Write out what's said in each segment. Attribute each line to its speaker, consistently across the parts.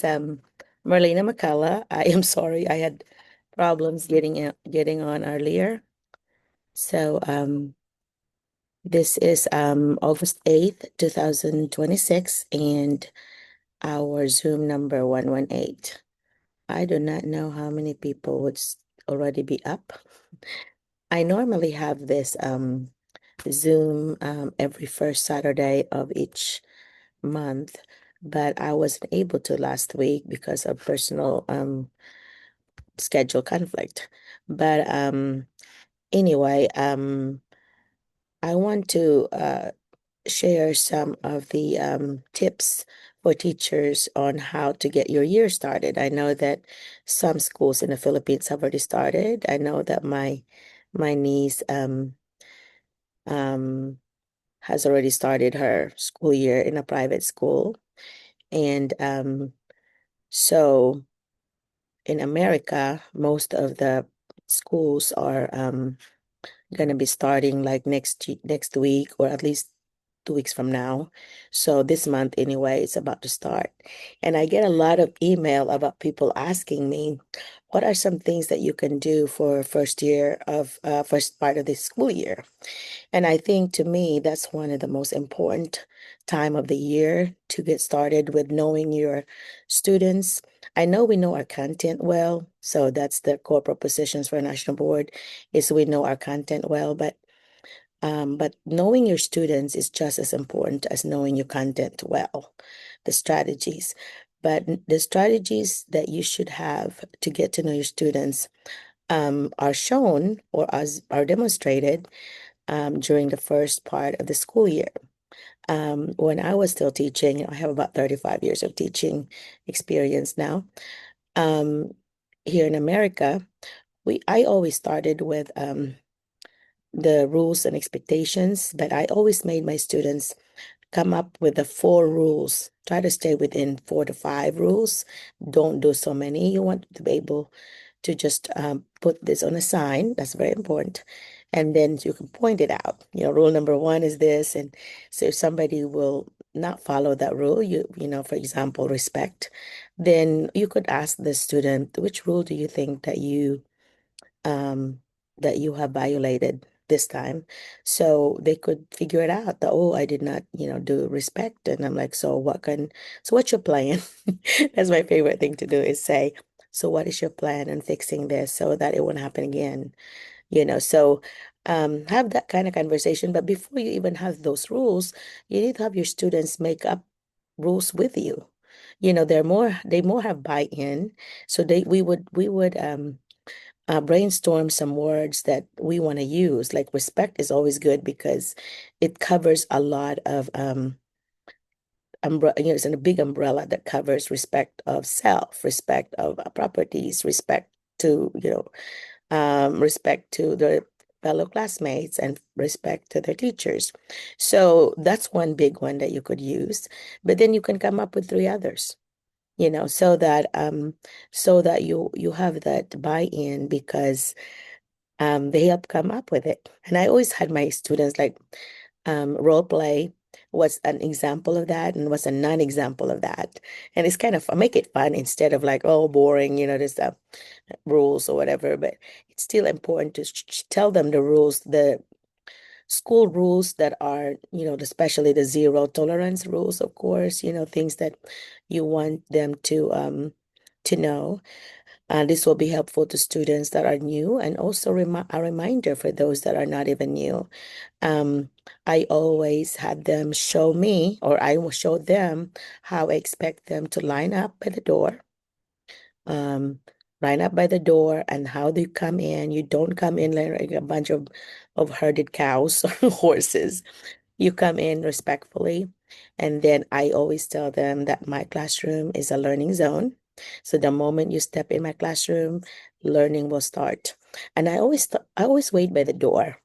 Speaker 1: is Marlena McCullough. I am sorry, I had problems getting on earlier. So this is August 8th, 2026, and our Zoom number 118. I do not know how many people would already be up. I normally have this Zoom every first Saturday of each month, but I wasn't able to last week because of personal schedule conflict. But anyway, I want to share some of the tips for teachers on how to get your year started. I know that some schools in the Philippines have already started. I know that my niece um has already started her school year in a private school. And so in America, most of the schools are going to be starting like next week, or at least 2 weeks from now. So this month anyway, it's about to start. And I get a lot of email about people asking me, what are some things that you can do for first part of the school year? And I think to me, that's one of the most important time of the year to get started with knowing your students. I know we know our content well, so that's the core propositions for a national board is we know our content well, but knowing your students is just as important as knowing your content well, the strategies. But the strategies that you should have to get to know your students are shown or are demonstrated during the first part of the school year. When I was still teaching, I have about 35 years of teaching experience now. Um, Here in America, I always started with the rules and expectations, but I always made my students come up with the 4 rules. Try to stay within 4 to 5 rules. Don't do so many. You want to be able to just put this on a sign. That's very important. And then you can point it out. Rule number 1 is this. And so if somebody will not follow that rule, for example, respect, then you could ask the student, which rule do you think um, that you have violated this time? So they could figure it out that, oh, I did not, do respect. And I'm like, so what's your plan? That's my favorite thing to do is say, so what is your plan on fixing this so that it won't happen again? So have that kind of conversation. But before you even have those rules, you need to have your students make up rules with you. They more have buy-in. So we would brainstorm some words that we want to use. Like respect is always good because it covers a lot of it's in a big umbrella that covers respect of self, respect of properties, respect to their fellow classmates, and respect to their teachers. So that's one big one that you could use. But then you can come up with 3 others, so that you have that buy-in because they help come up with it. And I always had my students like role play was an example of that and was a non-example of that. And it's kind of I make it fun instead of like, oh, boring, there's rules or whatever. But it's still important to tell them the rules, the school rules that are, especially the zero tolerance rules, of course, things that you want them to know. This will be helpful to students that are new and also a reminder for those that are not even new. Um, I always had them show me, or I will show them how I expect them to line up by the door. Um, Line up by the door, and how do you come in? You don't come in like a bunch of herded cows or horses. You come in respectfully. And then I always tell them that my classroom is a learning zone. So the moment you step in my classroom, learning will start. And I always wait by the door.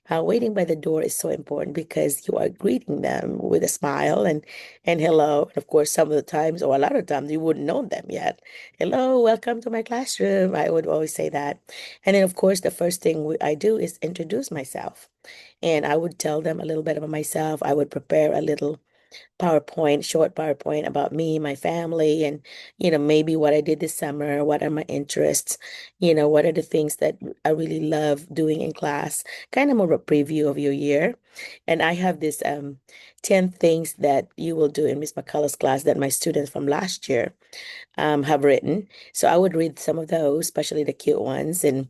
Speaker 1: Waiting by the door is so important because you are greeting them with a smile and hello. And of course, some of the times, or a lot of times, you wouldn't know them yet. Hello, welcome to my classroom. I would always say that. And then, of course, the first thing I do is introduce myself. And I would tell them a little bit about myself. I would prepare a little short PowerPoint about me, my family, and, maybe what I did this summer, what are my interests, what are the things that I really love doing in class, kind of more of a preview of your year. And I have this 10 things that you will do in Miss McCullough's class that my students from last year have written. So I would read some of those, especially the cute ones. And,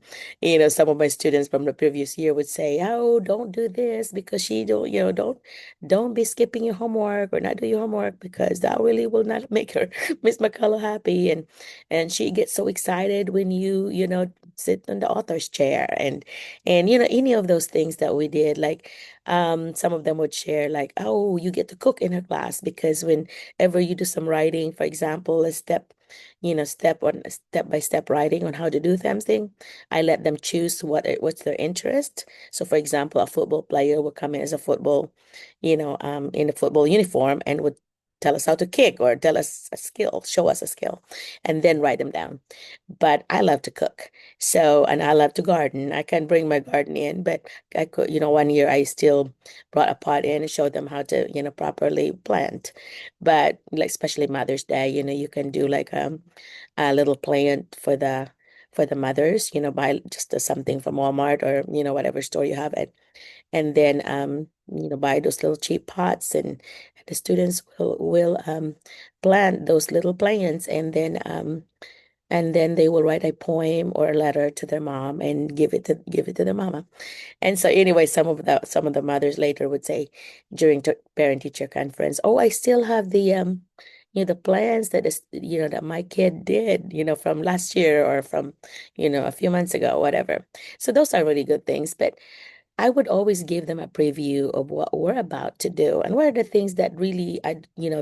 Speaker 1: some of my students from the previous year would say, "Oh, don't do this because she don't, don't be skipping your homework or not do your homework because that really will not make her Miss McCullough happy." And she gets so excited when you sit in the author's chair and any of those things that we did, like some of them would share like, "Oh, you get to cook in her class because whenever you do some writing, for example, a step by step writing on how to do something, I let them choose what's their interest. So for example, a football player would come in as a football, in a football uniform and would tell us how to kick or tell us a skill, show us a skill, and then write them down. But I love to cook. So, and I love to garden. I can bring my garden in, but I could, one year I still brought a pot in and showed them how to, properly plant. But like especially Mother's Day, you can do like a little plant for the mothers, buy just something from Walmart or whatever store you have it, and then buy those little cheap pots, and the students will plant those little plants, and then they will write a poem or a letter to their mom and give it to their mama. And so anyway, some of the mothers later would say during parent teacher conference, "Oh, I still have the plans that my kid did, from last year or from, a few months ago, whatever." So those are really good things. But I would always give them a preview of what we're about to do and what are the things that really,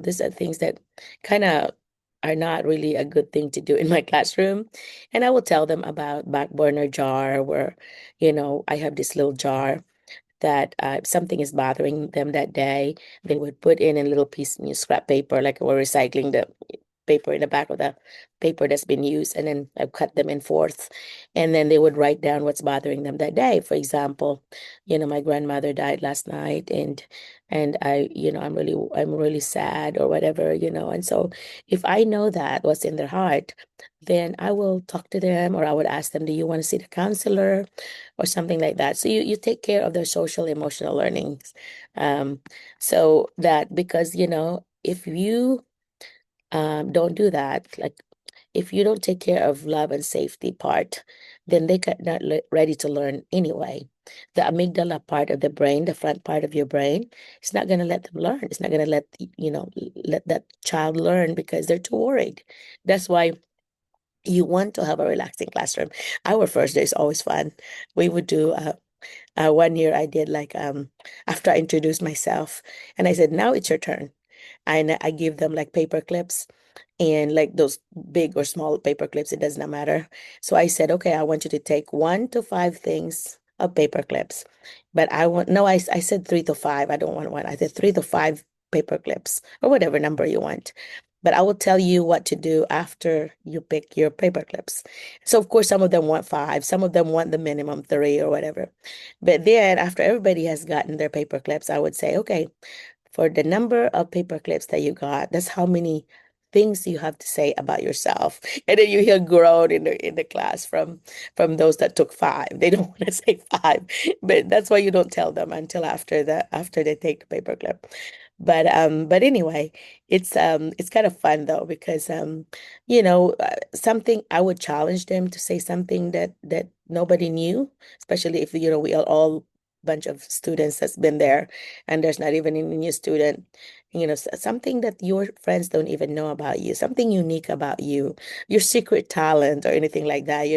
Speaker 1: these are things that kind of are not really a good thing to do in my classroom. And I will tell them about back burner jar where, I have this little jar that if something is bothering them that day, they would put in a little piece of scrap paper, like we're recycling the paper in the back of the paper that's been used, and then I cut them in fourths, and then they would write down what's bothering them that day. For example, my grandmother died last night, and I'm really sad or whatever, and so if I know that what's in their heart, then I will talk to them, or I would ask them, "Do you want to see the counselor?" or something like that. So you take care of their social emotional learnings. Um, so that because if you don't do that, like if you don't take care of love and safety part, then they get not ready to learn anyway. The amygdala part of the brain, the front part of your brain, it's not going to let them learn. It's not going to let that child learn because they're too worried. That's why you want to have a relaxing classroom. Our first day is always fun. We would do one year I did like after I introduced myself and I said, "Now it's your turn." And I give them like paper clips and like those big or small paper clips, it does not matter. So I said, "Okay, I want you to take 1 to 5 things of paper clips." But no, I said 3 to 5. I don't want one. I said 3 to 5 paper clips or whatever number you want. But I will tell you what to do after you pick your paper clips. So of course, some of them want 5, some of them want the minimum 3 or whatever. But then after everybody has gotten their paper clips, I would say, "Okay, for the number of paper clips that you got, that's how many things you have to say about yourself." And then you hear groan in the class from those that took 5. They don't want to say 5, but that's why you don't tell them until after they take the paper clip. But anyway, it's kind of fun though because something I would challenge them to say something that nobody knew, especially if we are all bunch of students that's been there and there's not even any new student, something that your friends don't even know about you, something unique about you, your secret talent or anything like that.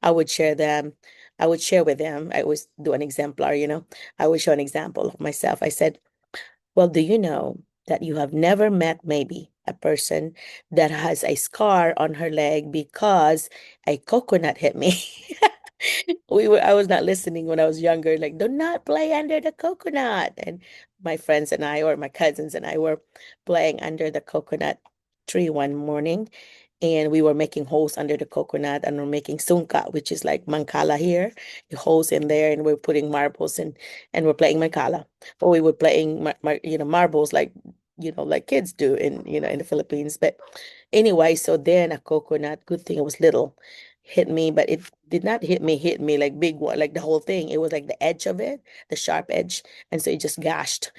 Speaker 1: I would share them. I would share with them. I always do an exemplar, I would show an example of myself. I said, "Well, do you know that you have never met maybe a person that has a scar on her leg because a coconut hit me?" I was not listening when I was younger, like, "Do not play under the coconut." And my friends and I, or my cousins and I, were playing under the coconut tree one morning, and we were making holes under the coconut, and we're making sungka, which is like mancala here, holes in there, and we're putting marbles and we're playing mancala. Or we were playing marbles like like kids do in the Philippines. But anyway, so then a coconut, good thing it was little, hit me, but it did not hit me like big one, like the whole thing. It was like the edge of it, the sharp edge. And so it gashed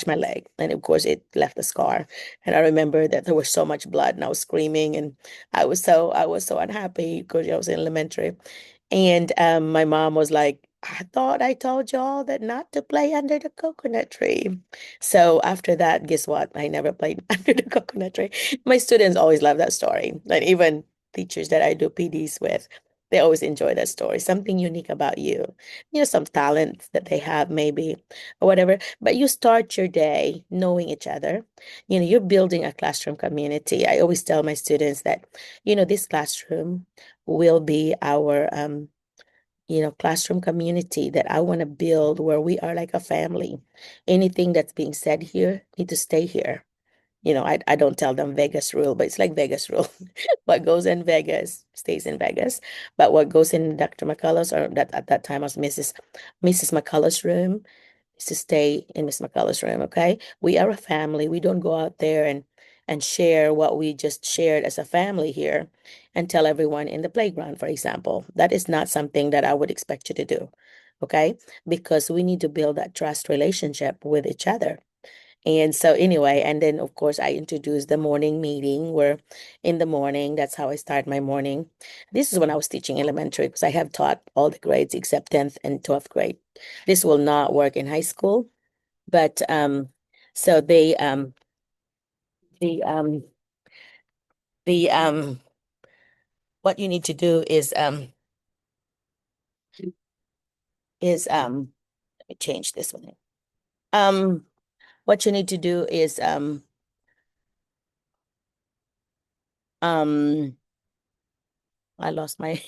Speaker 1: my leg. And of course it left a scar. And I remember that there was so much blood and I was screaming and I was so unhappy because I was in elementary. And my mom was like, I thought I told y'all that not to play under the coconut tree. So after that, guess what? I never played under the coconut tree. My students always love that story. And even teachers that I do PDs with, they always enjoy that story. Something unique about you. Some talent that they have maybe or whatever. But you start your day knowing each other. You're building a classroom community. I always tell my students that, this classroom will be our classroom community that I want to build where we are like a family. Anything that's being said here need to stay here. I don't tell them Vegas rule, but it's like Vegas rule. What goes in Vegas stays in Vegas. But what goes in Dr. McCullough's, or that at that time was Mrs. McCullough's room, is to stay in Miss McCullough's room, okay? We are a family. We don't go out there and share what we just shared as a family here and tell everyone in the playground, for example. That is not something that I would expect you to do, okay? Because we need to build that trust relationship with each other. And so anyway, and then of course I introduced the morning meeting where in the morning, that's how I start my morning. This is when I was teaching elementary because I have taught all the grades except 10th and 12th grade. This will not work in high school, but so the um the what you need to do is let me change this one. Um what you need to do is um I lost my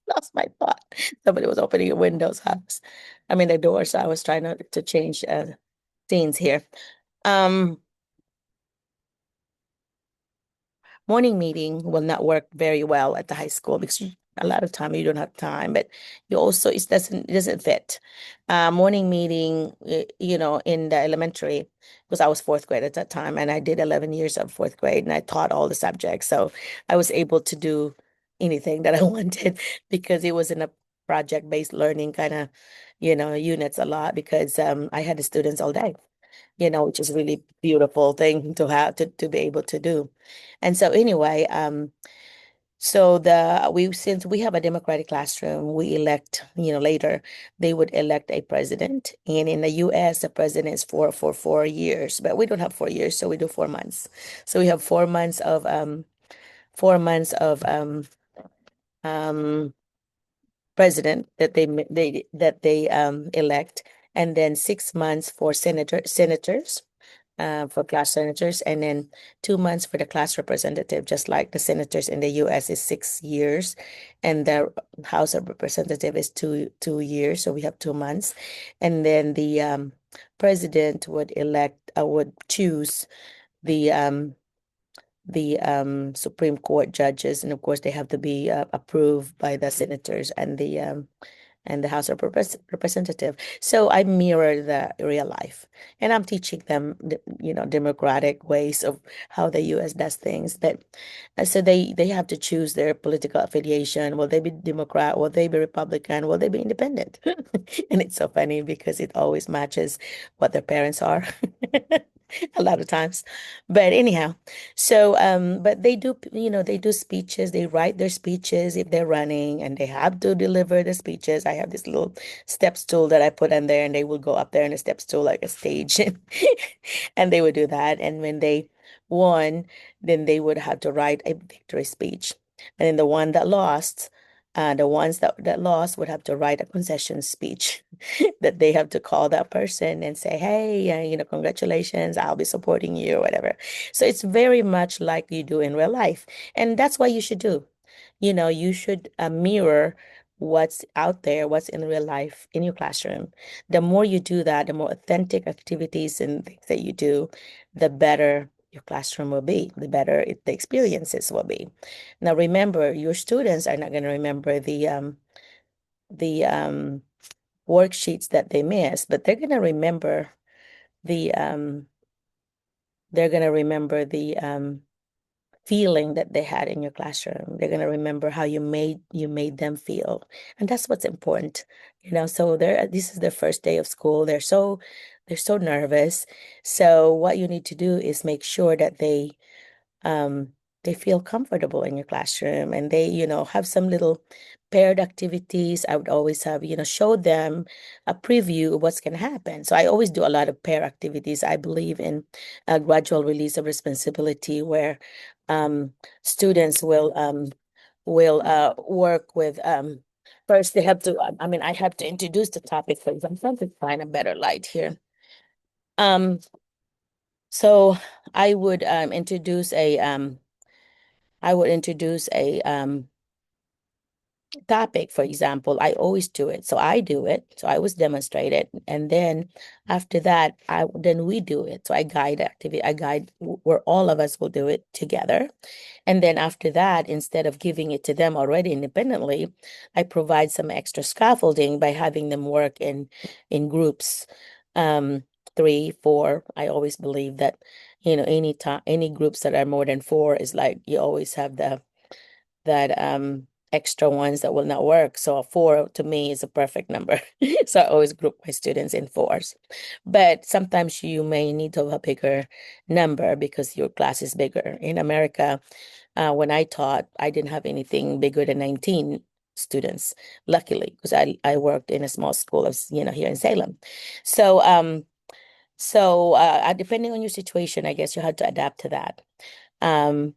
Speaker 1: lost my thought. Somebody was opening a Windows house. I mean the door, so I was trying to change scenes here. Um, Morning meeting will not work very well at the high school because a lot of time you don't have time, but you also it doesn't fit. Morning meeting, in the elementary, because I was fourth grade at that time, and I did 11 years of fourth grade, and I taught all the subjects, so I was able to do anything that I wanted because it was in a project-based learning kind of, units a lot because I had the students all day. Which is a really beautiful thing to have to be able to do. And so anyway, so since we have a democratic classroom, we elect, later they would elect a president. And in the US, the president is for 4 years, but we don't have 4 years, so we do 4 months. So we have 4 months of 4 months of um president that they elect, and then 6 months for senators for class senators, and then 2 months for the class representative, just like the senators in the US is 6 years, and the House of Representative is two years. So we have 2 months. And then the president would choose the Supreme Court judges, and of course they have to be approved by the senators and the House of Representative. So I mirror the real life, and I'm teaching them, democratic ways of how the U.S. does things. But so they have to choose their political affiliation. Will they be Democrat? Will they be Republican? Will they be independent? And it's so funny because it always matches what their parents are. A lot of times. But anyhow, so but they do speeches, they write their speeches if they're running, and they have to deliver the speeches. I have this little step stool that I put on there, and they will go up there in a step stool like a stage, and they would do that. And when they won, then they would have to write a victory speech. And then the ones that lost would have to write a concession speech that they have to call that person and say, hey, congratulations, I'll be supporting you or whatever. So it's very much like you do in real life. And that's what you should do. You should mirror what's out there, what's in real life in your classroom. The more you do that, the more authentic activities and things that you do, the better your classroom will be, the better the experiences will be. Now, remember, your students are not going to remember the worksheets that they missed, but they're going to remember the They're going to remember the feeling that they had in your classroom. They're going to remember how you made them feel. And that's what's important. So this is their first day of school. They're so nervous. So what you need to do is make sure that um, they feel comfortable in your classroom, and they, have some little paired activities. I would always have, show them a preview of what's going to happen. So I always do a lot of pair activities. I believe in a gradual release of responsibility where students will work with first they have to, I have to introduce the topic for example. I'm trying to find a better light here. Um, so I would introduce a topic, for example. I always do it. So I do it. So I always demonstrate it. And then after that, then we do it. So I guide activity, where all of us will do it together. And then after that, instead of giving it to them already independently, I provide some extra scaffolding by having them work in groups, um, 3, 4. I always believe that, any groups that are more than 4 is like you always have that extra ones that will not work. So a 4 to me is a perfect number. So I always group my students in 4s. But sometimes you may need to have a bigger number because your class is bigger. In America, when I taught, I didn't have anything bigger than 19 students, luckily, because I worked in a small school of, here in Salem. So depending on your situation, I guess you had to adapt to that. Um,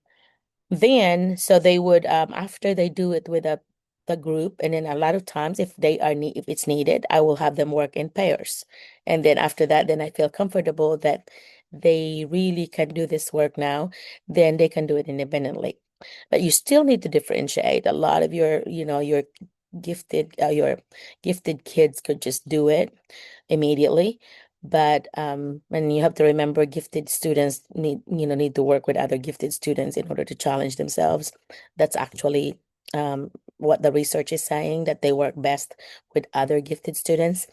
Speaker 1: then, so they would, after they do it with the group, and then a lot of times, if it's needed, I will have them work in pairs. And then after that, then I feel comfortable that they really can do this work now, then they can do it independently. But you still need to differentiate. A lot of your gifted kids could just do it immediately. But and you have to remember gifted students need to work with other gifted students in order to challenge themselves. That's actually what the research is saying, that they work best with other gifted students.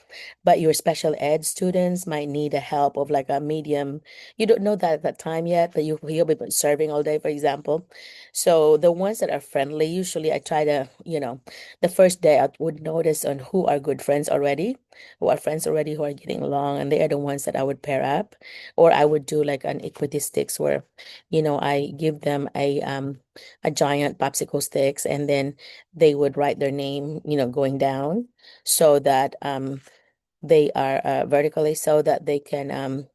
Speaker 1: But your special ed students might need a help of like a medium. You don't know that at that time yet, but you'll be serving all day, for example. So the ones that are friendly, usually I try to, the first day I would notice on who are good friends already, who are friends already, who are getting along, and they are the ones that I would pair up. Or I would do like an equity sticks where, I give them a giant popsicle sticks, and then they would write their name, going down, so that they are vertically, so that they can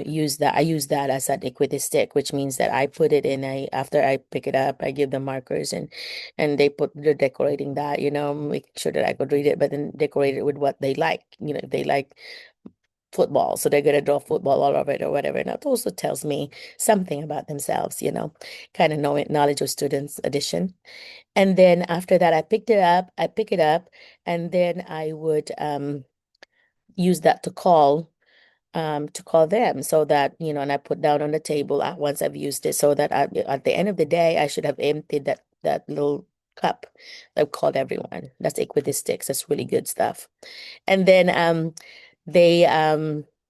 Speaker 1: use that. I use that as an equity stick, which means that I put it in after I pick it up, I give them markers, and they're decorating that, making sure that I could read it, but then decorate it with what they like. If they like football, so they're gonna draw football all over it or whatever. And that also tells me something about themselves, kind of knowledge of students addition. And then after that, I pick it up, and then I would use that to call them, so that, and I put down on the table once I've used it, so that at the end of the day, I should have emptied that little cup. I've called everyone. That's equity sticks. That's really good stuff. And then they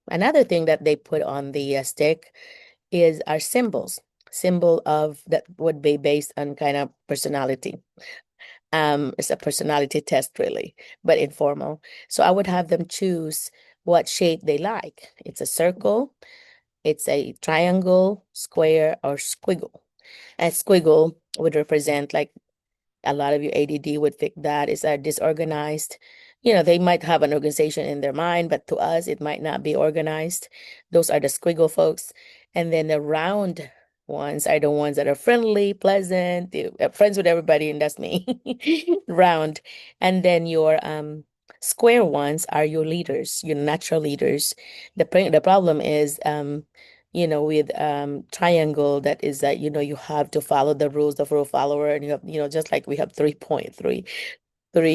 Speaker 1: another thing that they put on the stick is our symbols. Symbol of that would be based on kind of personality. It's a personality test, really, but informal. So I would have them choose what shape they like. It's a circle, it's a triangle, square, or squiggle. A squiggle would represent, like, a lot of your ADD would think that is disorganized. They might have an organization in their mind, but to us, it might not be organized. Those are the squiggle folks. And then the round ones are the ones that are friendly, pleasant, friends with everybody, and that's me. Round. And then your square ones are your leaders, your natural leaders. The problem is with triangle, that is that you have to follow the rules of rule follower, and you have, just like we have 3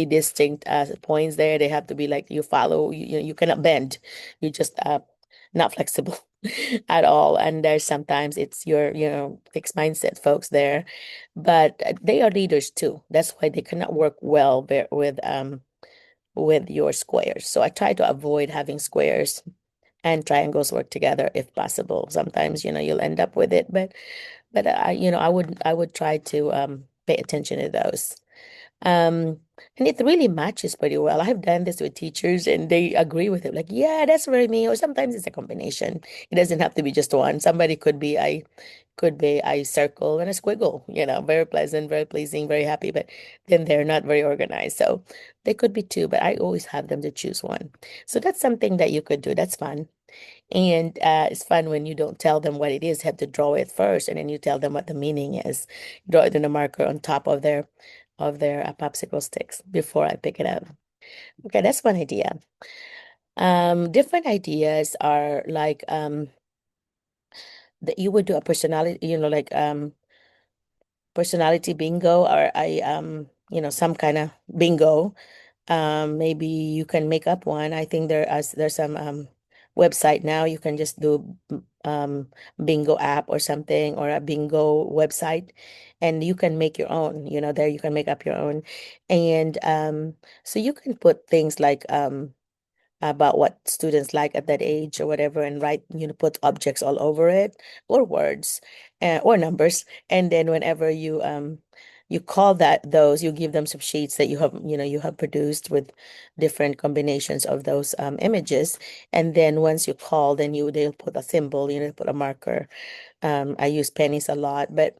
Speaker 1: distinct points there. They have to be like, you follow, you cannot bend. You just not flexible at all. And there's sometimes it's your fixed mindset folks there, but they are leaders too. That's why they cannot work well with your squares. So I try to avoid having squares and triangles work together if possible. Sometimes, you'll end up with it, but I would try to pay attention to those. Um, and it really matches pretty well. I've done this with teachers and they agree with it. Like, yeah, that's very me. Or sometimes it's a combination. It doesn't have to be just one. Somebody could be a circle and a squiggle, very pleasant, very pleasing, very happy, but then they're not very organized. So they could be two, but I always have them to choose one. So that's something that you could do. That's fun. And it's fun when you don't tell them what it is, have to draw it first, and then you tell them what the meaning is. Draw it in a marker on top of their popsicle sticks before I pick it up. Okay, that's one idea. Different ideas are like that you would do a personality, like personality bingo or some kind of bingo. Maybe you can make up one. I think there's some website now you can just do bingo app or something or a bingo website, and you can make your own. There you can make up your own, and so you can put things like about what students like at that age or whatever, and write, put objects all over it, or words, or numbers. And then whenever you call you give them some sheets that you have produced with different combinations of those images. And then once you call, then they'll put a symbol, put a marker. I use pennies a lot, but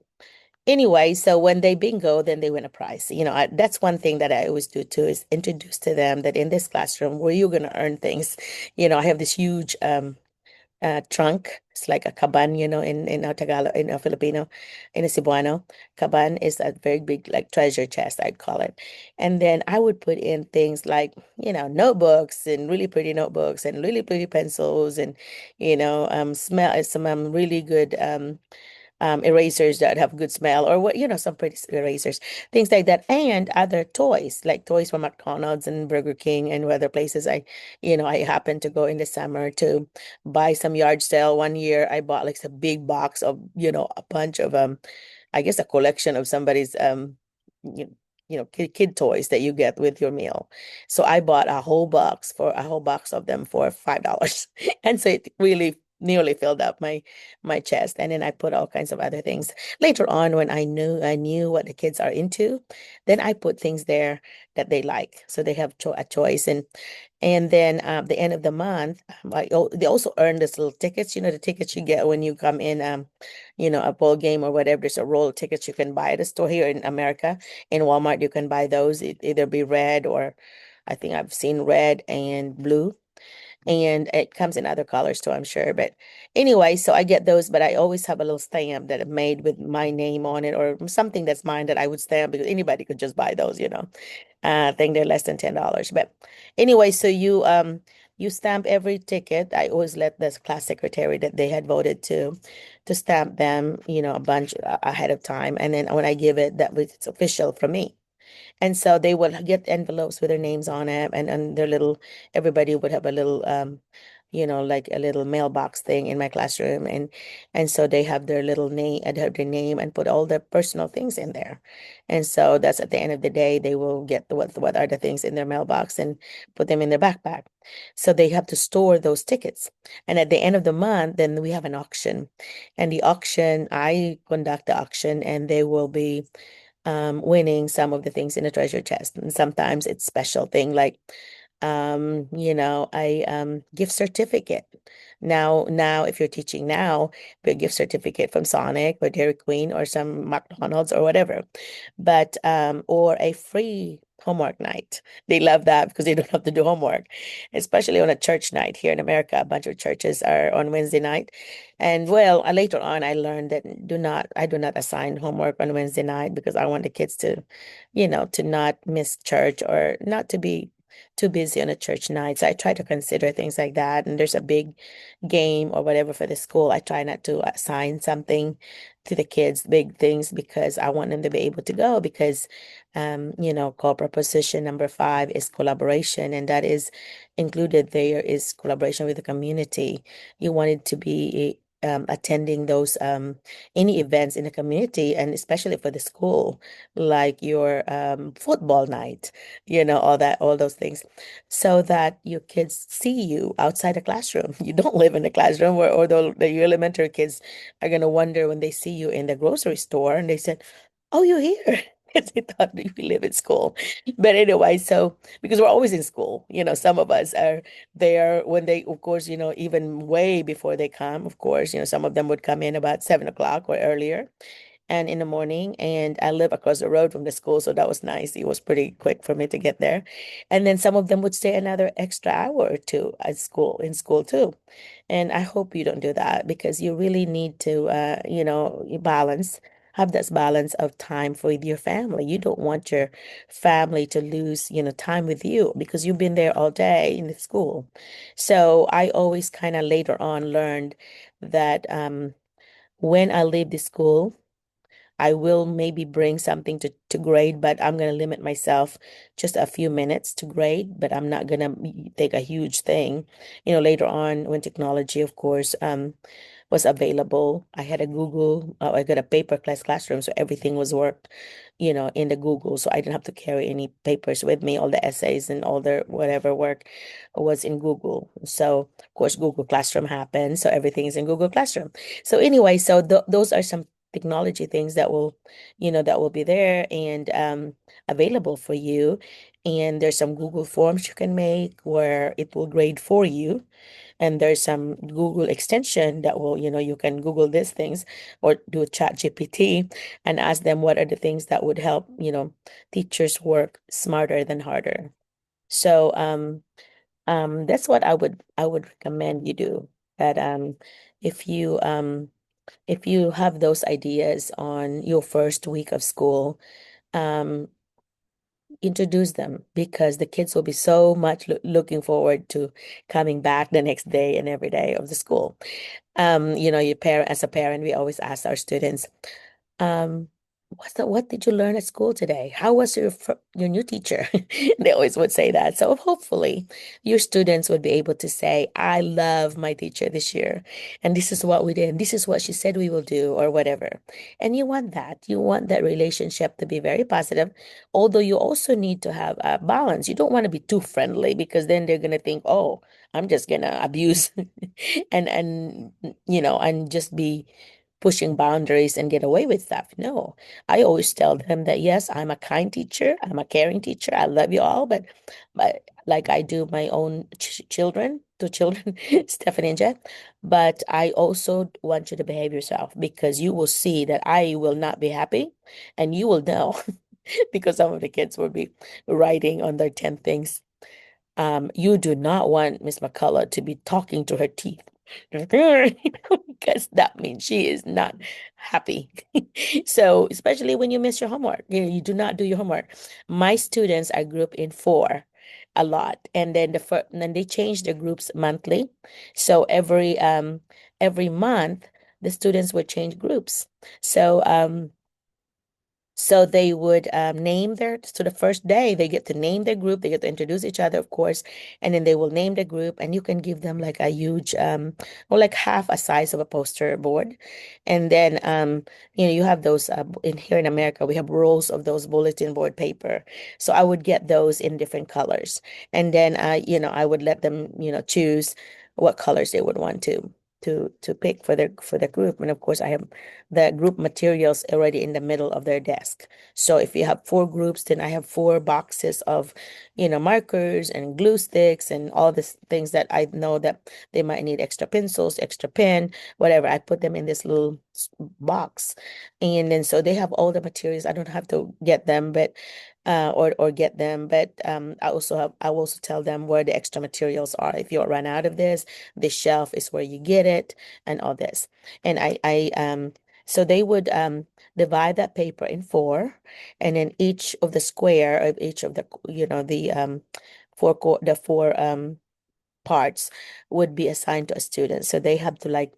Speaker 1: anyway, so when they bingo, then they win a prize. That's one thing that I always do too, is introduce to them that in this classroom where you're going to earn things. I have this huge trunk. It's like a kaban, in our Tagalog, in our Filipino, in a Cebuano. Kaban is a very big, like, treasure chest, I'd call it. And then I would put in things like, notebooks, and really pretty notebooks, and really pretty pencils, and, smell some really good erasers that have good smell, or some pretty erasers, things like that, and other toys, like toys from McDonald's and Burger King and other places. I happened to go in the summer to buy some yard sale. One year I bought like a big box of, a bunch of I guess a collection of somebody's you, kid toys that you get with your meal. So I bought a whole box of them for $5. And so it really nearly filled up my chest. And then I put all kinds of other things. Later on, when I knew what the kids are into, then I put things there that they like. So they have a choice. And then the end of the month, they also earn this little tickets, the tickets you get when you come in, a ball game or whatever. There's a roll of tickets you can buy at a store here in America. In Walmart, you can buy those. It either be red, or I think I've seen red and blue, and it comes in other colors too, I'm sure. But anyway, so I get those, but I always have a little stamp that I made with my name on it, or something that's mine that I would stamp, because anybody could just buy those. I think they're less than $10. But anyway, so you stamp every ticket. I always let the class secretary that they had voted to stamp them, a bunch ahead of time. And then when I give it, it's official from me. And so they will get envelopes with their names on it, and everybody would have a little, like a little mailbox thing in my classroom. And so they have their little name, and have their name, and put all their personal things in there. And so that's at the end of the day, they will get what are the things in their mailbox and put them in their backpack. So they have to store those tickets. And at the end of the month, then we have an auction. And the auction, I conduct the auction, and they will be winning some of the things in the treasure chest. And sometimes it's special thing like a gift certificate. Now if you're teaching now, be a gift certificate from Sonic or Dairy Queen or some McDonald's or whatever. But or a free homework night. They love that because they don't have to do homework, especially on a church night here in America. A bunch of churches are on Wednesday night. And well, later on, I learned that I do not assign homework on Wednesday night, because I want the kids to not miss church, or not to be too busy on a church night. So I try to consider things like that. And there's a big game or whatever for the school, I try not to assign something to the kids, big things, because I want them to be able to go. Because, corporate position number 5 is collaboration, and that is included there is collaboration with the community. You want it to be attending those any events in the community, and especially for the school, like your football night, all those things, so that your kids see you outside the classroom. You don't live in the classroom, or the elementary kids are gonna wonder when they see you in the grocery store and they said, "Oh, you're here." Because they thought we live in school. But anyway, so because we're always in school, some of us are there when they, of course, even way before they come, of course, some of them would come in about 7 o'clock or earlier and in the morning. And I live across the road from the school, so that was nice. It was pretty quick for me to get there. And then some of them would stay another extra hour or two in school too. And I hope you don't do that because you really need to, you have this balance of time for your family. You don't want your family to lose, time with you because you've been there all day in the school. So I always kind of later on learned that when I leave the school, I will maybe bring something to grade, but I'm going to limit myself just a few minutes to grade, but I'm not going to take a huge thing. Later on when technology, of course, was available, I had a I got a classroom, so everything was worked, in the Google. So I didn't have to carry any papers with me. All the essays and all the whatever work was in Google. So, of course, Google Classroom happened. So everything is in Google Classroom. So anyway, so those are some technology things that will be there and available for you. And there's some Google Forms you can make where it will grade for you. And there's some Google extension that will, you can Google these things or do a chat GPT and ask them what are the things that would help, teachers work smarter than harder. So that's what I would recommend you do. That if you um if you have those ideas on your first week of school, um, introduce them because the kids will be so much looking forward to coming back the next day and every day of the school. As a parent, we always ask our students, um, what did you learn at school today? How was your new teacher? They always would say that. So hopefully your students would be able to say, I love my teacher this year. And this is what we did. This is what she said we will do, or whatever. And you want that. You want that relationship to be very positive, although you also need to have a balance. You don't want to be too friendly because then they're gonna think, oh, I'm just gonna abuse and just be pushing boundaries and get away with stuff. No, I always tell them that yes, I'm a kind teacher, I'm a caring teacher. I love you all, but like I do my own children, two children, Stephanie and Jeff. But I also want you to behave yourself because you will see that I will not be happy, and you will know because some of the kids will be writing on their 10 things. You do not want Miss McCullough to be talking to her teeth because that means she is not happy. So, especially when you miss your homework, you do not do your homework. My students are grouped in four a lot, and then they change their groups monthly. So every month the students would change groups. So they would so the first day they get to name their group, they get to introduce each other, of course, and then they will name the group, and you can give them like a huge, or like half a size of a poster board. And then, you have those, in here in America, we have rolls of those bulletin board paper. So I would get those in different colors. And then, I would let them, choose what colors they would want to pick for the group. And of course, I have the group materials already in the middle of their desk. So if you have four groups, then I have four boxes of, markers and glue sticks and all these things that I know that they might need extra pencils, extra pen, whatever. I put them in this little box. And then so they have all the materials. I don't have to get them, but or get them, but I also tell them where the extra materials are. If you run out of this shelf is where you get it and all this. And so they would divide that paper in four, and then each of the square of each of the, the four parts would be assigned to a student. So they have to like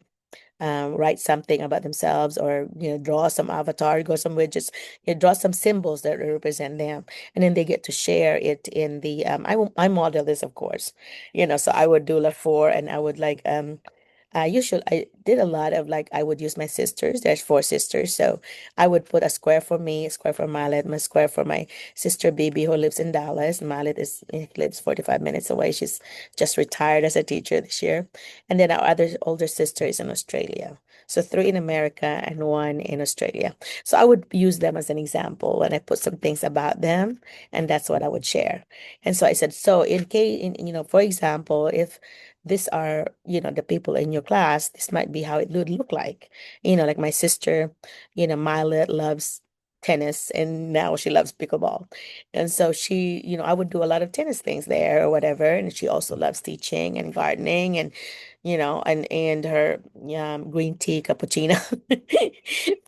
Speaker 1: write something about themselves, or draw some avatar, go somewhere, just draw some symbols that represent them, and then they get to share it in the I model this, of course, so I would do like four, and I would like I did a lot of like I would use my sisters. There's four sisters, so I would put a square for me, a square for Malet, my square for my sister Bibi who lives in Dallas. Malet lives 45 minutes away. She's just retired as a teacher this year, and then our other older sister is in Australia. So three in America and one in Australia. So I would use them as an example, and I put some things about them, and that's what I would share. And so I said, so in case, for example, if these are, the people in your class, this might be how it would look like. Like my sister, Milet loves tennis and now she loves pickleball. And so she, I would do a lot of tennis things there or whatever. And she also loves teaching and gardening and, and her green tea cappuccino,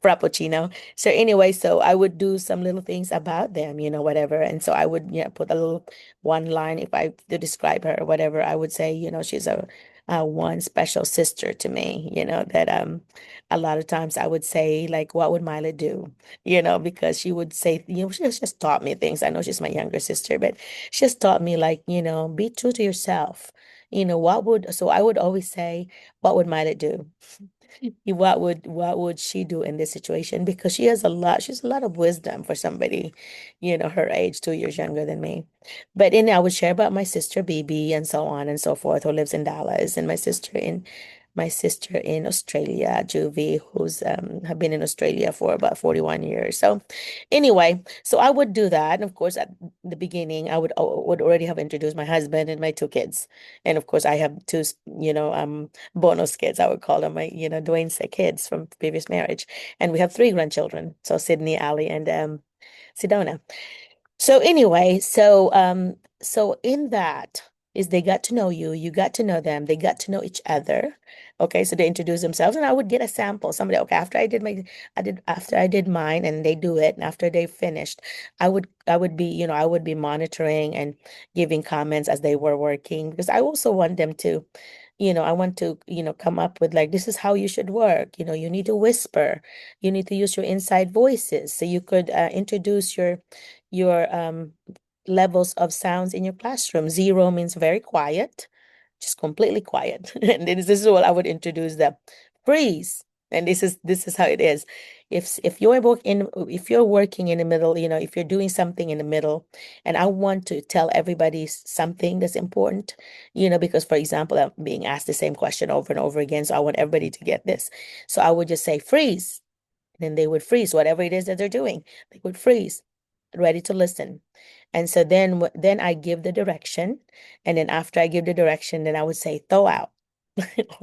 Speaker 1: frappuccino. So anyway, so I would do some little things about them, whatever. And so I would, put a little one line if I to describe her or whatever. I would say, she's a one special sister to me, that a lot of times I would say like, what would Mila do? Because she would say, she just taught me things. I know she's my younger sister, but she just taught me like, be true to yourself. So I would always say, what would Mila do? What would she do in this situation? Because she's a lot of wisdom for somebody, her age, 2 years younger than me. But then I would share about my sister BB and so on and so forth, who lives in Dallas, and my sister in Australia, Juvie, who's have been in Australia for about 41 years. So anyway, so I would do that. And of course, at the beginning, I would already have introduced my husband and my two kids. And of course, I have two, bonus kids, I would call them, my, Dwayne's kids from previous marriage. And we have three grandchildren. So Sydney, Ali, and Sedona. So anyway, so in that is they got to know you, you got to know them, they got to know each other. Okay, so they introduce themselves and I would get a sample. Somebody, okay, after I did mine and they do it, and after they finished, I would be, I would be monitoring and giving comments as they were working because I also want them to, I want to, come up with like this is how you should work. You need to whisper, you need to use your inside voices. So you could introduce your levels of sounds in your classroom. Zero means very quiet, just completely quiet. And this is what I would introduce them. Freeze. And this is how it is. If you're working in the middle, if you're doing something in the middle, and I want to tell everybody something that's important, because for example, I'm being asked the same question over and over again. So I want everybody to get this. So I would just say freeze. Then they would freeze, whatever it is that they're doing. They would freeze, ready to listen. And so then I give the direction. And then after I give the direction, then I would say thaw out,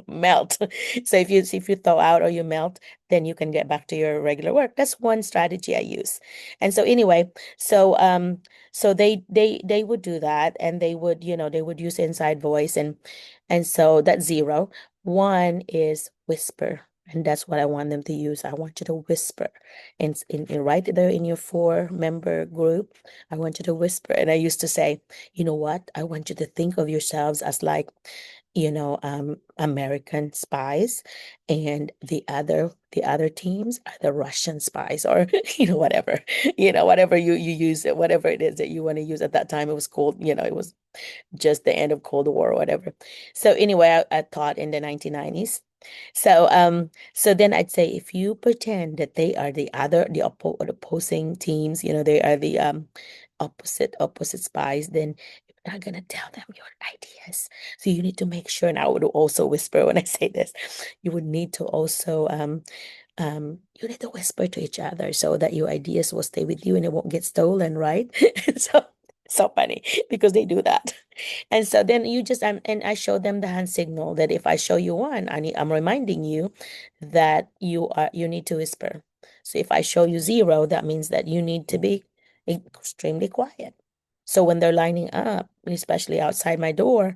Speaker 1: melt. So if you thaw out or you melt, then you can get back to your regular work. That's one strategy I use. And so anyway, so they would do that and they would use inside voice and so that's zero. One is whisper. And that's what I want them to use. I want you to whisper right there in your four-member group. I want you to whisper. And I used to say, you know what? I want you to think of yourselves as like, American spies, and the other teams are the Russian spies, or whatever, whatever you use it, whatever it is that you want to use at that time. It was cold, it was just the end of Cold War or whatever. So anyway, I taught in the 1990s. So then I'd say if you pretend that they are the opposing teams, they are the opposite spies, then you're not gonna tell them your ideas. So you need to make sure, and I would also whisper when I say this, you would need to also you need to whisper to each other so that your ideas will stay with you and it won't get stolen, right? So so funny because they do that. And so then and I show them the hand signal that if I show you one, I'm reminding you that you need to whisper. So if I show you zero, that means that you need to be extremely quiet. So when they're lining up, especially outside my door,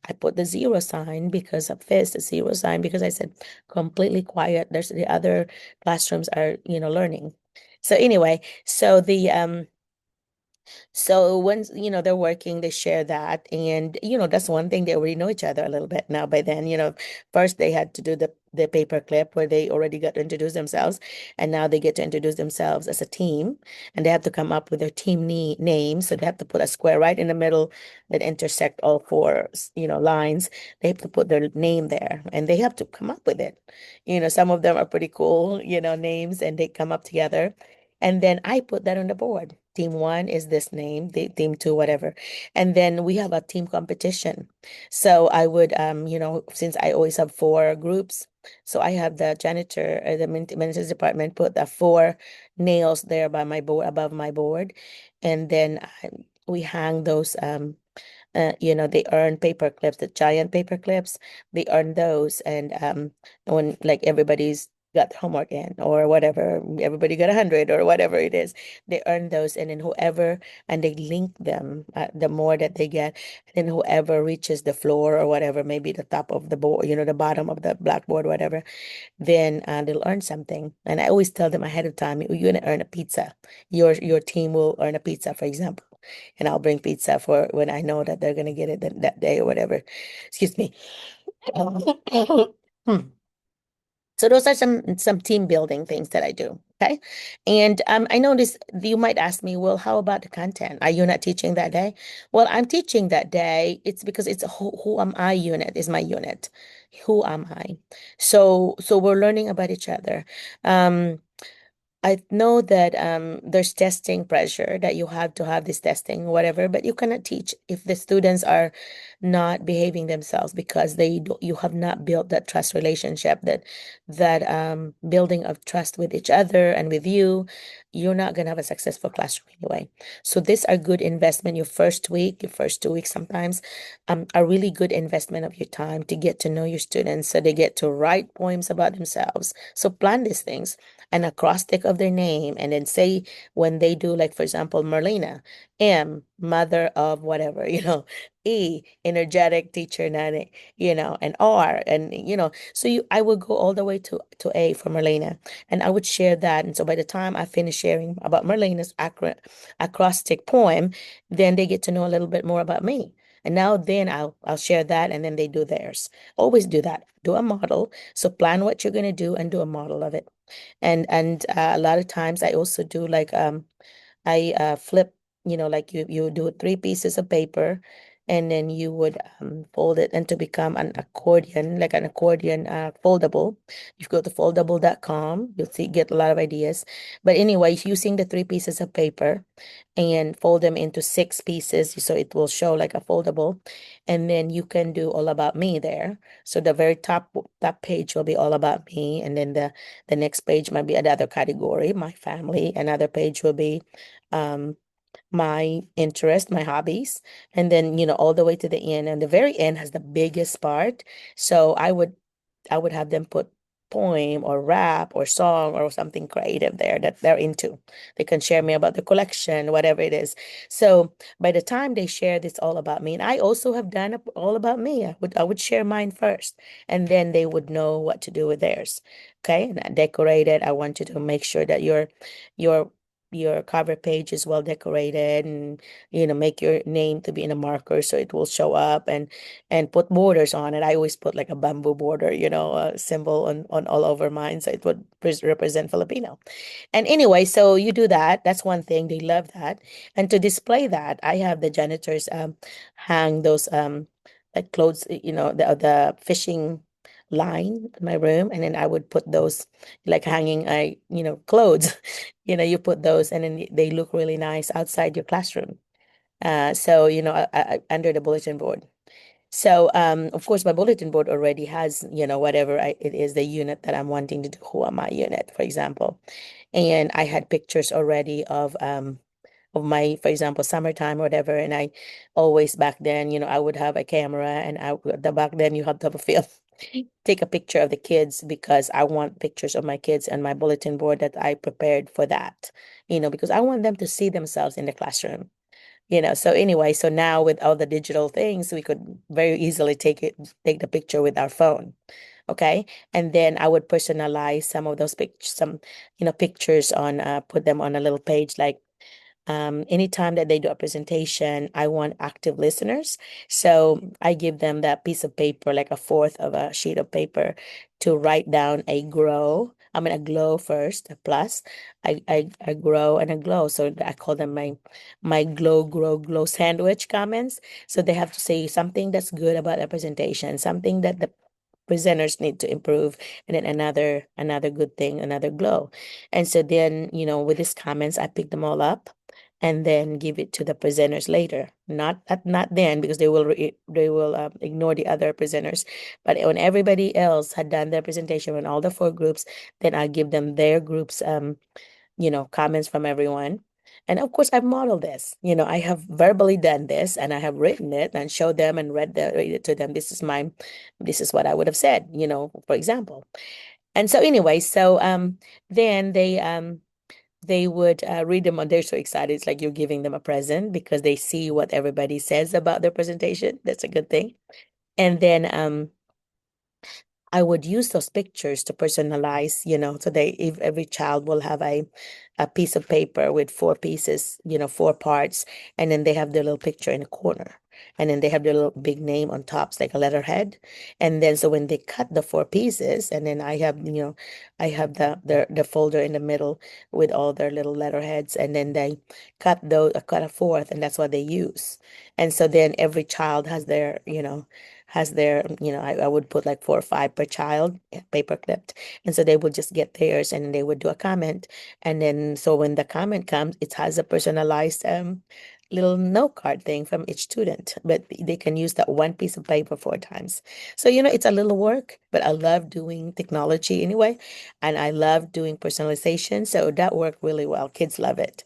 Speaker 1: I put the zero sign because of this, the zero sign, because I said completely quiet. There's the other classrooms are, learning. So anyway, So once, they're working, they share that. And, that's one thing, they already know each other a little bit now by then. First they had to do the paper clip where they already got to introduce themselves. And now they get to introduce themselves as a team. And they have to come up with their team name. So they have to put a square right in the middle that intersect all four, lines. They have to put their name there and they have to come up with it. Some of them are pretty cool, names, and they come up together. And then I put that on the board. Team one is this name, team two, whatever. And then we have a team competition. So I would, since I always have four groups, so I have the janitor, the maintenance department put the four nails there by my board, above my board. And then we hang those, they earn paper clips, the giant paper clips, they earn those. And when like everybody's got homework in or whatever, everybody got 100 or whatever it is, they earn those. And then whoever, and they link them, the more that they get, and then whoever reaches the floor or whatever, maybe the top of the board, the bottom of the blackboard, whatever, then they'll earn something. And I always tell them ahead of time, you're gonna earn a pizza. Your team will earn a pizza, for example. And I'll bring pizza for when I know that they're gonna get it that day or whatever. Excuse me. Hmm. So those are some team building things that I do. Okay. And I noticed you might ask me, well, how about the content? Are you not teaching that day? Well, I'm teaching that day. It's because it's a who am I unit is my unit. Who am I? So we're learning about each other. Um, I know that there's testing pressure that you have to have this testing, whatever, but you cannot teach if the students are not behaving themselves because you have not built that trust relationship, that building of trust with each other and with you. You're not gonna have a successful classroom anyway. So these are good investment. Your first week, your first 2 weeks sometimes, a really good investment of your time to get to know your students so they get to write poems about themselves. So plan these things, an acrostic of their name, and then say when they do, like for example, Merlina, M, mother of whatever, E, energetic teacher, nani, and R, and so I would go all the way to A for Merlina, and I would share that. And so by the time I finish sharing about Merlina's acrostic poem, then they get to know a little bit more about me. And now then I'll share that, and then they do theirs. Always do that. Do a model. So plan what you're gonna do and do a model of it. And a lot of times I also do like I flip, like you do 3 pieces of paper, and then you would fold it and to become an accordion, like an accordion foldable. You go to foldable.com, you'll see get a lot of ideas. But anyway, using the 3 pieces of paper and fold them into 6 pieces, so it will show like a foldable. And then you can do all about me there. So the very top page will be all about me, and then the next page might be another category, my family. Another page will be um my interest, my hobbies, and then all the way to the end. And the very end has the biggest part. So I would have them put poem or rap or song or something creative there that they're into. They can share me about the collection, whatever it is. So by the time they share this all about me, and I also have done all about me, I would share mine first, and then they would know what to do with theirs. Okay, and I decorate it. I want you to make sure that your your cover page is well decorated, and make your name to be in a marker so it will show up, and put borders on it. I always put like a bamboo border, a symbol on all over mine, so it would represent Filipino. And anyway, so you do that. That's one thing. They love that. And to display that, I have the janitors hang those like clothes, the fishing line in my room, and then I would put those like hanging clothes. You put those, and then they look really nice outside your classroom. So under the bulletin board. So, of course, my bulletin board already has, whatever it is, the unit that I'm wanting to do, who am I unit, for example. And I had pictures already of my, for example, summertime or whatever. And I always back then, I would have a camera, and back then you had to have a film. Take a picture of the kids because I want pictures of my kids and my bulletin board that I prepared for that, because I want them to see themselves in the classroom. So anyway, so now with all the digital things, we could very easily take the picture with our phone. Okay. And then I would personalize some of those pictures, pictures put them on a little page like Anytime that they do a presentation, I want active listeners. So I give them that piece of paper, like a fourth of a sheet of paper, to write down a grow. I mean, a glow first, a plus, I grow and a glow. So I call them my glow, grow, glow sandwich comments. So they have to say something that's good about the presentation, something that the presenters need to improve, and then another good thing, another glow. And so then, with these comments, I pick them all up and then give it to the presenters later. Not then, because they will ignore the other presenters. But when everybody else had done their presentation, when all the four groups, then I give them their groups comments from everyone. And of course, I've modeled this. I have verbally done this, and I have written it and showed them and read it to them. This is what I would have said, for example. And so anyway, then they would read them, and they're so excited. It's like you're giving them a present because they see what everybody says about their presentation. That's a good thing. And then I would use those pictures to personalize, so if every child will have a piece of paper with four pieces, four parts, and then they have their little picture in the corner. And then they have their little big name on top, it's like a letterhead. And then so when they cut the four pieces, and then I have the folder in the middle with all their little letterheads, and then they cut a fourth, and that's what they use. And so then every child has their, I would put like 4 or 5 per child, paper clipped. And so they would just get theirs, and they would do a comment. And then so when the comment comes, it has a personalized little note card thing from each student, but they can use that one piece of paper 4 times. So, it's a little work, but I love doing technology anyway. And I love doing personalization. So that worked really well. Kids love it.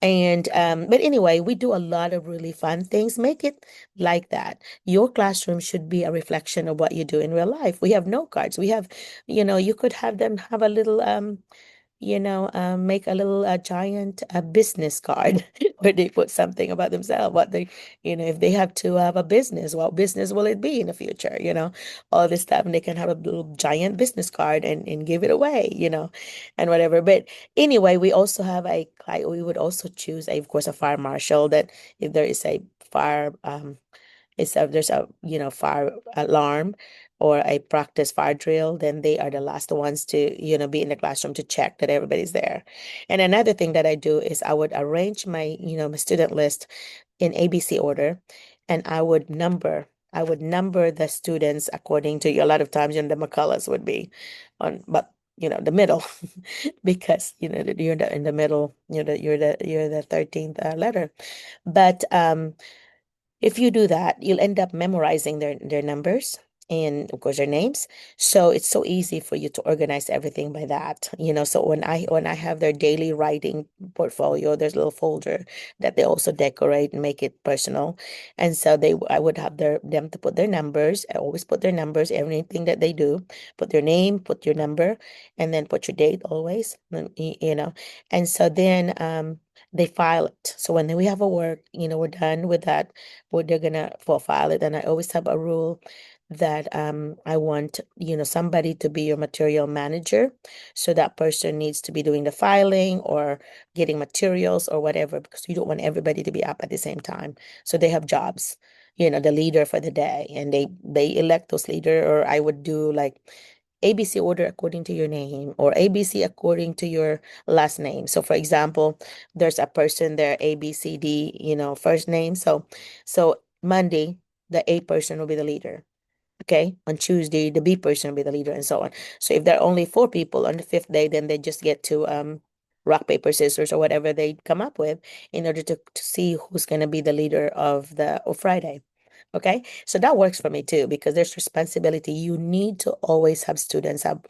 Speaker 1: And but anyway, we do a lot of really fun things. Make it like that. Your classroom should be a reflection of what you do in real life. We have note cards. We have, you could have them have a little make a little giant business card where they put something about themselves, what they, if they have to have a business, what business will it be in the future, all this stuff. And they can have a little giant business card and give it away, and whatever. But anyway, we would also choose, of course, a fire marshal, that if there is a fire, there's a fire alarm or a practice fire drill, then they are the last ones to be in the classroom to check that everybody's there. And another thing that I do is I would arrange my student list in ABC order, and I would number the students according to, a lot of times, the McCulloughs would be on, but the middle, because in the middle, you're the 13th letter. But if you do that, you'll end up memorizing their numbers and of course their names. So it's so easy for you to organize everything by that. So when I have their daily writing portfolio, there's a little folder that they also decorate and make it personal. And so I would have them to put their numbers. I always put their numbers, everything that they do, put their name, put your number, and then put your date always. And so then they file it. So when we have a work, we're done with that, they're gonna file it. And I always have a rule that I want, somebody to be your material manager. So that person needs to be doing the filing or getting materials or whatever, because you don't want everybody to be up at the same time. So they have jobs, the leader for the day, and they elect those leader. Or I would do like ABC order according to your name, or ABC according to your last name. So for example, there's a person there, ABCD, first name. So Monday, the A person will be the leader. Okay. On Tuesday, the B person will be the leader, and so on. So if there are only 4 people on the fifth day, then they just get to rock, paper, scissors, or whatever they come up with, in order to see who's gonna be the leader of Friday. Okay, so that works for me too, because there's responsibility. You need to always have students have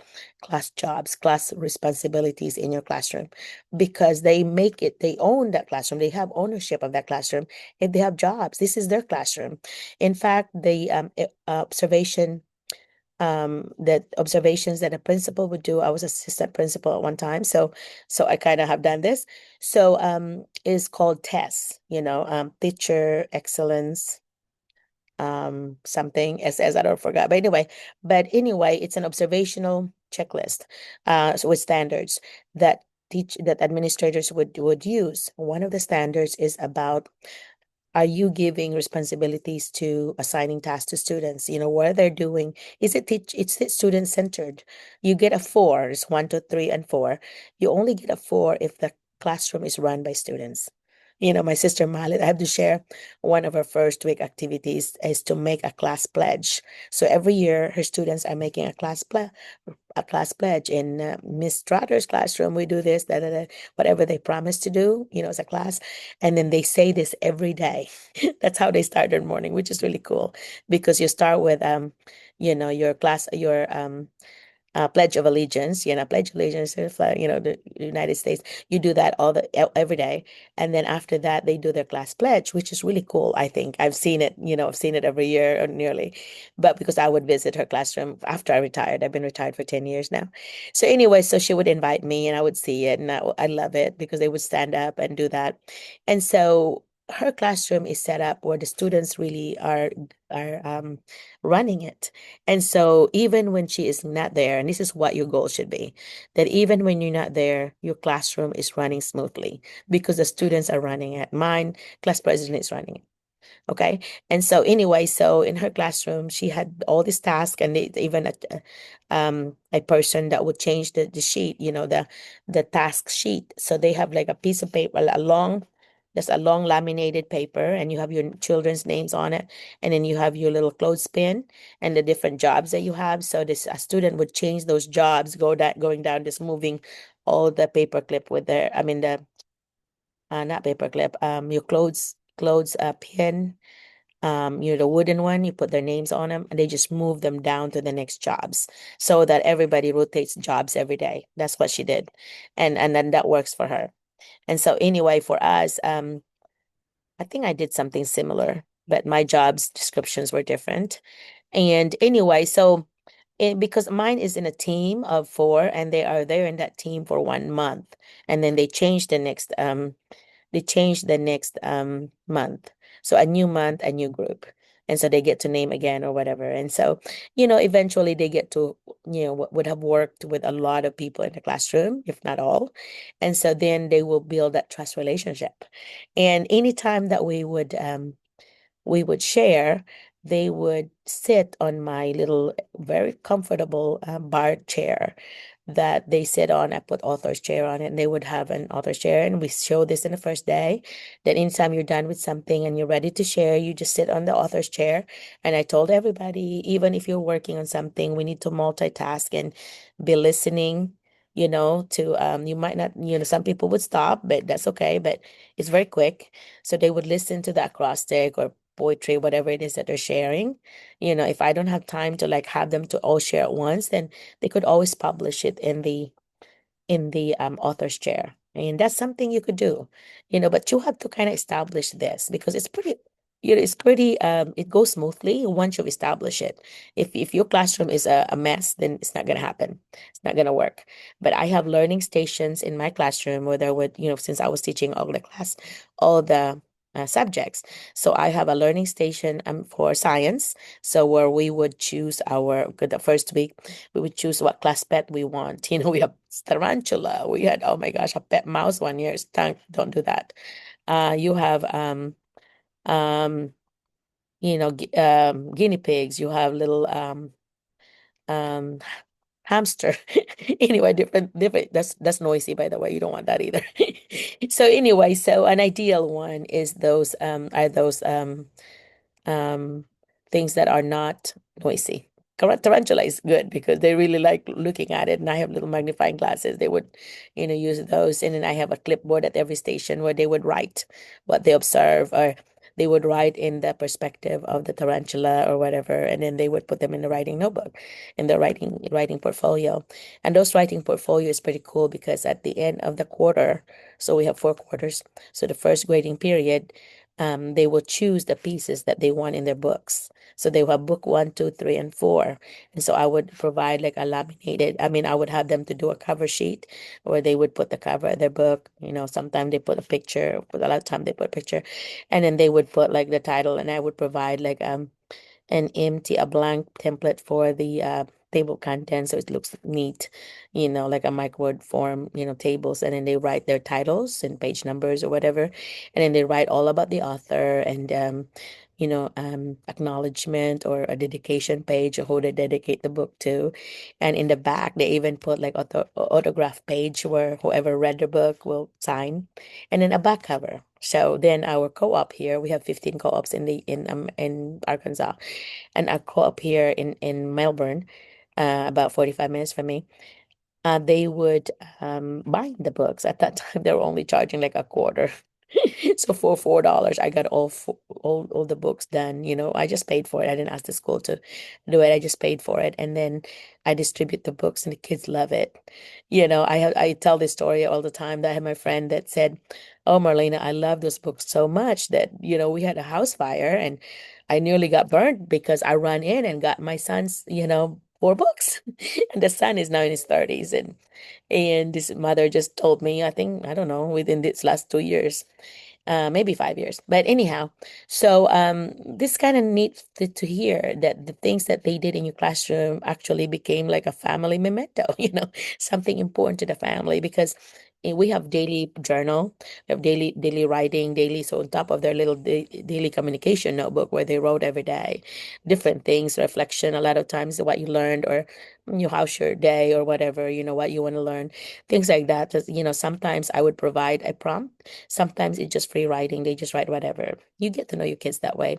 Speaker 1: class jobs, class responsibilities in your classroom, because they own that classroom. They have ownership of that classroom. If they have jobs, this is their classroom. In fact, the observations that a principal would do, I was assistant principal at one time, so I kind of have done this. So is called tests, teacher excellence, something as I don't forget, but anyway, it's an observational checklist, so with standards that that administrators would use. One of the standards is about, are you giving responsibilities to assigning tasks to students? What they're doing. It's student centered. You get a 4. It's 1, 2, 3, and 4. You only get a 4 if the classroom is run by students. My sister Malit, I have to share, one of her first week activities is to make a class pledge. So every year her students are making a class pledge in Miss Trotter's classroom. We do this, da, da, da, whatever they promise to do, as a class. And then they say this every day. That's how they start their morning, which is really cool because you start with, your Pledge of Allegiance, Pledge of Allegiance to the flag, the United States. You do that every day. And then after that, they do their class pledge, which is really cool. I think I've seen it every year or nearly, but because I would visit her classroom after I retired. I've been retired for 10 years now. So anyway, so she would invite me and I would see it, and I love it because they would stand up and do that. And so her classroom is set up where the students really are running it. And so even when she is not there, and this is what your goal should be, that even when you're not there, your classroom is running smoothly because the students are running it. Mine, class president is running it. Okay. And so anyway, so in her classroom, she had all these tasks, and even a person that would change the sheet, the task sheet. So they have like a piece of paper, there's a long laminated paper, and you have your children's names on it, and then you have your little clothespin and the different jobs that you have. So this a student would change those jobs, going down, just moving all the paper clip with their, I mean the not paper clip, your clothes pin, the wooden one, you put their names on them, and they just move them down to the next jobs so that everybody rotates jobs every day. That's what she did. And then that works for her. And so anyway, for us, I think I did something similar, but my jobs descriptions were different. And anyway, so because mine is in a team of 4, and they are there in that team for 1 month, and then they change the next month. So a new month, a new group. And so they get to name again or whatever. And so, eventually they get to, would have worked with a lot of people in the classroom, if not all. And so then they will build that trust relationship. And anytime that we would share, they would sit on my little, very comfortable bar chair that they sit on. I put author's chair on it, and they would have an author's chair. And we show this in the first day, that anytime you're done with something and you're ready to share, you just sit on the author's chair. And I told everybody, even if you're working on something, we need to multitask and be listening. You might not, some people would stop, but that's okay. But it's very quick. So they would listen to the acrostic or poetry, whatever it is that they're sharing. If I don't have time to like have them to all share at once, then they could always publish it in the author's chair. And that's something you could do, but you have to kind of establish this because it goes smoothly once you establish it. If your classroom is a mess, then it's not gonna happen. It's not gonna work. But I have learning stations in my classroom where there would, since I was teaching all the subjects. So I have a learning station for science. So where we would choose the first week, we would choose what class pet we want. We have tarantula. We had, oh my gosh, a pet mouse one year. Don't do that. You have um, guinea pigs. You have little um hamster. Anyway, different. That's noisy, by the way. You don't want that either. So anyway, so an ideal one is those um, things that are not noisy. Tarantula is good because they really like looking at it, and I have little magnifying glasses. They would, use those, and then I have a clipboard at every station where they would write what they observe, or they would write in the perspective of the tarantula or whatever, and then they would put them in the writing notebook, in the writing portfolio. And those writing portfolio is pretty cool because at the end of the quarter, so we have 4 quarters. So the first grading period, they will choose the pieces that they want in their books. So they will have book 1, 2, 3, and 4. And so I would provide like a I would have them to do a cover sheet where they would put the cover of their book. Sometimes they put a picture, but a lot of time they put a picture. And then they would put like the title, and I would provide like a blank template for the table of contents, so it looks neat, like a microword form, tables, and then they write their titles and page numbers or whatever, and then they write all about the author and acknowledgement or a dedication page or who they dedicate the book to. And in the back, they even put like autograph page where whoever read the book will sign, and then a back cover. So then our co-op here, we have 15 co-ops in Arkansas, and our co-op here in Melbourne, about 45 minutes from me. They would bind the books. At that time, they were only charging like a quarter. So for $4, I got all the books done. I just paid for it. I didn't ask the school to do it. I just paid for it, and then I distribute the books, and the kids love it. I tell this story all the time. That I had my friend that said, "Oh, Marlena, I love those books so much that we had a house fire, and I nearly got burned because I ran in and got my son's 4 books." And the son is now in his 30s, and this mother just told me, I think, I don't know, within this last 2 years, maybe 5 years. But anyhow, so this kind of neat to hear that the things that they did in your classroom actually became like a family memento, something important to the family, because we have daily journal, we have daily writing, daily. So on top of their little daily communication notebook where they wrote every day, different things, reflection, a lot of times what you learned, or how's your day or whatever, what you want to learn, things like that. Sometimes I would provide a prompt. Sometimes it's just free writing. They just write whatever. You get to know your kids that way.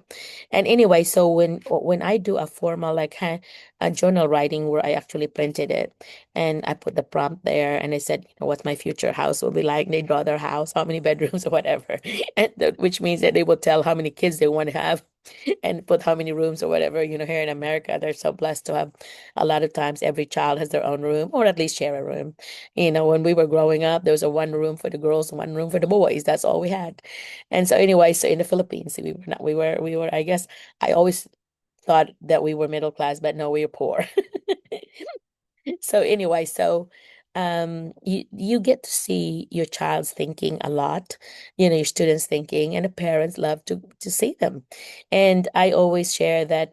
Speaker 1: And anyway, so when I do a formal like a journal writing where I actually printed it and I put the prompt there and I said, what my future house will be like. They draw their house, how many bedrooms or whatever, and which means that they will tell how many kids they want to have and put how many rooms or whatever. Here in America, they're so blessed to have a lot of times every child has their own room or at least share a room. When we were growing up, there was a one room for the girls and one room for the boys. That's all we had. And so anyway, so in the Philippines, we were not, we were, I guess I always thought that we were middle class, but no, we were poor. So anyway, so you get to see your child's thinking a lot, your students thinking, and the parents love to see them. And I always share that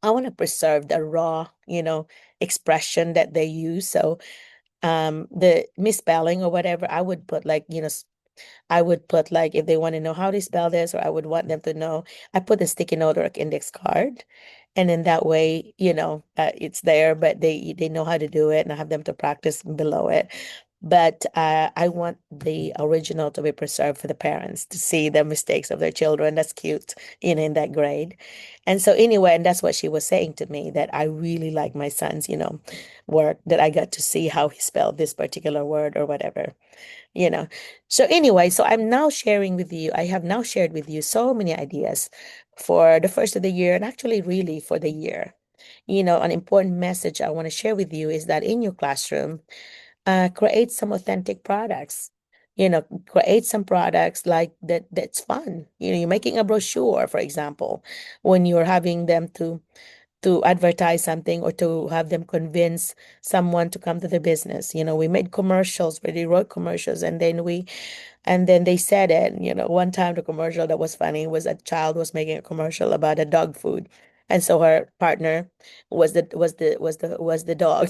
Speaker 1: I want to preserve the raw, expression that they use. So the misspelling or whatever, I would put like, I would put like if they want to know how to spell this, or I would want them to know, I put a sticky note or an index card. And then that way, it's there, but they know how to do it, and I have them to practice below it. But I want the original to be preserved for the parents to see the mistakes of their children. That's cute, in that grade. And so anyway, and that's what she was saying to me, that I really like my son's, work, that I got to see how he spelled this particular word or whatever you know. So anyway, so I'm now sharing with you, I have now shared with you so many ideas for the first of the year, and actually really for the year. An important message I want to share with you is that in your classroom, create some authentic products. Create some products like that's fun. You're making a brochure, for example, when you're having them to advertise something or to have them convince someone to come to the business. We made commercials, we wrote commercials, and then they said it. One time the commercial that was funny was a child was making a commercial about a dog food. And so her partner was the dog.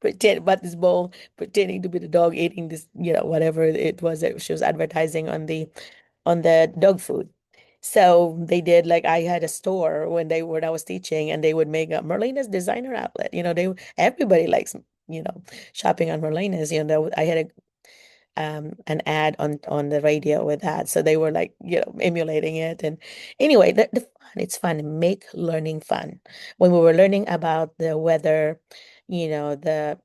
Speaker 1: Pretend but this bowl pretending to be the dog eating this, whatever it was that she was advertising on the dog food. So they did, like, I had a store when I was teaching, and they would make a Merlina's designer outlet. Everybody likes, shopping on Merlina's. I had an ad on the radio with that. So they were like, emulating it. And anyway, the fun, it's fun. Make learning fun. When we were learning about the weather, the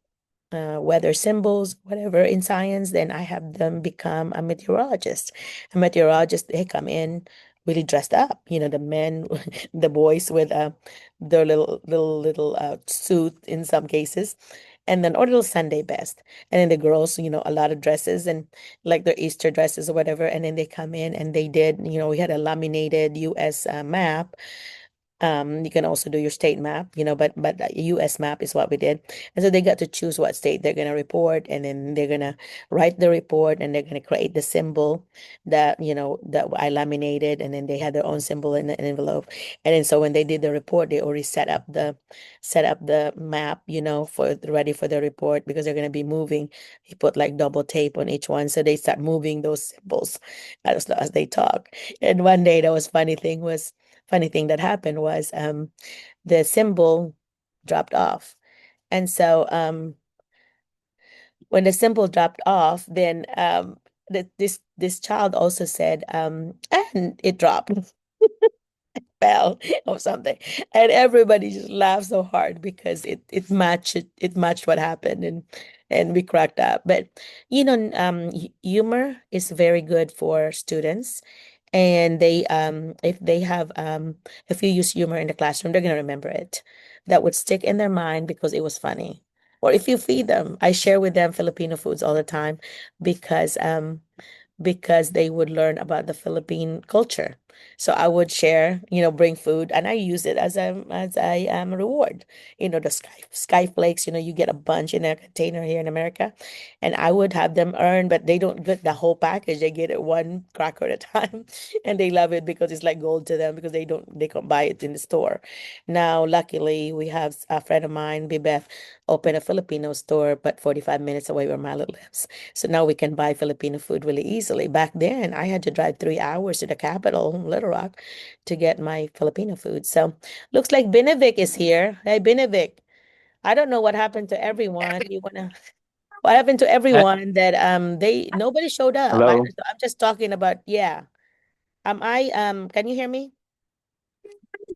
Speaker 1: weather symbols, whatever in science, then I have them become a meteorologist. A meteorologist, they come in really dressed up. The men, the boys with their little suit in some cases, and then or little Sunday best, and then the girls, a lot of dresses and like their Easter dresses or whatever, and then they come in and they did, we had a laminated U.S. Map You can also do your state map, but the US map is what we did. And so they got to choose what state they're gonna report, and then they're gonna write the report, and they're gonna create the symbol that I laminated, and then they had their own symbol in the envelope. And then so when they did the report, they already set up the map, for ready for the report because they're gonna be moving. He put like double tape on each one, so they start moving those symbols as they talk. And one day, that was funny thing that happened was the symbol dropped off. And so when the symbol dropped off, then this child also said, and it dropped, fell or something. And everybody just laughed so hard because it matched what happened, and we cracked up. But humor is very good for students. And if you use humor in the classroom, they're gonna remember it. That would stick in their mind because it was funny. Or if you feed them, I share with them Filipino foods all the time because they would learn about the Philippine culture. So I would share, bring food, and I use it as a reward. The sky flakes, you get a bunch in a container here in America, and I would have them earn, but they don't get the whole package. They get it one cracker at a time, and they love it because it's like gold to them because they can't buy it in the store. Now, luckily, we have a friend of mine, Beth, open a Filipino store, but 45 minutes away where Milo lives. So now we can buy Filipino food really easily. Back then, I had to drive 3 hours to the capital, Little Rock, to get my Filipino food. So looks like Benevic is here. Hey, Benevic. I don't know what happened to everyone. What happened to
Speaker 2: Uh,
Speaker 1: everyone that nobody showed up.
Speaker 2: Hello.
Speaker 1: I'm just talking about, yeah. Can you hear me?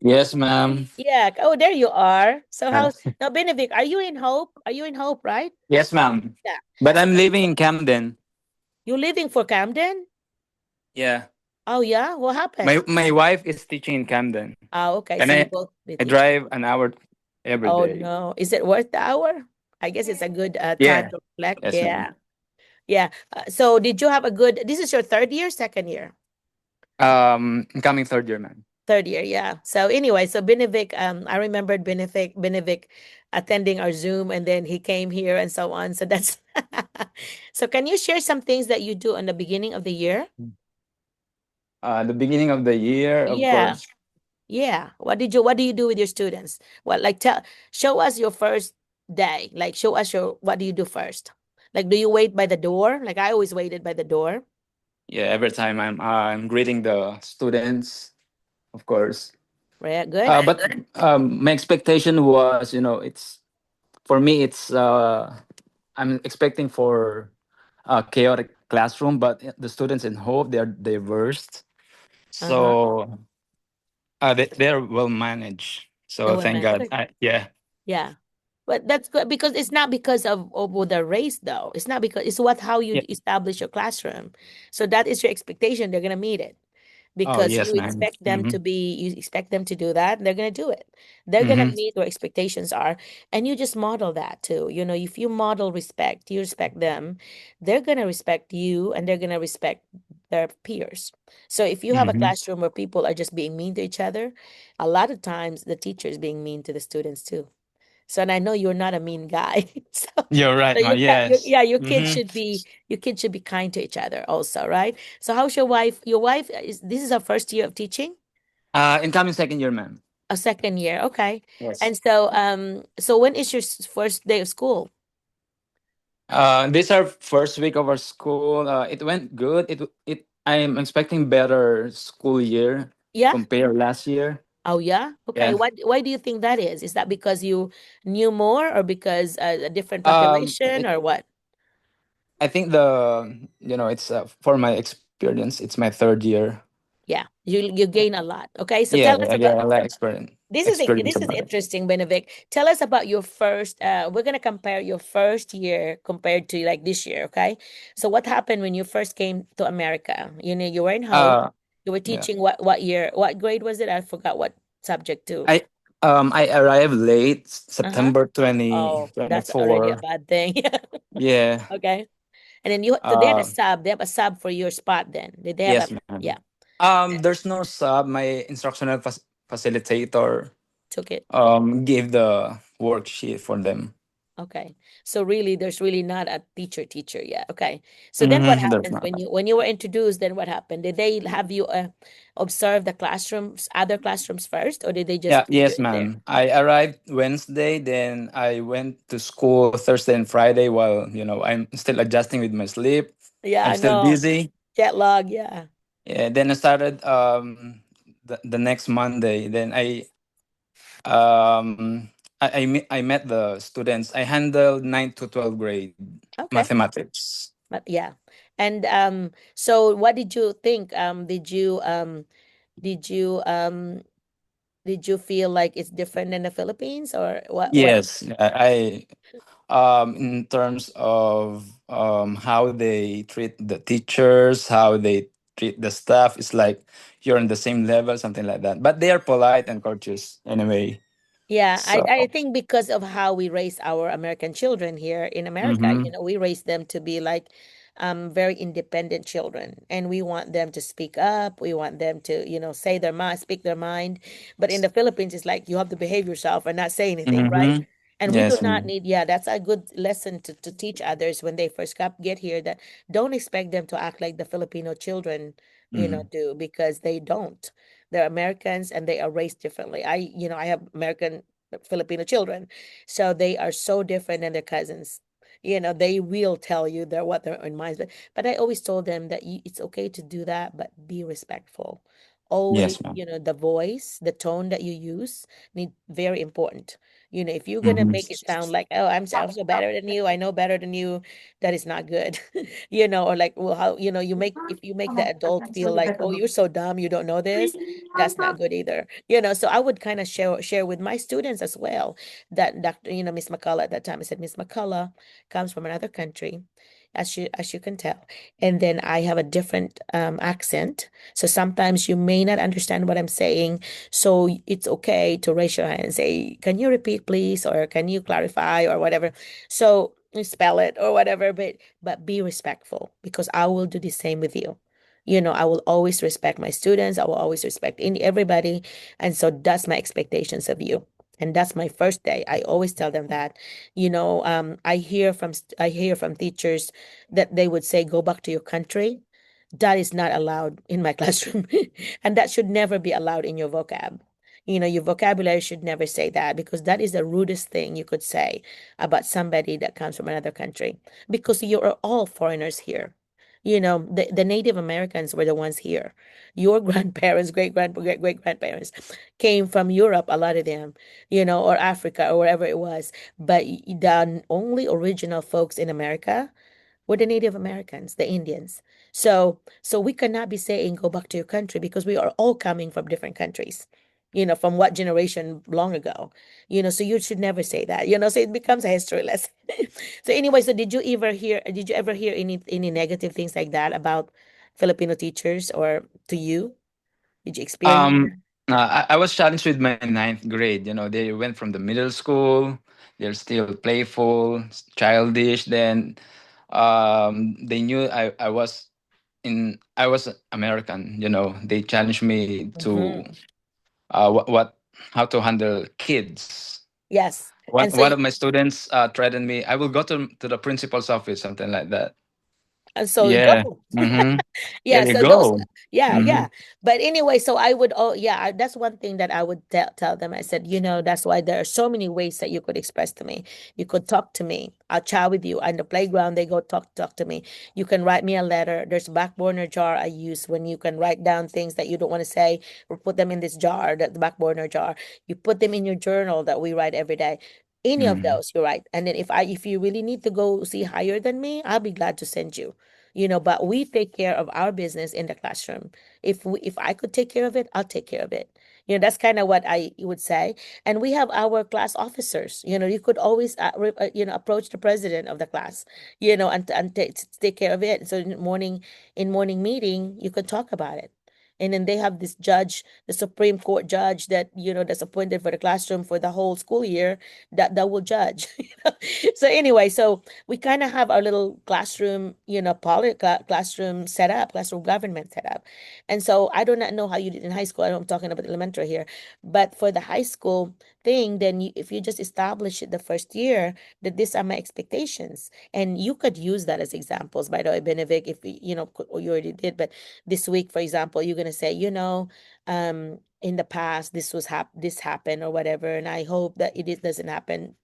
Speaker 2: Yes, ma'am.
Speaker 1: Yeah. Oh, there you are. So
Speaker 2: Uh,
Speaker 1: how now, Benevic, are you in Hope? Are you in Hope, right?
Speaker 2: yes, ma'am.
Speaker 1: Yeah.
Speaker 2: But
Speaker 1: So
Speaker 2: I'm living in Camden.
Speaker 1: you living for Camden?
Speaker 2: Yeah.
Speaker 1: Oh yeah. What
Speaker 2: My
Speaker 1: happened?
Speaker 2: my wife is teaching in Camden,
Speaker 1: Oh, okay.
Speaker 2: and
Speaker 1: So you
Speaker 2: I
Speaker 1: both be
Speaker 2: I
Speaker 1: teaching.
Speaker 2: drive an hour every
Speaker 1: Oh
Speaker 2: day.
Speaker 1: no. Is it worth the hour? I guess it's a good time
Speaker 2: Yeah.
Speaker 1: to reflect.
Speaker 2: Yes, ma'am.
Speaker 1: Yeah. Yeah. So did you have a good, this is your third year, second year?
Speaker 2: Coming third year, ma'am.
Speaker 1: Third year, yeah. So anyway, so Benevic, I remembered Benevic attending our Zoom, and then he came here and so on. So that's so can you share some things that you do in the beginning of the year?
Speaker 2: The beginning of the year, of
Speaker 1: Yeah.
Speaker 2: course.
Speaker 1: Yeah. What do you do with your students? Well, like show us your first day. Like show us what do you do first? Like do you wait by the door? Like I always waited by the door.
Speaker 2: Yeah. Every time I'm greeting the students, of course.
Speaker 1: Right, good.
Speaker 2: But my expectation was, it's for me. It's I'm expecting for a chaotic classroom, but the students in Hope, they are diverse,
Speaker 1: Uh-huh.
Speaker 2: so they're well managed.
Speaker 1: The
Speaker 2: So thank
Speaker 1: women.
Speaker 2: God.
Speaker 1: Okay.
Speaker 2: Yeah.
Speaker 1: Yeah. But that's good because it's not because of the race though. It's not because it's how you
Speaker 2: Yeah.
Speaker 1: establish your classroom. So that is your expectation. They're gonna meet it
Speaker 2: Oh
Speaker 1: because
Speaker 2: yes, ma'am. Hmm.
Speaker 1: you expect them to do that, and they're gonna do it. They're gonna
Speaker 2: Hmm.
Speaker 1: meet what expectations are, and you just model that too. If you model respect, you respect them, they're gonna respect you, and they're gonna respect their peers. So if you have a
Speaker 2: Hmm.
Speaker 1: classroom where people are just being mean to each other, a lot of times the teacher is being mean to the students too. So, and I know you're not a mean guy. So,
Speaker 2: You're right,
Speaker 1: so
Speaker 2: ma. Yes.
Speaker 1: yeah, your kids
Speaker 2: Hmm.
Speaker 1: should be kind to each other also, right? So, how's your wife? Your wife this is her first year of teaching?
Speaker 2: Incoming second year, ma'am.
Speaker 1: A second year, okay.
Speaker 2: Yes.
Speaker 1: And so when is your first day of school?
Speaker 2: This our first week of our school. It went good. It I'm expecting better school year
Speaker 1: Yeah.
Speaker 2: compared last year.
Speaker 1: Oh, yeah. Okay.
Speaker 2: Yeah.
Speaker 1: Why do you think that is? Is that because you knew more, or because a different population,
Speaker 2: It,
Speaker 1: or what?
Speaker 2: I think it's for my experience. It's my third year.
Speaker 1: Yeah, you gain a lot. Okay, so
Speaker 2: Yeah,
Speaker 1: tell us
Speaker 2: I
Speaker 1: about
Speaker 2: get a lot of experience
Speaker 1: this is
Speaker 2: about it.
Speaker 1: interesting, Benevic. Tell us about your first. We're gonna compare your first year compared to like this year. Okay, so what happened when you first came to America? You were in Hope.
Speaker 2: Uh,
Speaker 1: You were
Speaker 2: yeah.
Speaker 1: teaching what year? What grade was it? I forgot what subject too.
Speaker 2: I arrived late,
Speaker 1: Uh-huh.
Speaker 2: September twenty
Speaker 1: Oh,
Speaker 2: twenty
Speaker 1: that's already a
Speaker 2: four.
Speaker 1: bad thing.
Speaker 2: Yeah.
Speaker 1: Okay, and then they had a
Speaker 2: Uh,
Speaker 1: sub. They have a sub for your spot. Then did they have a
Speaker 2: yes, ma'am.
Speaker 1: yeah?
Speaker 2: There's no sub. My instructional facilitator
Speaker 1: Took it.
Speaker 2: gave the worksheet for them.
Speaker 1: Okay. So really, there's really not a teacher yet. Okay. So then what
Speaker 2: There's
Speaker 1: happens
Speaker 2: not.
Speaker 1: when you were introduced, then what happened? Did they have you observe the classrooms, other classrooms first, or did they
Speaker 2: Yeah,
Speaker 1: just put you
Speaker 2: yes,
Speaker 1: in there?
Speaker 2: ma'am. I arrived Wednesday, then I went to school Thursday and Friday while, I'm still adjusting with my sleep.
Speaker 1: Yeah,
Speaker 2: I'm
Speaker 1: I
Speaker 2: still
Speaker 1: know.
Speaker 2: busy.
Speaker 1: Jet lag, yeah.
Speaker 2: Yeah, then I started the next Monday. Then um I met the students. I handled 9 to 12 grade
Speaker 1: Okay.
Speaker 2: mathematics.
Speaker 1: But yeah. And so what did you think? Did you did you feel like it's different in the Philippines, or what?
Speaker 2: Yes, in terms of how they treat the teachers, how they treat the staff, it's like you're on the same level, something like that. But they are polite and courteous anyway.
Speaker 1: Yeah,
Speaker 2: So,
Speaker 1: I think because of how we raise our American children here in America,
Speaker 2: mm-hmm.
Speaker 1: we raise them to be like very independent children, and we want them to speak up. We want them to, say their mind, speak their mind. But in the Philippines, it's like you have to behave yourself and not say anything, right?
Speaker 2: Mm-hmm.
Speaker 1: And we do
Speaker 2: Yes,
Speaker 1: not
Speaker 2: ma'am.
Speaker 1: need, yeah, that's a good lesson to teach others when they first get here, that don't expect them to act like the Filipino children,
Speaker 2: Mm-hmm.
Speaker 1: do, because they don't. They're Americans and they are raised differently. I have American Filipino children. So they are so different than their cousins. They will tell you what their own minds. But I always told them that it's okay to do that, but be respectful. Always,
Speaker 2: Yes, ma'am.
Speaker 1: the voice, the tone that you use need very important. If you're gonna
Speaker 2: Mm-hmm.
Speaker 1: make it sound like, oh, I'm so better than you, I know better than you, that is not good. Or like, well, how, you make if you make the adult feel like, oh, you're so dumb, you don't know this, that's not good either. So I would kind of share with my students as well, that Dr. Miss McCullough, at that time I said, Miss McCullough comes from another country, as you can tell, and then I have a different accent, so sometimes you may not understand what I'm saying, so it's okay to raise your hand and say, can you repeat please, or can you clarify, or whatever, so you spell it or whatever, but be respectful, because I will do the same with you. I will always respect my students. I will always respect everybody. And so that's my expectations of you. And that's my first day. I always tell them that. I hear from teachers that they would say, go back to your country. That is not allowed in my classroom. And that should never be allowed in your vocab. Your vocabulary should never say that, because that is the rudest thing you could say about somebody that comes from another country, because you are all foreigners here. The Native Americans were the ones here. Your grandparents, great grandparents came from Europe, a lot of them, or Africa or wherever it was. But the only original folks in America were the Native Americans, the Indians. So we cannot be saying go back to your country, because we are all coming from different countries. From what generation long ago. So you should never say that. So it becomes a history lesson. So anyway, so did you ever hear any negative things like that about Filipino teachers, or to you? Did you experience?
Speaker 2: I was challenged with my ninth grade. They went from the middle school. They're still playful, childish. Then they knew I was American. They challenged me to
Speaker 1: Mhm.
Speaker 2: what how to handle kids.
Speaker 1: Yes.
Speaker 2: One
Speaker 1: And so
Speaker 2: one of my students threatened me. I will go to the principal's office, something like that.
Speaker 1: you go.
Speaker 2: Yeah. Mm-hmm. Yeah,
Speaker 1: Yeah,
Speaker 2: you
Speaker 1: so those,
Speaker 2: go.
Speaker 1: yeah,
Speaker 2: Mm-hmm.
Speaker 1: yeah. But anyway, so that's one thing that I would tell them. I said, that's why there are so many ways that you could express to me. You could talk to me. I'll chat with you on the playground. They go talk to me. You can write me a letter. There's a back burner jar I use when you can write down things that you don't want to say, or put them in this jar, the back burner jar. You put them in your journal that we write every day. Any of
Speaker 2: Mm-hmm.
Speaker 1: those, you're right. And then if you really need to go see higher than me, I'll be glad to send you. But we take care of our business in the classroom. If I could take care of it, I'll take care of it. That's kind of what I would say. And we have our class officers. You could always approach the president of the class, and take care of it. So in morning meeting, you could talk about it. And then they have this judge, the Supreme Court judge that, that's appointed for the classroom for the whole school year that will judge. So anyway, so we kind of have our little classroom, classroom setup, classroom government setup. And so I do not know how you did in high school. I know I'm talking about elementary here, but for the high school thing, then if you just establish it the first year that these are my expectations, and you could use that as examples. By the way, Benevic, if or you already did, but this week, for example, you're gonna say, in the past this happened or whatever, and I hope that doesn't happen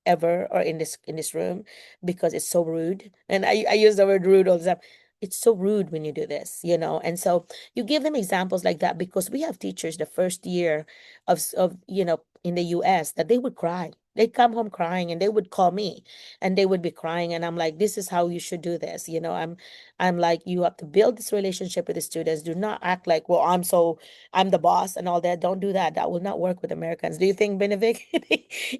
Speaker 1: ever or in this room because it's so rude. And I use the word rude all the time. It's so rude when you do this, and so you give them examples like that, because we have teachers the first year of in the US that they would cry. They'd come home crying, and they would call me, and they would be crying, and I'm like, this is how you should do this. I'm like, you have to build this relationship with the students. Do not act like, well, I'm the boss and all that. Don't do that. That will not work with Americans. Do you think, Benevic?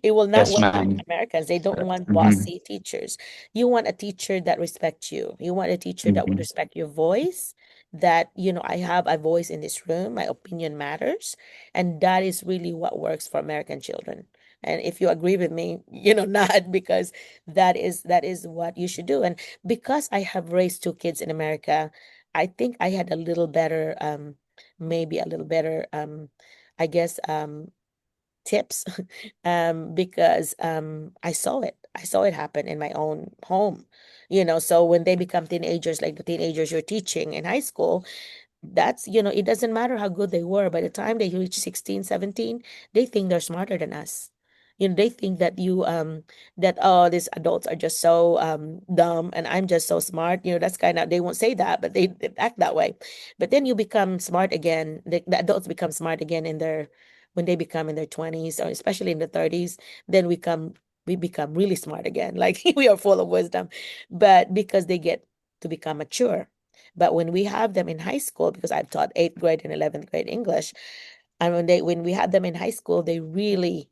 Speaker 1: It will not
Speaker 2: Yes,
Speaker 1: work with
Speaker 2: ma'am.
Speaker 1: Americans. They don't want
Speaker 2: Mhm.
Speaker 1: bossy teachers. You want a teacher that respects you. You want a teacher that would
Speaker 2: Mhm.
Speaker 1: respect your voice, that, I have a voice in this room. My opinion matters. And that is really what works for American children. And if you agree with me, nod, because that is what you should do. And because I have raised two kids in America, I think I had a little better, maybe a little better, I guess, tips, because I saw it happen in my own home. So when they become teenagers, like the teenagers you're teaching in high school, it doesn't matter how good they were. By the time they reach 16, 17, they think they're smarter than us. They think that, oh, these adults are just so dumb, and I'm just so smart. That's kind of, they won't say that, but they act that way. But then you become smart again. The adults become smart again when they become in their 20s, or especially in the 30s. Then we become really smart again. Like, we are full of wisdom, but because they get to become mature. But when we have them in high school, because I've taught eighth grade and 11th grade English, and when we had them in high school, they really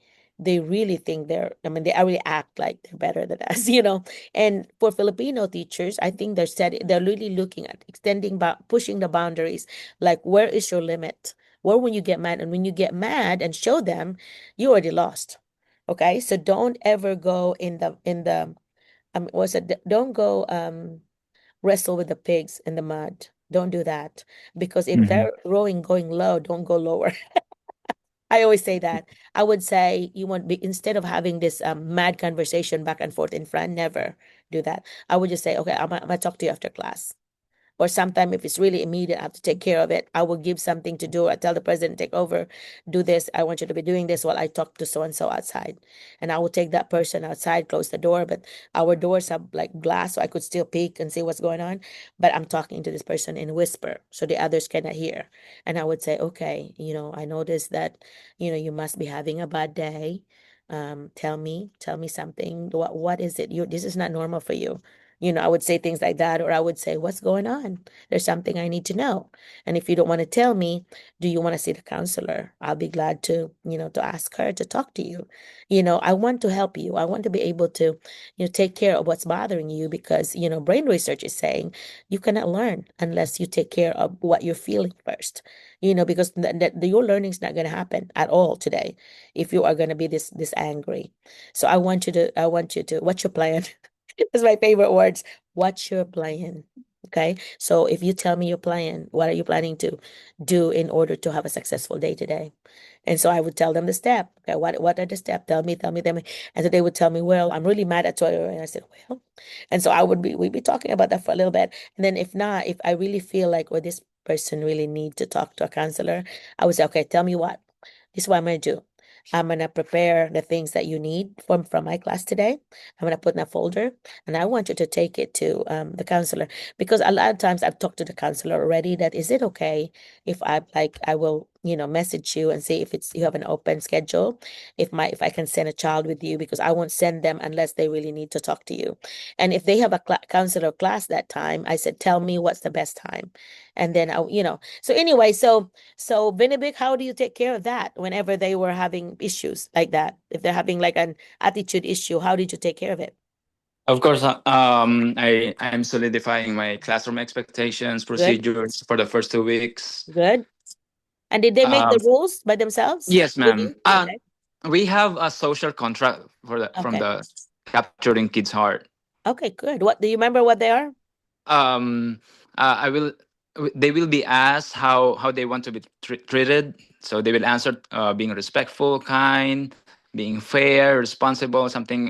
Speaker 1: think I mean, they really act like they're better than us, And for Filipino teachers, I think they're really looking at pushing the boundaries. Like, where is your limit? Where when you get mad, and when you get mad and show them, you already lost. Okay, so don't ever go in the what's it? Don't go wrestle with the pigs in the mud. Don't do that, because if
Speaker 2: Mhm.
Speaker 1: they're rowing going low, don't go lower. I always say that. I would say, you want be instead of having this mad conversation back and forth in front, never do that. I would just say, okay, I'm gonna talk to you after class. Or sometime, if it's really immediate, I have to take care of it. I will give something to do. I tell the president, take over, do this. I want you to be doing this while I talk to so and so outside. And I will take that person outside, close the door. But our doors have like glass, so I could still peek and see what's going on. But I'm talking to this person in whisper, so the others cannot hear. And I would say, okay, I noticed that, you must be having a bad day. Tell me something. What is it? This is not normal for you. I would say things like that, or I would say, what's going on? There's something I need to know. And if you don't want to tell me, do you want to see the counselor? I'll be glad to ask her to talk to you. I want to help you. I want to be able to, take care of what's bothering you, because, brain research is saying you cannot learn unless you take care of what you're feeling first. Because your learning is not going to happen at all today if you are going to be this angry. So I want you to, what's your plan? That's my favorite words. What's your plan? Okay. So if you tell me your plan, what are you planning to do in order to have a successful day today? And so I would tell them the step. Okay, what are the steps? Tell me. And so they would tell me, well, I'm really mad at Toyo. And I said, well, and so we'd be talking about that for a little bit. And then if not, if I really feel like, well, this person really need to talk to a counselor, I would say, okay, tell me what. This is what I'm gonna do. I'm gonna prepare the things that you need from my class today. I'm gonna put in a folder, and I want you to take it to the counselor, because a lot of times I've talked to the counselor already. That is it okay if I will message you and see if you have an open schedule, if I can send a child with you, because I won't send them unless they really need to talk to you. And if they have a counselor class that time, I said, tell me what's the best time, and then So anyway, so Benevic, how do you take care of that whenever they were having issues like that? If they're having like an attitude issue, how did you take care of it?
Speaker 2: Of course, I'm solidifying my classroom expectations,
Speaker 1: Good,
Speaker 2: procedures for the first 2 weeks.
Speaker 1: good. And did they make
Speaker 2: Um,
Speaker 1: the rules by themselves
Speaker 2: yes,
Speaker 1: with
Speaker 2: ma'am.
Speaker 1: you? Okay,
Speaker 2: We have a social contract for the from
Speaker 1: okay,
Speaker 2: the capturing kids' heart.
Speaker 1: okay, good. What do you remember what they are?
Speaker 2: Um, I will. They will be asked how they want to be treated. So they will answer being respectful, kind, being fair, responsible, something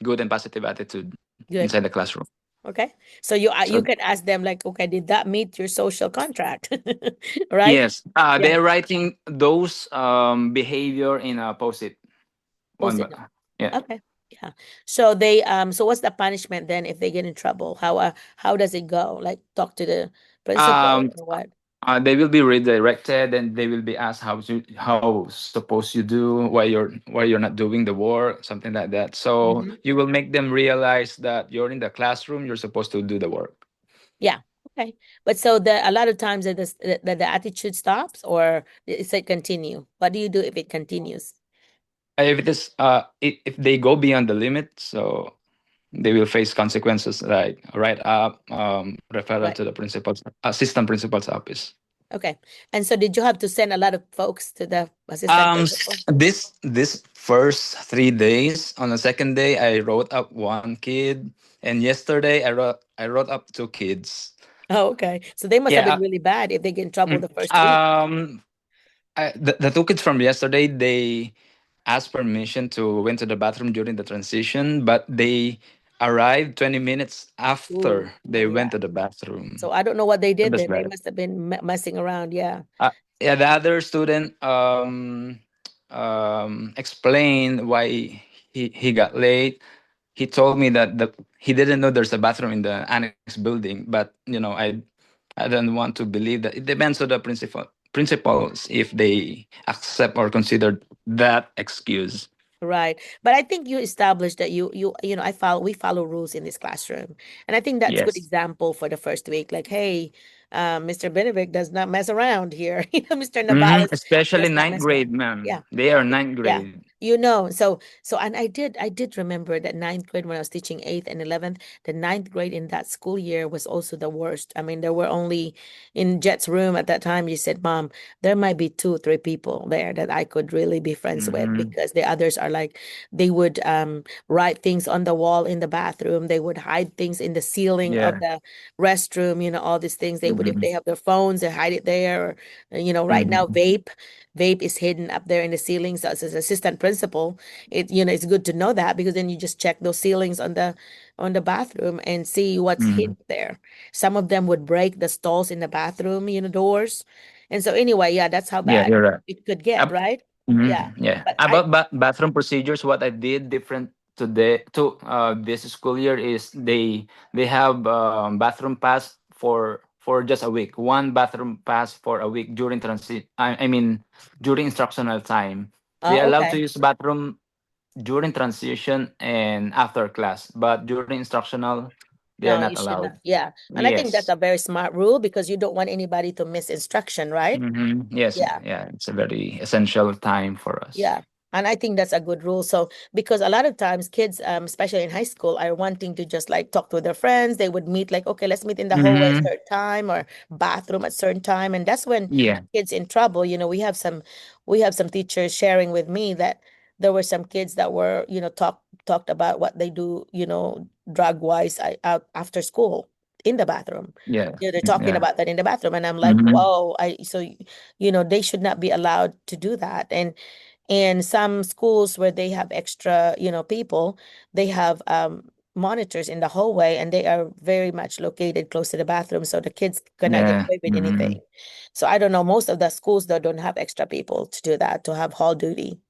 Speaker 2: good and positive attitude inside
Speaker 1: Good.
Speaker 2: the classroom.
Speaker 1: Okay. So you
Speaker 2: So
Speaker 1: can ask them like, okay, did that meet your social contract? Right?
Speaker 2: yes,
Speaker 1: Yeah.
Speaker 2: they're writing those behavior in a post-it
Speaker 1: Post
Speaker 2: one.
Speaker 1: it.
Speaker 2: Yeah.
Speaker 1: Okay. Yeah. So they so what's the punishment then if they get in trouble? How does it go? Like talk to the principal
Speaker 2: Um,
Speaker 1: or what?
Speaker 2: they will be redirected, and they will be asked how suppose you do, why you're not doing the work, something like that. So
Speaker 1: Hmm.
Speaker 2: you will make them realize that you're in the classroom. You're supposed to do the work.
Speaker 1: Yeah. Okay. But so the a lot of times that the attitude stops or it's like continue. What do you do if it continues?
Speaker 2: If it is, if they go beyond the limit, so they will face consequences like write up, referral
Speaker 1: Right.
Speaker 2: to the principal's assistant principal's office.
Speaker 1: Okay. And so did you have to send a lot of folks to the assistant principal?
Speaker 2: This first 3 days. On the second day, I wrote up one kid, and yesterday I wrote up two kids.
Speaker 1: Oh, okay. So they must have
Speaker 2: Yeah.
Speaker 1: been really bad if they get in trouble
Speaker 2: Mm,
Speaker 1: the first week.
Speaker 2: um, the two kids from yesterday, they asked permission to went to the bathroom during the transition, but they arrived 20 minutes
Speaker 1: Ooh,
Speaker 2: after they
Speaker 1: oh
Speaker 2: went
Speaker 1: yeah.
Speaker 2: to the bathroom.
Speaker 1: So I don't know what they
Speaker 2: So
Speaker 1: did
Speaker 2: that's
Speaker 1: then. They
Speaker 2: bad.
Speaker 1: must have been messing around. Yeah.
Speaker 2: Uh, yeah, the other student explained why he got late. He told me that he didn't know there's a bathroom in the annex building, but I don't want to believe that. It depends on the principals if they accept or consider that excuse.
Speaker 1: Right. But I think you established that I follow we follow rules in this classroom. And I think that's good
Speaker 2: Yes.
Speaker 1: example for the first week. Like, hey, Mr. Benevic does not mess around here. Mr.
Speaker 2: Hmm.
Speaker 1: Navarez
Speaker 2: Especially
Speaker 1: does not
Speaker 2: ninth
Speaker 1: mess around.
Speaker 2: grade, ma'am.
Speaker 1: Yeah.
Speaker 2: They are ninth
Speaker 1: Yeah.
Speaker 2: grade.
Speaker 1: And I did remember that ninth grade when I was teaching eighth and 11th, the ninth grade in that school year was also the worst. I mean, there were only in Jet's room at that time, you said, Mom, there might be two, three people there that I could really be friends with
Speaker 2: Hmm.
Speaker 1: because the others are like, they would write things on the wall in the bathroom. They would hide things in the ceiling of
Speaker 2: Yeah.
Speaker 1: the restroom, all these things. They would, if
Speaker 2: Hmm.
Speaker 1: they have their phones, they hide it there. Or, right now,
Speaker 2: Hmm.
Speaker 1: vape is hidden up there in the ceilings. So as an assistant principal, it's good to know that because then you just check those ceilings on the bathroom and see what's
Speaker 2: Hmm.
Speaker 1: hidden there. Some of them would break the stalls in the bathroom, doors. And so anyway, yeah, that's how
Speaker 2: Yeah,
Speaker 1: bad
Speaker 2: you're right.
Speaker 1: it could get, right? Yeah.
Speaker 2: Yeah.
Speaker 1: But I
Speaker 2: About bathroom procedures, what I did different today to this school year is they have bathroom pass for just a week. One bathroom pass for a week during transit. I mean during instructional time. They are
Speaker 1: oh,
Speaker 2: allowed to
Speaker 1: okay.
Speaker 2: use bathroom during transition and after class, but during instructional, they are
Speaker 1: No,
Speaker 2: not
Speaker 1: you should
Speaker 2: allowed.
Speaker 1: not. Yeah. And I think that's
Speaker 2: Yes.
Speaker 1: a very smart rule because you don't want anybody to miss instruction, right?
Speaker 2: Yes.
Speaker 1: Yeah.
Speaker 2: Yeah. It's a very essential time for us.
Speaker 1: Yeah. And I think that's a good rule. So, because a lot of times kids, especially in high school, are wanting to just like talk to their friends. They would meet like, okay, let's meet in the hallway at
Speaker 2: Hmm.
Speaker 1: certain time or bathroom at certain time. And that's when
Speaker 2: Yeah.
Speaker 1: kids in trouble. We have some teachers sharing with me that there were some kids that were, talked about what they do, drug wise out after school in the bathroom.
Speaker 2: Yeah.
Speaker 1: They're talking
Speaker 2: Yeah.
Speaker 1: about that in the bathroom. And I'm like,
Speaker 2: Mhm.
Speaker 1: whoa, they should not be allowed to do that. And some schools where they have extra, people, they have monitors in the hallway and they are very much located close to the bathroom so the kids cannot get
Speaker 2: Yeah.
Speaker 1: away with anything.
Speaker 2: Mhm.
Speaker 1: So I don't know, most of the schools though don't have extra people to do that, to have hall duty.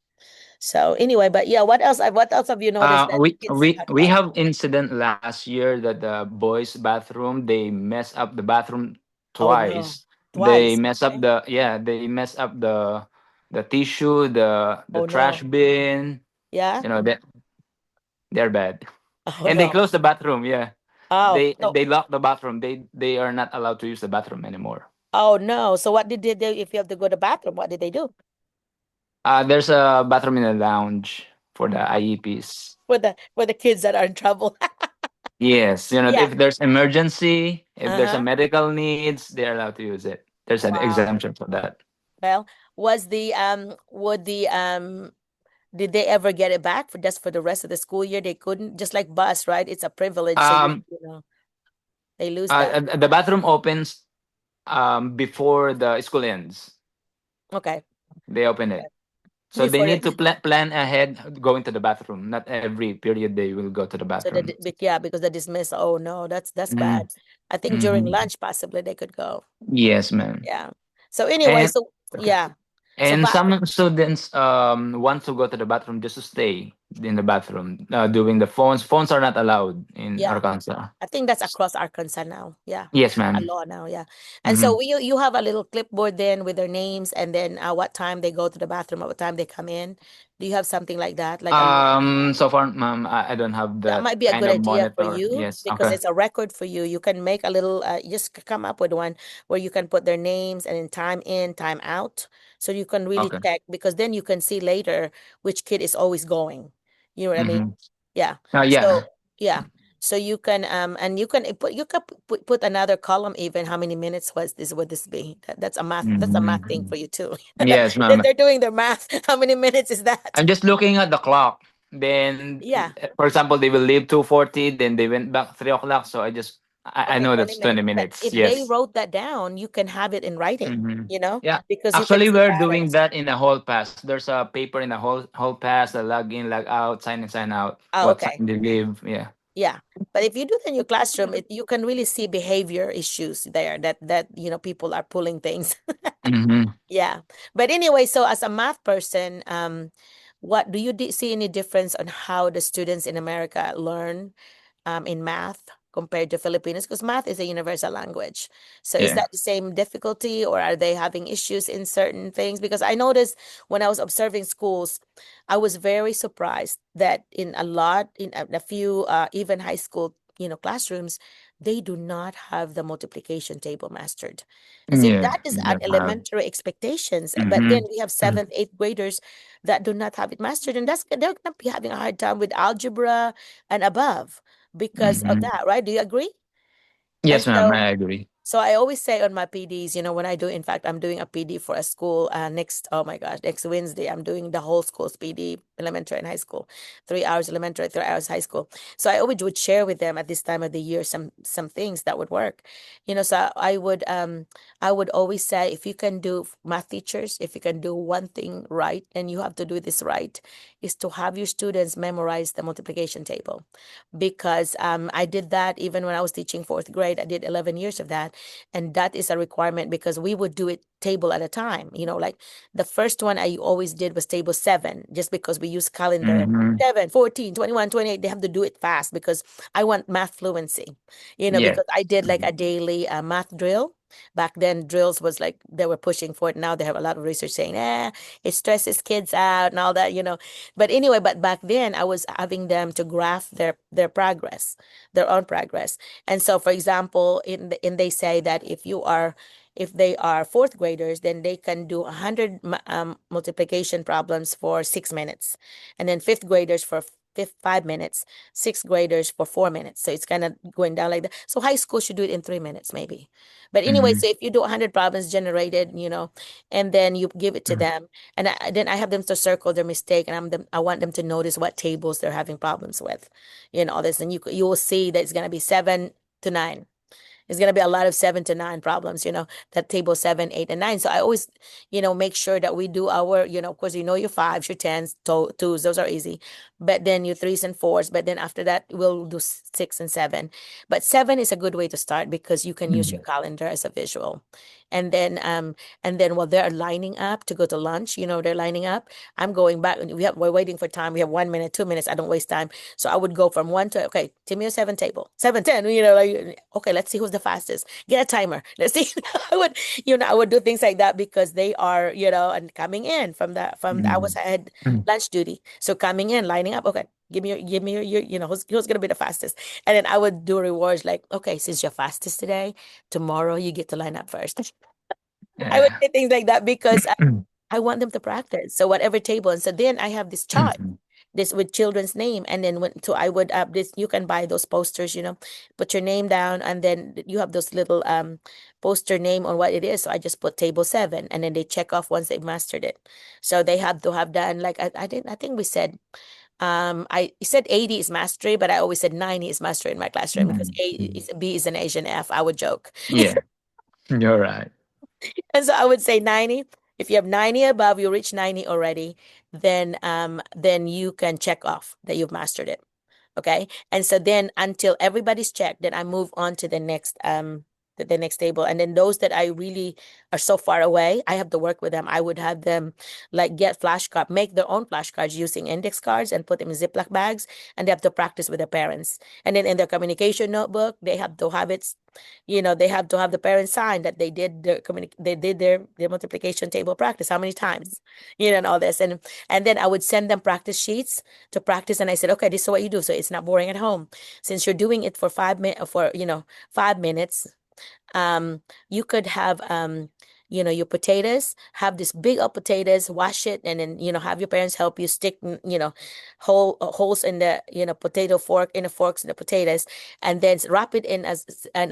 Speaker 1: So anyway, but yeah, what else have you noticed that
Speaker 2: We
Speaker 1: kids
Speaker 2: we
Speaker 1: have
Speaker 2: we
Speaker 1: trouble?
Speaker 2: have incident last year that the boys' bathroom they mess up the bathroom
Speaker 1: Oh no,
Speaker 2: twice. They
Speaker 1: twice.
Speaker 2: mess up
Speaker 1: Okay.
Speaker 2: they mess up the tissue, the
Speaker 1: Oh
Speaker 2: trash
Speaker 1: no.
Speaker 2: bin.
Speaker 1: Yeah.
Speaker 2: They're bad,
Speaker 1: Oh
Speaker 2: and they
Speaker 1: no.
Speaker 2: close the bathroom. Yeah,
Speaker 1: Oh,
Speaker 2: they lock the bathroom. They are not allowed to use the bathroom anymore.
Speaker 1: no. So what did they do if you have to go to the bathroom? What did they do?
Speaker 2: There's a bathroom in the lounge for the IEPs.
Speaker 1: For the kids that are in trouble.
Speaker 2: Yes,
Speaker 1: Yeah.
Speaker 2: if there's emergency, if there's a
Speaker 1: Uh-huh.
Speaker 2: medical needs, they're allowed to use it. There's an
Speaker 1: Wow.
Speaker 2: exemption for that.
Speaker 1: Well, was the would the did they ever get it back for just for the rest of the school year? They couldn't, just like bus, right? It's a privilege, so
Speaker 2: Um,
Speaker 1: they lose that.
Speaker 2: the bathroom opens before the school ends.
Speaker 1: Okay.
Speaker 2: They open it, so they
Speaker 1: Before
Speaker 2: need to
Speaker 1: the,
Speaker 2: plan ahead going to the bathroom. Not every period they will go to the
Speaker 1: so the
Speaker 2: bathroom.
Speaker 1: yeah, because the dismiss. Oh no, that's
Speaker 2: Mm-hmm.
Speaker 1: bad. I think during
Speaker 2: Mm-hmm.
Speaker 1: lunch possibly they could go.
Speaker 2: Yes, ma'am.
Speaker 1: Yeah. So anyway,
Speaker 2: And
Speaker 1: so
Speaker 2: okay.
Speaker 1: yeah. So
Speaker 2: And
Speaker 1: but
Speaker 2: some students want to go to the bathroom just to stay in the bathroom doing the phones. Phones are not allowed in
Speaker 1: yeah,
Speaker 2: Arkansas.
Speaker 1: I think that's across Arkansas now. Yeah.
Speaker 2: Yes,
Speaker 1: A
Speaker 2: ma'am.
Speaker 1: law now, yeah. And
Speaker 2: Mm-hmm.
Speaker 1: so you have a little clipboard then with their names and then what time they go to the bathroom, at what time they come in. Do you have something like that? Like a little
Speaker 2: So far, ma'am, I don't have
Speaker 1: that
Speaker 2: that
Speaker 1: might be a
Speaker 2: kind
Speaker 1: good
Speaker 2: of
Speaker 1: idea for
Speaker 2: monitor.
Speaker 1: you
Speaker 2: Yes.
Speaker 1: because
Speaker 2: Okay.
Speaker 1: it's a record for you. You can make a little, come up with one where you can put their names and then time in, time out. So you can really
Speaker 2: Okay.
Speaker 1: check because then you can see later which kid is always going. You know what I mean?
Speaker 2: Mm-hmm.
Speaker 1: Yeah.
Speaker 2: Yeah.
Speaker 1: So, yeah. So you can, and you can put another column even how many minutes would this be? That's a math thing
Speaker 2: Mm-hmm.
Speaker 1: for you too.
Speaker 2: Yes,
Speaker 1: Then
Speaker 2: ma'am.
Speaker 1: they're doing their math. How many minutes is that?
Speaker 2: I'm just looking at the clock. Then,
Speaker 1: Yeah.
Speaker 2: for example, they will leave 2:40. Then they went back 3 o'clock. So I
Speaker 1: Okay,
Speaker 2: know
Speaker 1: 20
Speaker 2: that's
Speaker 1: minutes.
Speaker 2: 20
Speaker 1: But
Speaker 2: minutes.
Speaker 1: if they
Speaker 2: Yes.
Speaker 1: wrote that down, you can have it in writing,
Speaker 2: Mm-hmm. Yeah.
Speaker 1: because you can
Speaker 2: Actually,
Speaker 1: see
Speaker 2: we're doing
Speaker 1: patterns.
Speaker 2: that in a hall pass. There's a paper in a hall pass, the log in, log out, sign in, sign out,
Speaker 1: Oh,
Speaker 2: what
Speaker 1: okay.
Speaker 2: time they leave. Yeah.
Speaker 1: Yeah. But if you do it in your classroom, you can really see behavior issues there that people are pulling things.
Speaker 2: Mm-hmm.
Speaker 1: Yeah. But anyway, so as a math person, what do you see any difference on how the students in America learn in math compared to Filipinos? Because math is a universal language. So is
Speaker 2: Yeah.
Speaker 1: that the same difficulty or are they having issues in certain things? Because I noticed when I was observing schools, I was very surprised that in a few, even high school, classrooms, they do not have the multiplication table mastered. As if
Speaker 2: Yeah.
Speaker 1: that is
Speaker 2: Yeah.
Speaker 1: an elementary expectations. But then
Speaker 2: Mm-hmm.
Speaker 1: we have seventh, eighth graders that do not have it mastered. And they're going to be having a hard time with algebra and above because of
Speaker 2: Mm-hmm.
Speaker 1: that, right? Do you agree? And
Speaker 2: Yes, ma'am.
Speaker 1: so
Speaker 2: I agree.
Speaker 1: so I always say on my PDs, when I do, in fact, I'm doing a PD for a school oh my gosh, next Wednesday, I'm doing the whole school's PD, elementary and high school, 3 hours elementary, 3 hours high school. So I always would share with them at this time of the year some things that would work. So I would always say if you can do math teachers, if you can do one thing right, and you have to do this right, is to have your students memorize the multiplication table because I did that even when I was teaching fourth grade. I did 11 years of that. And that is a requirement because we would do it table at a time. Like the first one I always did was table 7, just because we use calendar.
Speaker 2: Mm-hmm.
Speaker 1: 7, 14, 21, 28. They have to do it fast because I want math fluency,
Speaker 2: Yeah.
Speaker 1: because I did like a daily math drill. Back then, drills was like they were pushing for it. Now they have a lot of research saying, it stresses kids out and all that. But anyway, but back then I was having them to graph their progress, their own progress. And so, for example, they say that if they are fourth graders, then they can do 100 multiplication problems for 6 minutes, and then fifth graders for 5 minutes, sixth graders for 4 minutes. So it's kind of going down like that. So high school should do it in 3 minutes, maybe. But anyway,
Speaker 2: Mm-hmm.
Speaker 1: so if you do 100 problems generated, and then you give it to them, and then I have them to circle their mistake, and I want them to notice what tables they're having problems with, all this, and you will see that it's gonna be 7 to 9. It's going to be a lot of 7 to 9 problems, that table 7, 8, and 9. So I always, make sure that we do our, of course, your fives, your tens, twos, those are easy. But then your threes and fours. But then after that, we'll do 6 and 7. But 7 is a good way to start because you can use your calendar as a visual. And then while they're lining up to go to lunch, they're lining up. I'm going back. We're waiting for time. We have 1 minute, 2 minutes. I don't waste time. So I would go from one to, okay, give me a 7 table, 7, 10, like, okay, let's see who's the fastest. Get a timer. Let's see. I would do things like that because they are, and coming in I was had
Speaker 2: Mm-hmm.
Speaker 1: lunch duty. So coming in, lining up, okay, give me your, who's gonna be the fastest. And then I would do rewards like, okay, since you're fastest today, tomorrow you get to line up first. I would
Speaker 2: Yeah.
Speaker 1: say things like that because I want them to practice. So whatever table. And so then I have this chart this with children's name. And then so I would this, you can buy those posters, put your name down, and then you have those little poster name on what it is. So I just put table 7, and then they check off once they've mastered it. So they have to have done, like, I think we said, I said 80 is mastery, but I always said 90 is mastery in my classroom, because
Speaker 2: Mhm.
Speaker 1: B is an Asian F, I would joke.
Speaker 2: Yeah, you're right.
Speaker 1: And so I would say 90. If you have 90 above, you reach 90 already, then you can check off that you've mastered it. Okay. And so then until everybody's checked, then I move on to the next table. And then those that I really are so far away, I have to work with them. I would have them like get flashcard, make their own flashcards using index cards and put them in Ziploc bags, and they have to practice with their parents. And then in their communication notebook, they have to have it, they have to have the parents sign that they did their multiplication table practice how many times, and all this. And then I would send them practice sheets to practice. And I said, okay, this is what you do. So it's not boring at home. Since you're doing it for 5 minutes, 5 minutes, you could have, your potatoes, have this big of potatoes, wash it, and then, have your parents help you stick, holes in the, potato fork, in the forks in the potatoes, and then wrap it in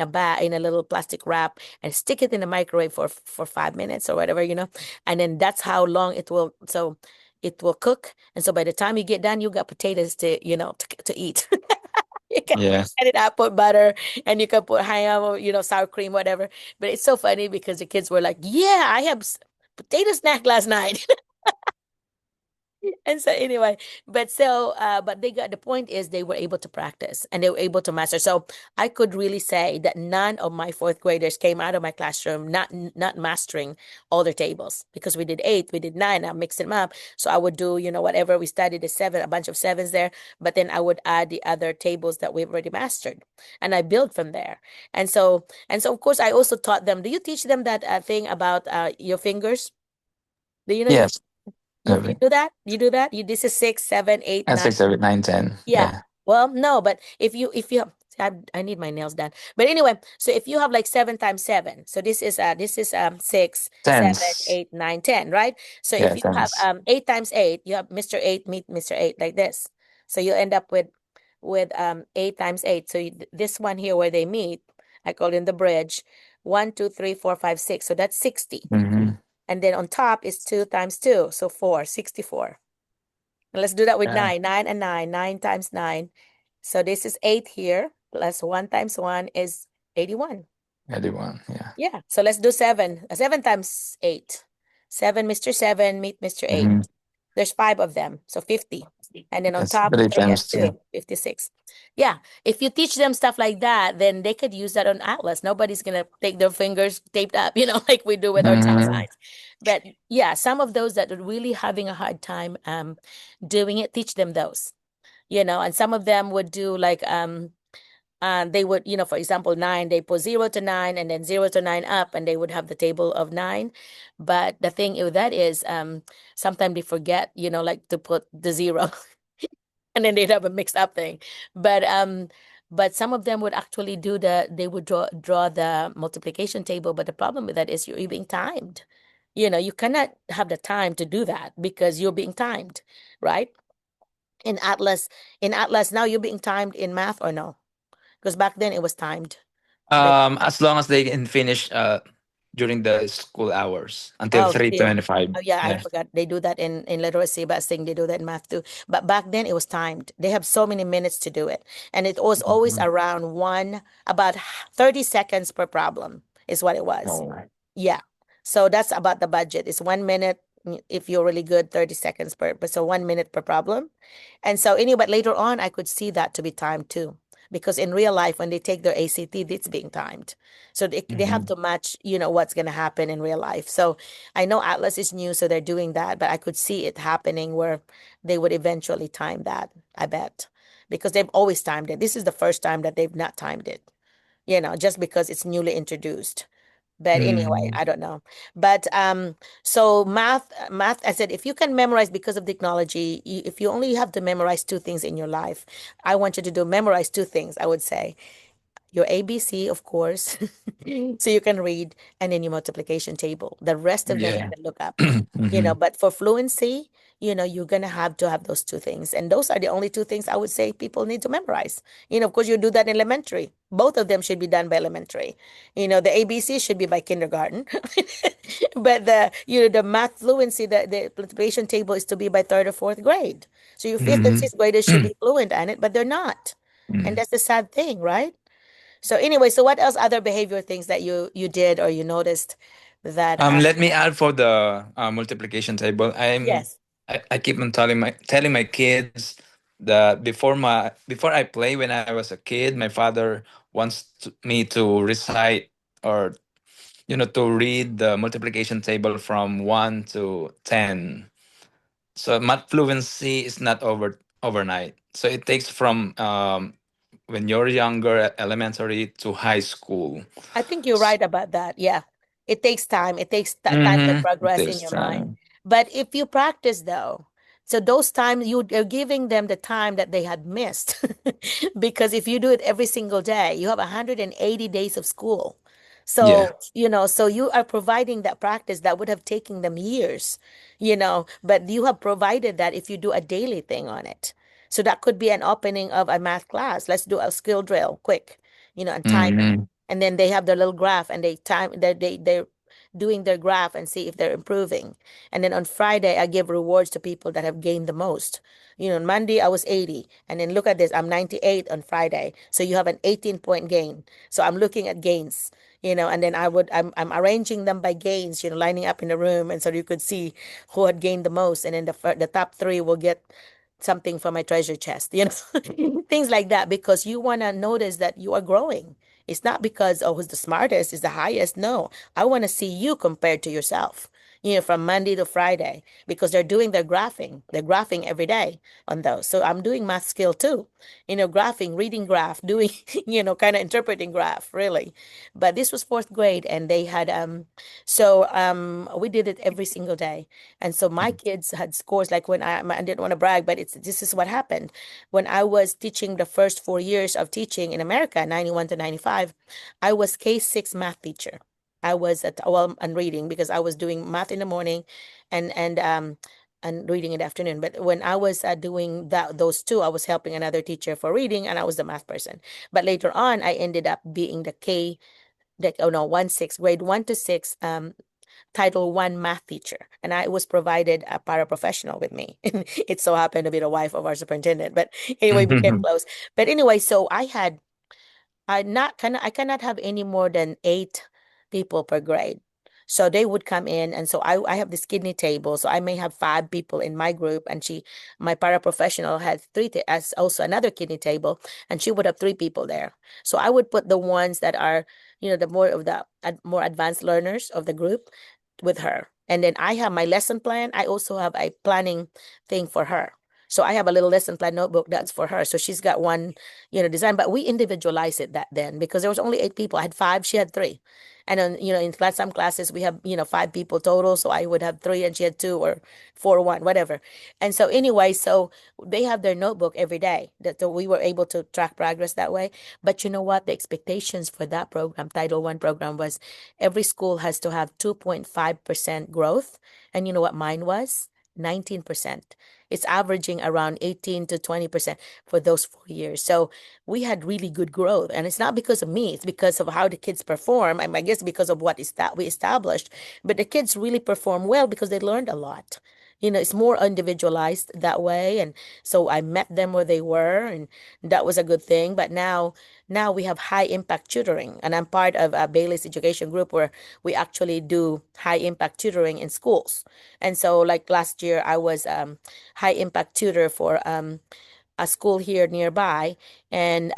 Speaker 1: a bag, in a little plastic wrap, and stick it in the microwave for 5 minutes or whatever, and then that's how long it will. So it will cook. And so by the time you get done, you got potatoes to eat. You can
Speaker 2: Yeah.
Speaker 1: set it up, put butter, and you can put ham, sour cream, whatever. But it's so funny because the kids were like, "Yeah, I have potato snack last night." And so anyway, but they got, the point is they were able to practice and they were able to master. So I could really say that none of my fourth graders came out of my classroom not mastering all their tables, because we did 8, we did 9, I mixed them up. So I would do, whatever we studied, the 7, a bunch of 7s there, but then I would add the other tables that we've already mastered, and I build from there. And so of course I also taught them. Do you teach them that thing about your fingers? Do you know your
Speaker 2: Yes.
Speaker 1: you do that? You do that? This is 6, 7, 8,
Speaker 2: And
Speaker 1: 9.
Speaker 2: 6, 7, 9, 10.
Speaker 1: Yeah.
Speaker 2: Yeah.
Speaker 1: Well, no, but if you have, I need my nails done. But anyway, so if you have like 7 times 7, so this is 6, 7,
Speaker 2: Tens.
Speaker 1: 8, 9, 10, right? So if
Speaker 2: Yeah,
Speaker 1: you have
Speaker 2: tens.
Speaker 1: 8 times 8, you have Mr. 8 meet Mr. 8 like this. So you end up with 8 times 8. So this one here where they meet, I call it the bridge. 1, 2, 3, 4, 5, 6. So that's 60.
Speaker 2: Mm-hmm.
Speaker 1: And then on top is 2 times 2, so 4, 64. And let's do that with
Speaker 2: Yeah.
Speaker 1: 9. 9 and 9. 9 times 9. So this is 8 here, plus 1 times 1 is 81.
Speaker 2: Anyone. Yeah.
Speaker 1: Yeah. So let's do 7. 7 times 8. 7, Mr. 7, meet Mr. 8.
Speaker 2: Mm-hmm.
Speaker 1: There's 5 of them, so 50. And then on
Speaker 2: That's
Speaker 1: top,
Speaker 2: 3
Speaker 1: you have
Speaker 2: times 2.
Speaker 1: 2, 56. Yeah. If you teach them stuff like that, then they could use that on Atlas. Nobody's going to take their fingers taped up, like we do with our tau
Speaker 2: Mm-hmm.
Speaker 1: signs. But yeah, some of those that are really having a hard time doing it, teach them those, and some of them would do like, they would, for example, 9, they put 0 to 9 and then 0 to 9 up, and they would have the table of 9. But the thing with that is, sometimes they forget, like to put the 0, and then they'd have a mixed up thing. But some of them would actually they would draw the multiplication table. But the problem with that is you're being timed. You cannot have the time to do that because you're being timed, right? In Atlas, now you're being timed in math, or no? Because back then it was timed. But
Speaker 2: As long as they can finish during the school hours until
Speaker 1: oh, still.
Speaker 2: 3:25.
Speaker 1: Oh yeah, I
Speaker 2: Yeah.
Speaker 1: forgot. They do that in literacy, but I think they do that in math too. But back then it was timed. They have so many minutes to do it. And it was always
Speaker 2: Mhm.
Speaker 1: around about 30 seconds per problem is what it was.
Speaker 2: Oh.
Speaker 1: Yeah. So that's about the budget. It's 1 minute, if you're really good, 30 seconds but so 1 minute per problem. And so anyway, but later on I could see that to be timed too. Because in real life, when they take their ACT, it's being timed. So they have
Speaker 2: Mm-hmm.
Speaker 1: to match, what's going to happen in real life. So I know Atlas is new, so they're doing that, but I could see it happening where they would eventually time that, I bet, because they've always timed it. This is the first time that they've not timed it, just because it's newly introduced. But anyway,
Speaker 2: Mm-hmm.
Speaker 1: I don't know. But so math, I said, if you can memorize because of technology, if you only have to memorize 2 things in your life, I want you to memorize 2 things, I would say. your ABC, of course, so you can read, and then your multiplication table. The rest of them you
Speaker 2: Yeah.
Speaker 1: can look up.
Speaker 2: Hmm.
Speaker 1: But for fluency, you're gonna have to have those two things. And those are the only two things I would say people need to memorize. Of course, you do that in elementary. Both of them should be done by elementary. The ABC should be by kindergarten. But the math fluency, the multiplication table is to be by third or fourth grade. So your fifth and
Speaker 2: Hmm.
Speaker 1: sixth graders should be fluent on it, but they're not. And that's the sad thing, right? So anyway, so what else other behavior things that you did or you noticed that
Speaker 2: Let me add for the multiplication table.
Speaker 1: yes.
Speaker 2: I keep on telling my kids that before I play when I was a kid, my father wants me to recite or to read the multiplication table from 1 to 10. So math fluency is not overnight. So it takes from when you're younger, elementary to high school.
Speaker 1: I think you're right about that. Yeah. It takes time. It takes time to
Speaker 2: Mm-hmm. It
Speaker 1: progress in
Speaker 2: takes
Speaker 1: your mind.
Speaker 2: time.
Speaker 1: But if you practice though, so those times you're giving them the time that they had missed. Because if you do it every single day, you have 180 days of school.
Speaker 2: Yeah.
Speaker 1: So you are providing that practice that would have taken them years, but you have provided that if you do a daily thing on it. So that could be an opening of a math class. Let's do a skill drill quick, and time it.
Speaker 2: Mm-hmm.
Speaker 1: And then they have their little graph and they're doing their graph and see if they're improving. And then on Friday, I give rewards to people that have gained the most. On Monday, I was 80. And then look at this, I'm 98 on Friday. So you have an 18-point gain. So I'm looking at gains, and then I'm arranging them by gains, lining up in the room. And so you could see who had gained the most. And then the top three will get something from my treasure chest, things like that, because you want to notice that you are growing. It's not because, oh, who's the smartest, is the highest. No, I want to see you compared to yourself, from Monday to Friday, because they're doing their graphing. They're graphing every day on those. So I'm doing math skill too, graphing, reading graph, doing, kind of interpreting graph, really. But this was fourth grade and they had, we did it every single day. And so my kids had scores like when I didn't want to brag, but this is what happened. When I was teaching the first 4 years of teaching in America, 91 to 95, I was K6 math teacher. I was and reading because I was doing math in the morning and reading in the afternoon. But when I was doing those two, I was helping another teacher for reading and I was the math person. But later on, I ended up being oh no, 1-6, grade 1 to 6, Title I math teacher, and I was provided a paraprofessional with me. It so happened to be the wife of our superintendent, but anyway, became close. But anyway, so I cannot have any more than 8 people per grade. So they would come in, and so I have this kidney table. So I may have 5 people in my group, and my paraprofessional had as also another kidney table, and she would have 3 people there. So I would put the ones that are, the more of the more advanced learners of the group with her. And then I have my lesson plan. I also have a planning thing for her. So I have a little lesson plan notebook that's for her. So she's got one, design, but we individualize it that then because there was only 8 people. I had 5, she had 3. And then, in some classes we have, 5 people total. So I would have 3 and she had 2 or 4, 1, whatever. And so anyway, so they have their notebook every day so we were able to track progress that way. But you know what? The expectations for that program, Title I program, was every school has to have 2.5% growth. And you know what mine was? 19%. It's averaging around 18 to 20% for those 4 years. So we had really good growth. And it's not because of me, it's because of how the kids perform. I guess because of what is that we established. But the kids really perform well because they learned a lot. It's more individualized that way. And so I met them where they were, and that was a good thing. But now we have high impact tutoring, and I'm part of a Bailey's education group where we actually do high impact tutoring in schools. And so like last year I was high impact tutor for a school here nearby, and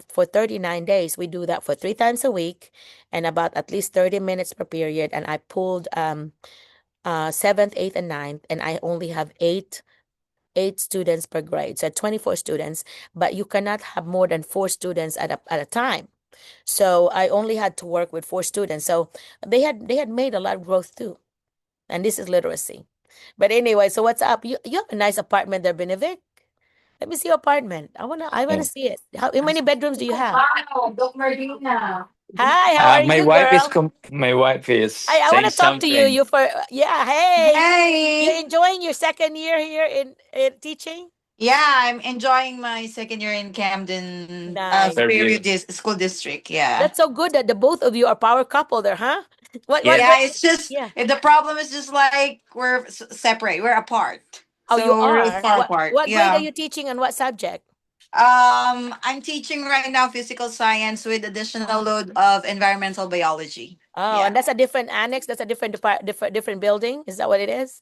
Speaker 1: for 39 days we do that for 3 times a week and about at least 30 minutes per period. And I pulled seventh, eighth, and ninth, and I only have eight students per grade, so 24 students, but you cannot have more than 4 students at a time. So I only had to work with 4 students. So they had made a lot of growth too. And this is literacy. But anyway, so what's up? You have a nice apartment there, Benevic. Let me see your apartment. I wanna
Speaker 2: Yeah.
Speaker 1: see it. How many bedrooms do you have?
Speaker 3: Wow, Doc Marina.
Speaker 1: Hi, how are
Speaker 2: My
Speaker 1: you,
Speaker 2: wife is
Speaker 1: girl?
Speaker 2: my wife is
Speaker 1: I want
Speaker 2: saying
Speaker 1: to talk to you.
Speaker 2: something.
Speaker 1: You for yeah. Hey, you
Speaker 3: Hey.
Speaker 1: enjoying your second year here in teaching?
Speaker 3: Yeah, I'm enjoying my second year in Camden
Speaker 1: Nice.
Speaker 3: Superior
Speaker 2: Fairview.
Speaker 3: School District. Yeah.
Speaker 1: That's so good that the both of you are power couple there, huh?
Speaker 2: Yes.
Speaker 3: Yeah,
Speaker 1: What?
Speaker 3: it's just
Speaker 1: Yeah.
Speaker 3: the problem is just like we're separate. We're apart.
Speaker 1: Oh, you
Speaker 3: So we're really
Speaker 1: are.
Speaker 3: far
Speaker 1: What
Speaker 3: apart.
Speaker 1: what grade are
Speaker 3: Yeah.
Speaker 1: you teaching and what subject?
Speaker 3: I'm teaching right now physical science with additional load of environmental biology.
Speaker 1: Oh, and
Speaker 3: Yeah.
Speaker 1: that's a different annex. That's a different building. Is that what it is?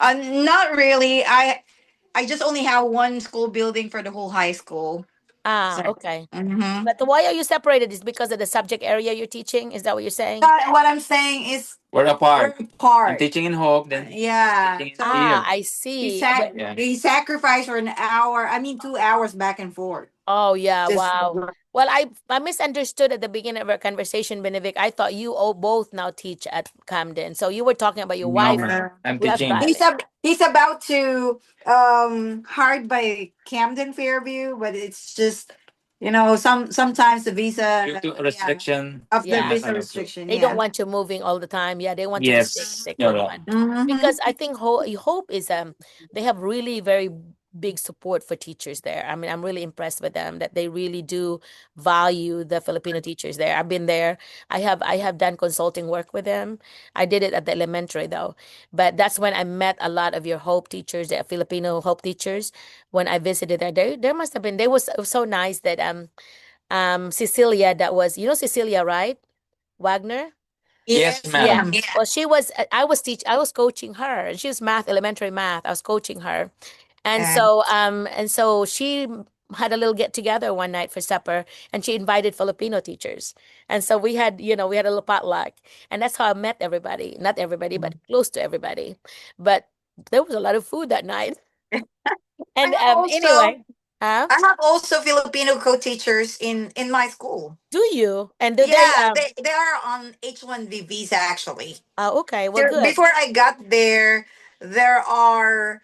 Speaker 3: Not really. I just only have one school building for the whole high school.
Speaker 1: Ah,
Speaker 3: So,
Speaker 1: okay.
Speaker 3: mm-hmm.
Speaker 1: But why are you separated? Is because of the subject area you're teaching? Is that what you're saying?
Speaker 3: What I'm saying is
Speaker 2: We're
Speaker 3: we're
Speaker 2: apart. I'm
Speaker 3: apart.
Speaker 2: teaching in Hope, then
Speaker 3: Yeah.
Speaker 2: teaching in
Speaker 3: So
Speaker 1: Ah,
Speaker 2: CU.
Speaker 1: I
Speaker 3: we
Speaker 1: see. But
Speaker 2: Yeah.
Speaker 3: we sacrifice for an hour. I mean, 2 hours back and forth.
Speaker 1: oh yeah,
Speaker 3: Just
Speaker 1: wow. Well, I misunderstood at the beginning of our conversation, Benevic. I thought you all both now teach at Camden. So you were talking about your
Speaker 2: No,
Speaker 1: wife
Speaker 2: ma'am. I'm
Speaker 1: who has
Speaker 2: teaching in
Speaker 3: he's
Speaker 1: private.
Speaker 3: he's about to hired by Camden Fairview, but it's just sometimes the visa
Speaker 2: due to a
Speaker 3: yeah
Speaker 2: restriction.
Speaker 3: of the
Speaker 2: They're
Speaker 1: Yeah.
Speaker 2: not
Speaker 3: visa
Speaker 2: allowed to.
Speaker 3: restriction.
Speaker 1: They don't
Speaker 3: Yeah.
Speaker 1: want you moving all the time. Yeah, they want you to
Speaker 2: Yes.
Speaker 1: stick
Speaker 2: Yeah,
Speaker 1: with
Speaker 2: yeah.
Speaker 1: one.
Speaker 3: Mm-hmm.
Speaker 1: Because I think Hope is they have really very big support for teachers there. I mean, I'm really impressed with them that they really do value the Filipino teachers there. I've been there. I have done consulting work with them. I did it at the elementary though. But that's when I met a lot of your Hope teachers, the Filipino Hope teachers. When I visited there, there must have been they was so nice that Cecilia, that was, Cecilia, right? Wagner.
Speaker 2: Yes,
Speaker 3: Yes,
Speaker 1: Yeah.
Speaker 2: ma'am.
Speaker 3: ma'am.
Speaker 1: Well, I was coaching her, and she was math, elementary math. I was coaching her.
Speaker 3: And
Speaker 1: And so she had a little get together one night for supper, and she invited Filipino teachers. And so we had a little potluck, and that's how I met everybody. Not everybody, but close to everybody. But there was a lot of food that night.
Speaker 3: I
Speaker 1: And
Speaker 3: have also
Speaker 1: anyway, huh?
Speaker 3: I have also Filipino co-teachers in my school.
Speaker 1: Do you? And do they
Speaker 3: Yeah, they are on H1B visa actually.
Speaker 1: okay, well good.
Speaker 3: Before I got there, there are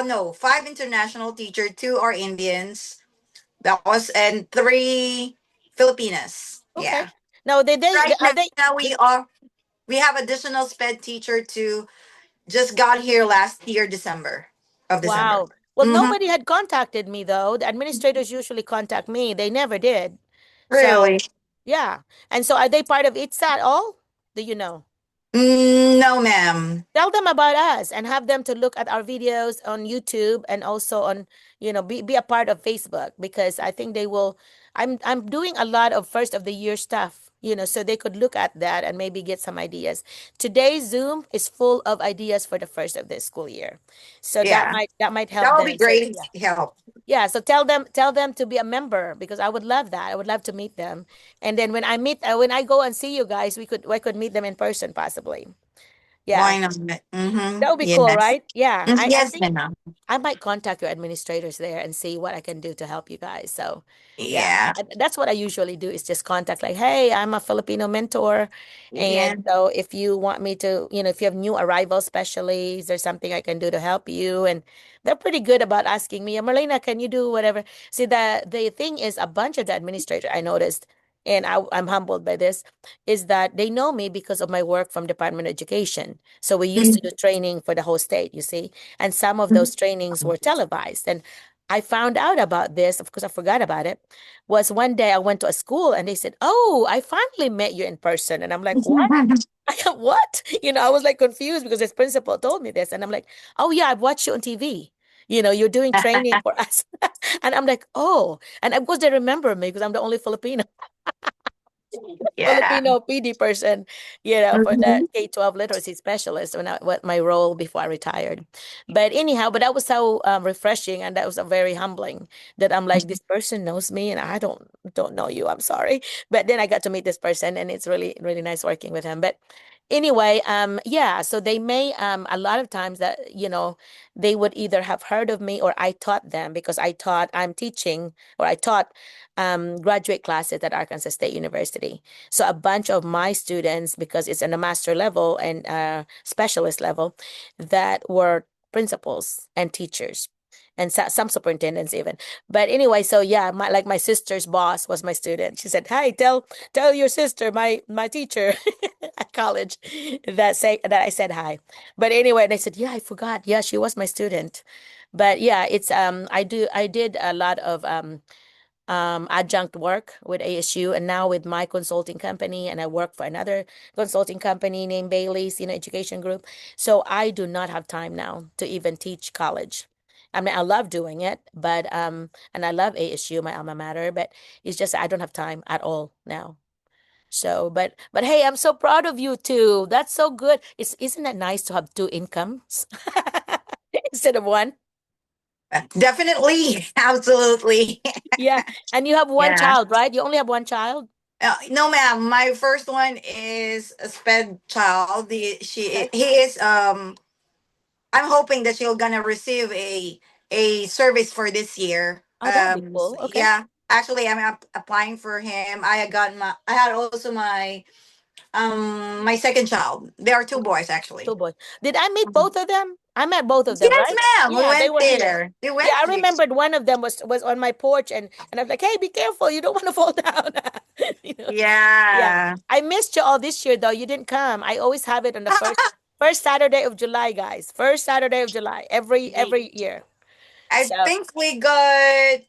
Speaker 3: no, five international teachers, two are Indians. That was and three Filipinas.
Speaker 1: Okay.
Speaker 3: Yeah.
Speaker 1: Now
Speaker 3: Right
Speaker 1: are
Speaker 3: now
Speaker 1: they did,
Speaker 3: we have additional sped teacher to just got here last year December.
Speaker 1: wow. Well,
Speaker 3: Mm-hmm.
Speaker 1: nobody had contacted me though. The administrators usually contact me. They never did.
Speaker 3: Really?
Speaker 1: So, yeah. And so are they part of ITSA at all? Do you know?
Speaker 3: No, ma'am.
Speaker 1: Tell them about us and have them to look at our videos on YouTube and also on, be a part of Facebook because I think they will I'm doing a lot of first of the year stuff, so they could look at that and maybe get some ideas. Today's Zoom is full of ideas for the first of this school year. So that
Speaker 3: Yeah,
Speaker 1: might help
Speaker 3: that would be
Speaker 1: them. So
Speaker 3: great
Speaker 1: yeah.
Speaker 3: help.
Speaker 1: Yeah, so tell them to be a member because I would love that. I would love to meet them. And then when I go and see you guys, we could meet them in person possibly. Yeah.
Speaker 3: Why not? Mm-hmm.
Speaker 1: That would be cool,
Speaker 3: Yes.
Speaker 1: right? Yeah. I
Speaker 3: Yes,
Speaker 1: think
Speaker 3: ma'am.
Speaker 1: I might contact your administrators there and see what I can do to help you guys. So, yeah,
Speaker 3: Yeah.
Speaker 1: that's what I usually do is just contact like, hey, I'm a Filipino mentor. And
Speaker 3: Yeah.
Speaker 1: so if you want me to, if you have new arrivals, especially, is there something I can do to help you? And they're pretty good about asking me, Marlena, can you do whatever? See, the thing is a bunch of the administrator I noticed, and I'm humbled by this, is that they know me because of my work from Department of Education. So we used to do training for the whole state, you see, and some of those trainings were televised. And I found out about this, of course, I forgot about it, was one day I went to a school and they said, oh, I finally met you in person. And I'm like, what? What? I was like confused because this principal told me this. And I'm like, oh, yeah, I've watched you on TV. You're doing training for us. And I'm like, oh. And of course, they remember me because I'm the only Filipino.
Speaker 3: Yeah.
Speaker 1: Filipino PD person, for the
Speaker 3: Mhm.
Speaker 1: K-12 literacy specialist what my role before I retired. But anyhow, but that was so refreshing and that was a very humbling that I'm like, this person knows me and I don't know you. I'm sorry. But then I got to meet this person and it's really, really nice working with him. But anyway, yeah, so they may a lot of times that, they would either have heard of me or I taught them because I'm teaching or I taught graduate classes at Arkansas State University. So a bunch of my students, because it's in a master level and specialist level, that were principals and teachers. and some superintendents even. But anyway, so yeah, my sister's boss was my student. She said, "Hi, tell your sister, my teacher at college, that I said hi." But anyway, and I said, "Yeah, I forgot. Yeah, she was my student." But yeah, it's I did a lot of adjunct work with ASU, and now with my consulting company, and I work for another consulting company named Bailey's, Education Group. So I do not have time now to even teach college. I mean, I love doing it, but and I love ASU, my alma mater, but it's just I don't have time at all now. So, but hey, I'm so proud of you too. That's so good. Isn't that nice to have two incomes instead of one?
Speaker 3: Definitely, absolutely.
Speaker 1: Yeah, and you have one
Speaker 3: Yeah.
Speaker 1: child, right? You only have one child.
Speaker 3: No, ma'am. My first one is a sped child.
Speaker 1: Okay.
Speaker 3: He is. I'm hoping that she'll gonna receive a service for this year.
Speaker 1: Oh, that'll be cool. Okay.
Speaker 3: Yeah. Actually, I'm applying for him. I had also my second child. There are two boys
Speaker 1: Two
Speaker 3: actually.
Speaker 1: boys. Did I meet both of them? I met both of them,
Speaker 3: Yes,
Speaker 1: right?
Speaker 3: ma'am. We
Speaker 1: Yeah, they
Speaker 3: went
Speaker 1: were here.
Speaker 3: there. We
Speaker 1: Yeah,
Speaker 3: went
Speaker 1: I
Speaker 3: there.
Speaker 1: remembered one of them was on my porch, and I was like, "Hey, be careful! You don't want to fall down." You know? Yeah.
Speaker 3: Yeah.
Speaker 1: I missed you all this year though. You didn't come. I always have it on the first Saturday of July, guys. First Saturday of July every year.
Speaker 3: I
Speaker 1: So,
Speaker 3: think we got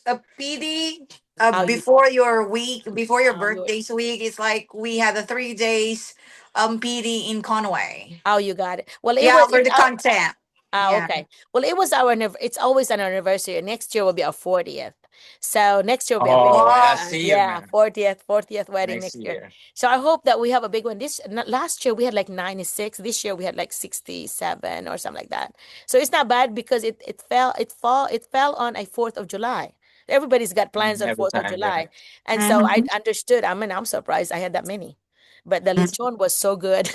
Speaker 3: a PD
Speaker 1: oh,
Speaker 3: before your week, before your
Speaker 1: you were,
Speaker 3: birthday's week. It's like we had a 3 days PD in Conway.
Speaker 1: you got it. Well,
Speaker 3: Yeah, for
Speaker 1: it's
Speaker 3: the content. Yeah.
Speaker 1: okay. Well, it was it's always an anniversary. Next year will be our 40th. So next year will be a big
Speaker 2: Oh,
Speaker 3: Wow.
Speaker 2: I
Speaker 1: one.
Speaker 2: see you,
Speaker 1: Yeah,
Speaker 2: man.
Speaker 1: 40th wedding
Speaker 2: Next
Speaker 1: next year.
Speaker 2: year.
Speaker 1: So I hope that we have a big one. Last year we had like 96. This year we had like 67 or something like that. So it's not bad because it fell on a 4th of July. Everybody's got plans on
Speaker 2: Every
Speaker 1: 4th of
Speaker 2: time, yeah.
Speaker 1: July. And so I
Speaker 3: Mhm.
Speaker 1: understood. I mean, I'm surprised I had that many. But the lechon was so good.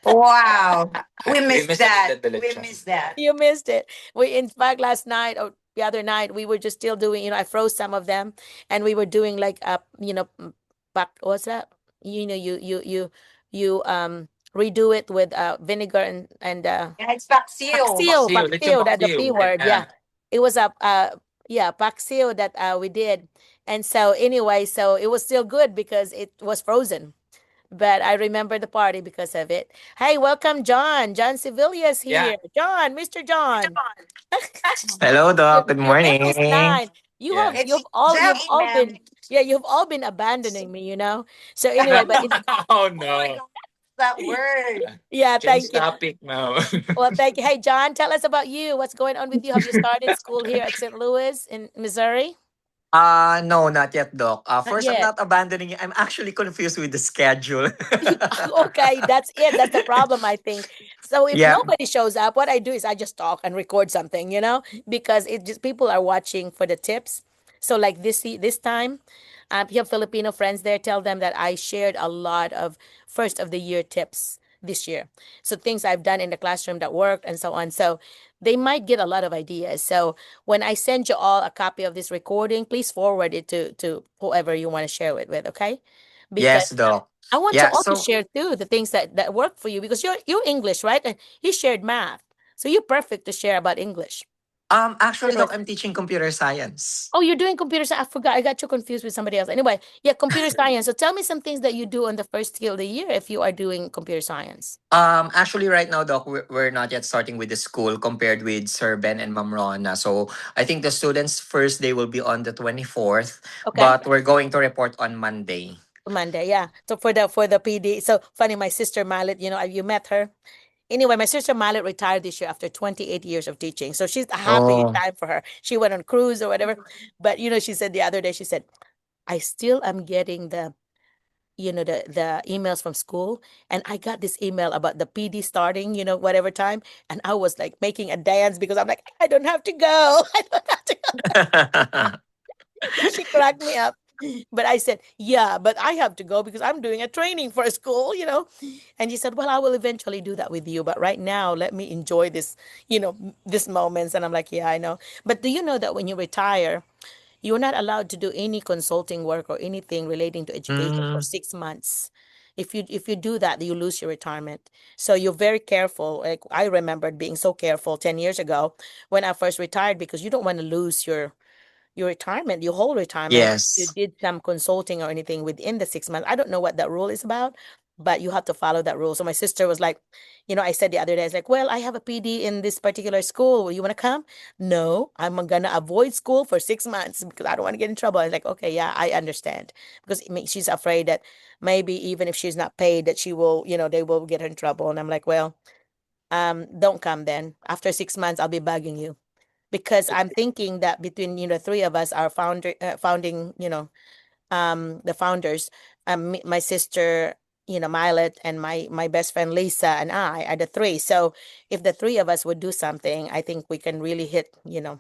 Speaker 3: Wow. We
Speaker 2: We
Speaker 3: missed
Speaker 2: missed it,
Speaker 3: that.
Speaker 2: the
Speaker 3: We
Speaker 2: lechon.
Speaker 3: missed that.
Speaker 1: You missed it. In fact, last night or the other night, we were just still doing, I froze some of them, and we were doing like what's that? You redo it with vinegar and
Speaker 3: Yeah, it's Paxil.
Speaker 2: Lechon
Speaker 1: paksiw, that the P
Speaker 2: paksiw.
Speaker 1: word, yeah.
Speaker 2: Yeah.
Speaker 1: It was a yeah, paksiw that we did. And so anyway, so it was still good because it was frozen. But I remember the party because of it. Hey, welcome, John. John Sevilla's
Speaker 2: Yeah.
Speaker 1: here. John, Mr. John.
Speaker 4: Hello, Doc. Good
Speaker 1: Your name is
Speaker 4: morning.
Speaker 1: nine.
Speaker 2: Yeah.
Speaker 3: It's
Speaker 1: You've
Speaker 3: Jeff,
Speaker 1: all
Speaker 3: ma'am.
Speaker 1: been yeah, you've all been abandoning me. So anyway, but it's
Speaker 2: Oh
Speaker 3: Oh my
Speaker 2: no.
Speaker 3: God, that word.
Speaker 1: yeah,
Speaker 2: Change
Speaker 1: thank you.
Speaker 2: topic now.
Speaker 1: Well, thank you. Hey, John, tell us about you. What's going on with you? Have you started school here at St. Louis in Missouri?
Speaker 4: No, not yet, Doc.
Speaker 1: Not
Speaker 4: First, I'm
Speaker 1: yet.
Speaker 4: not abandoning you. I'm actually confused with the schedule.
Speaker 1: Okay, that's it. That's the problem, I think. So if
Speaker 4: Yeah.
Speaker 1: nobody shows up, what I do is I just talk and record something, because it just people are watching for the tips. So like this time, if you have Filipino friends there, tell them that I shared a lot of first of the year tips this year. So things I've done in the classroom that worked and so on. So they might get a lot of ideas. So when I send you all a copy of this recording, please forward it to whoever you want to share it with, okay? Because
Speaker 4: Yes, Doc.
Speaker 1: I want you
Speaker 4: Yeah.
Speaker 1: all to
Speaker 4: So,
Speaker 1: share too the things that work for you because you're English, right? And he shared math. So you're perfect to share about English.
Speaker 4: actually,
Speaker 1: Sure.
Speaker 4: Doc, I'm teaching computer science.
Speaker 1: Oh, you're doing computer science. I forgot. I got you confused with somebody else. Anyway, yeah, computer science. So tell me some things that you do on the first skill of the year if you are doing computer science.
Speaker 4: Actually, right now, Doc, we're not yet starting with the school compared with Sir Ben and Ma'am Rona. So, I think the students' first day will be on the 24th,
Speaker 1: Okay.
Speaker 4: but we're going to report on Monday.
Speaker 1: Monday, yeah. So for the PD. So funny, my sister Mallet, you met her. Anyway, my sister Mallet retired this year after 28 years of teaching. So she's happy
Speaker 4: Oh.
Speaker 1: time for her. She went on cruise or whatever. But she said the other day, she said, I still am getting the emails from school. And I got this email about the PD starting, whatever time. And I was like making a dance because I'm like, I don't have to go. I don't have to go. She cracked me up. But I said, yeah, but I have to go because I'm doing a training for a school. And she said, well, I will eventually do that with you. But right now, let me enjoy this moments. And I'm like, yeah, I know. But do you know that when you retire, you're not allowed to do any consulting work or anything relating to education for
Speaker 4: Mm.
Speaker 1: 6 months. If you do that, you lose your retirement. So you're very careful. Like I remembered being so careful 10 years ago when I first retired, because you don't want to lose your retirement, your whole retirement. You
Speaker 4: Yes.
Speaker 1: did some consulting or anything within the 6 months. I don't know what that rule is about, but you have to follow that rule. So my sister was like, I said the other day, it's like, well, I have a PD in this particular school. You want to come? No, I'm gonna avoid school for 6 months because I don't want to get in trouble. I was like, okay, yeah, I understand. Because she's afraid that maybe even if she's not paid, that she will, they will get her in trouble. And I'm like, well, don't come then. After 6 months, I'll be bugging you, because I'm thinking that between three of us are founding, the founders, my sister, Milet, and my best friend Lisa, and I are the three. So if the three of us would do something, I think we can really hit